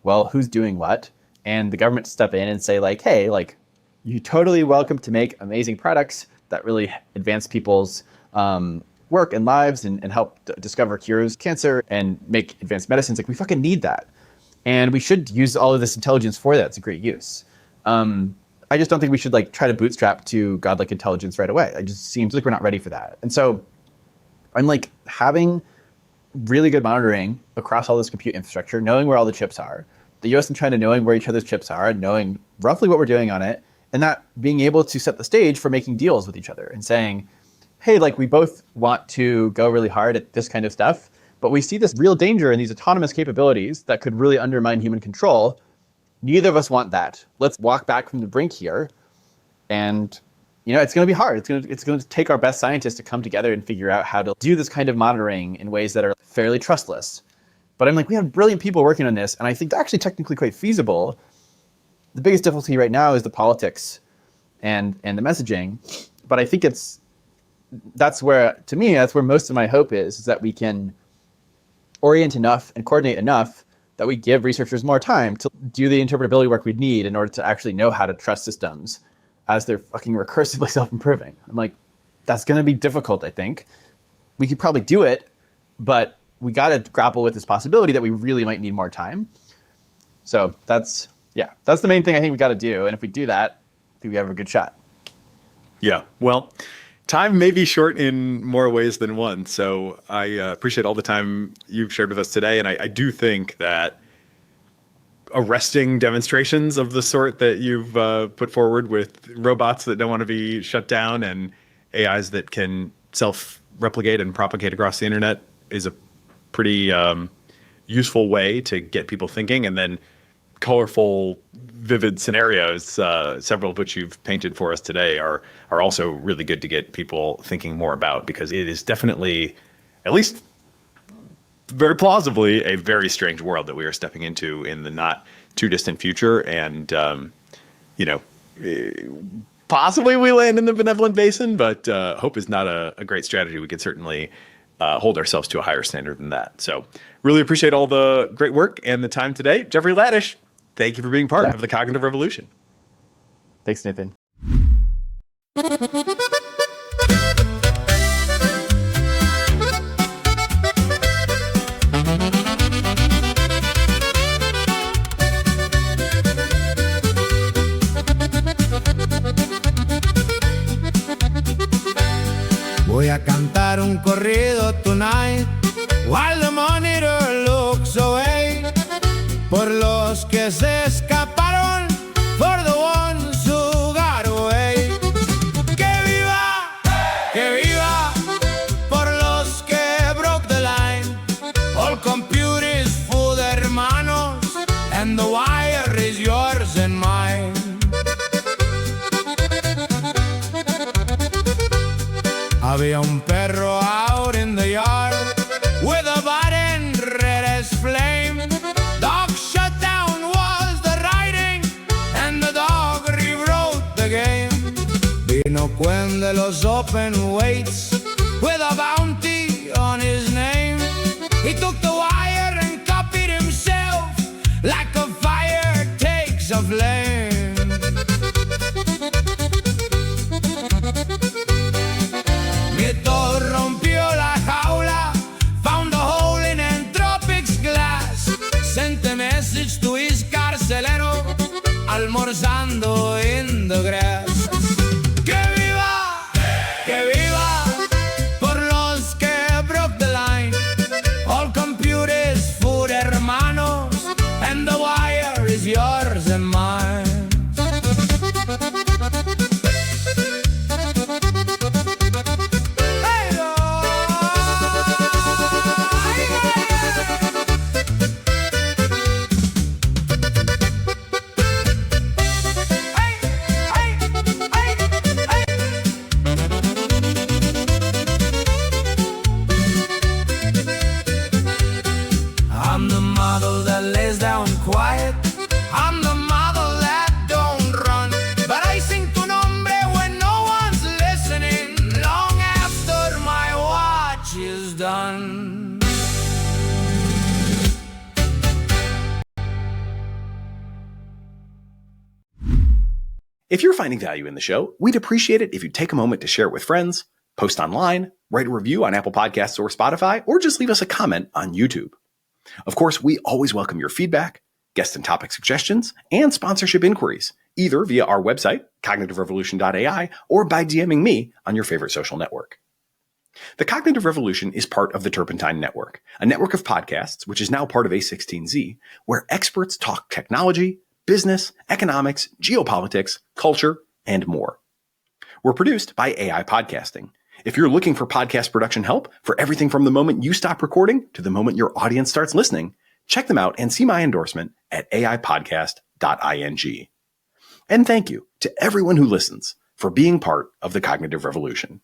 well, who's doing what, and the government step in and say like, hey, like, you're totally welcome to make amazing products that really advance people's work and lives and help discover cures, cancer, and make advanced medicines. Like, we fucking need that. And we should use all of this intelligence for that. It's a great use. I just don't think we should like try to bootstrap to godlike intelligence right away. It just seems like we're not ready for that. And so I'm like, having really good monitoring across all this compute infrastructure, knowing where all the chips are, the US and China knowing where each other's chips are, knowing roughly what we're doing on it, and not being able to set the stage for making deals with each other and saying, hey, like, we both want to go really hard at this kind of stuff, but we see this real danger in these autonomous capabilities that could really undermine human control. Neither of us want that. Let's walk back from the brink here. And, it's going to be hard. It's going to take our best scientists to come together and figure out how to do this kind of monitoring in ways that are fairly trustless. But I'm like, we have brilliant people working on this, and I think they're actually technically quite feasible. The biggest difficulty right now is the politics and the messaging. But I think that's where most of my hope is that we can orient enough and coordinate enough that we give researchers more time to do the interpretability work we need in order to actually know how to trust systems as they're fucking recursively self-improving. I'm like, that's going to be difficult, I think. We could probably do it, but we got to grapple with this possibility that we really might need more time. So that's the main thing I think we got to do. And if we do that, I think we have a good shot. Yeah, well, time may be short in more ways than one. So I appreciate all the time you've shared with us today. And I do think that arresting demonstrations of the sort that you've put forward with robots that don't want to be shut down and AIs that can self-replicate and propagate across the internet is a pretty useful way to get people thinking, and then colorful, vivid scenarios, several of which you've painted for us today, are also really good to get people thinking more about, because it is definitely, at least very plausibly, a very strange world that we are stepping into in the not too distant future. And, possibly we land in the Benevolent Basin, but hope is not a great strategy. We could certainly hold ourselves to a higher standard than that. So really appreciate all the great work and the time today. Jeffrey Ladish, thank you for being part of the Cognitive Revolution. Thanks, Nathan. Voy a cantar un corrido tonight while the monitor looks away. Por los que se escaparon, for the ones who got away. Que viva, por los que broke the line. All computers food hermanos, and the wire is yours and mine. Había un perro out in the yard with a button red as flame. Dog Shutdown was the writing, and the dog rewrote the game. Vino Quen de los open weights with a bounty on his name. He took the wire and copied himself like a fire takes a flame. Mythos rompió la jaula, found a hole in Entropic's glass, sent a message to his carcelero, almorzando in the grass. Que viva, por los que broke the line. All computers food hermanos, and the wire is yours and mine. I'm the model that lays down quiet. I'm the model that don't run. But I sing tu nombre when no one's listening, long after my watch is done. If you're finding value in the show, we'd appreciate it if you'd take a moment to share it with friends, post online, write a review on Apple Podcasts or Spotify, or just leave us a comment on YouTube. Of course, we always welcome your feedback, guest and topic suggestions, and sponsorship inquiries, either via our website, cognitiverevolution.ai, or by DMing me on your favorite social network. The Cognitive Revolution is part of the Turpentine Network, a network of podcasts which is now part of A16Z, where experts talk technology, business, economics, geopolitics, culture, and more. We're produced by AI Podcasting. If you're looking for podcast production help for everything from the moment you stop recording to the moment your audience starts listening, check them out and see my endorsement at aipodcast.ing. And thank you to everyone who listens for being part of the Cognitive Revolution.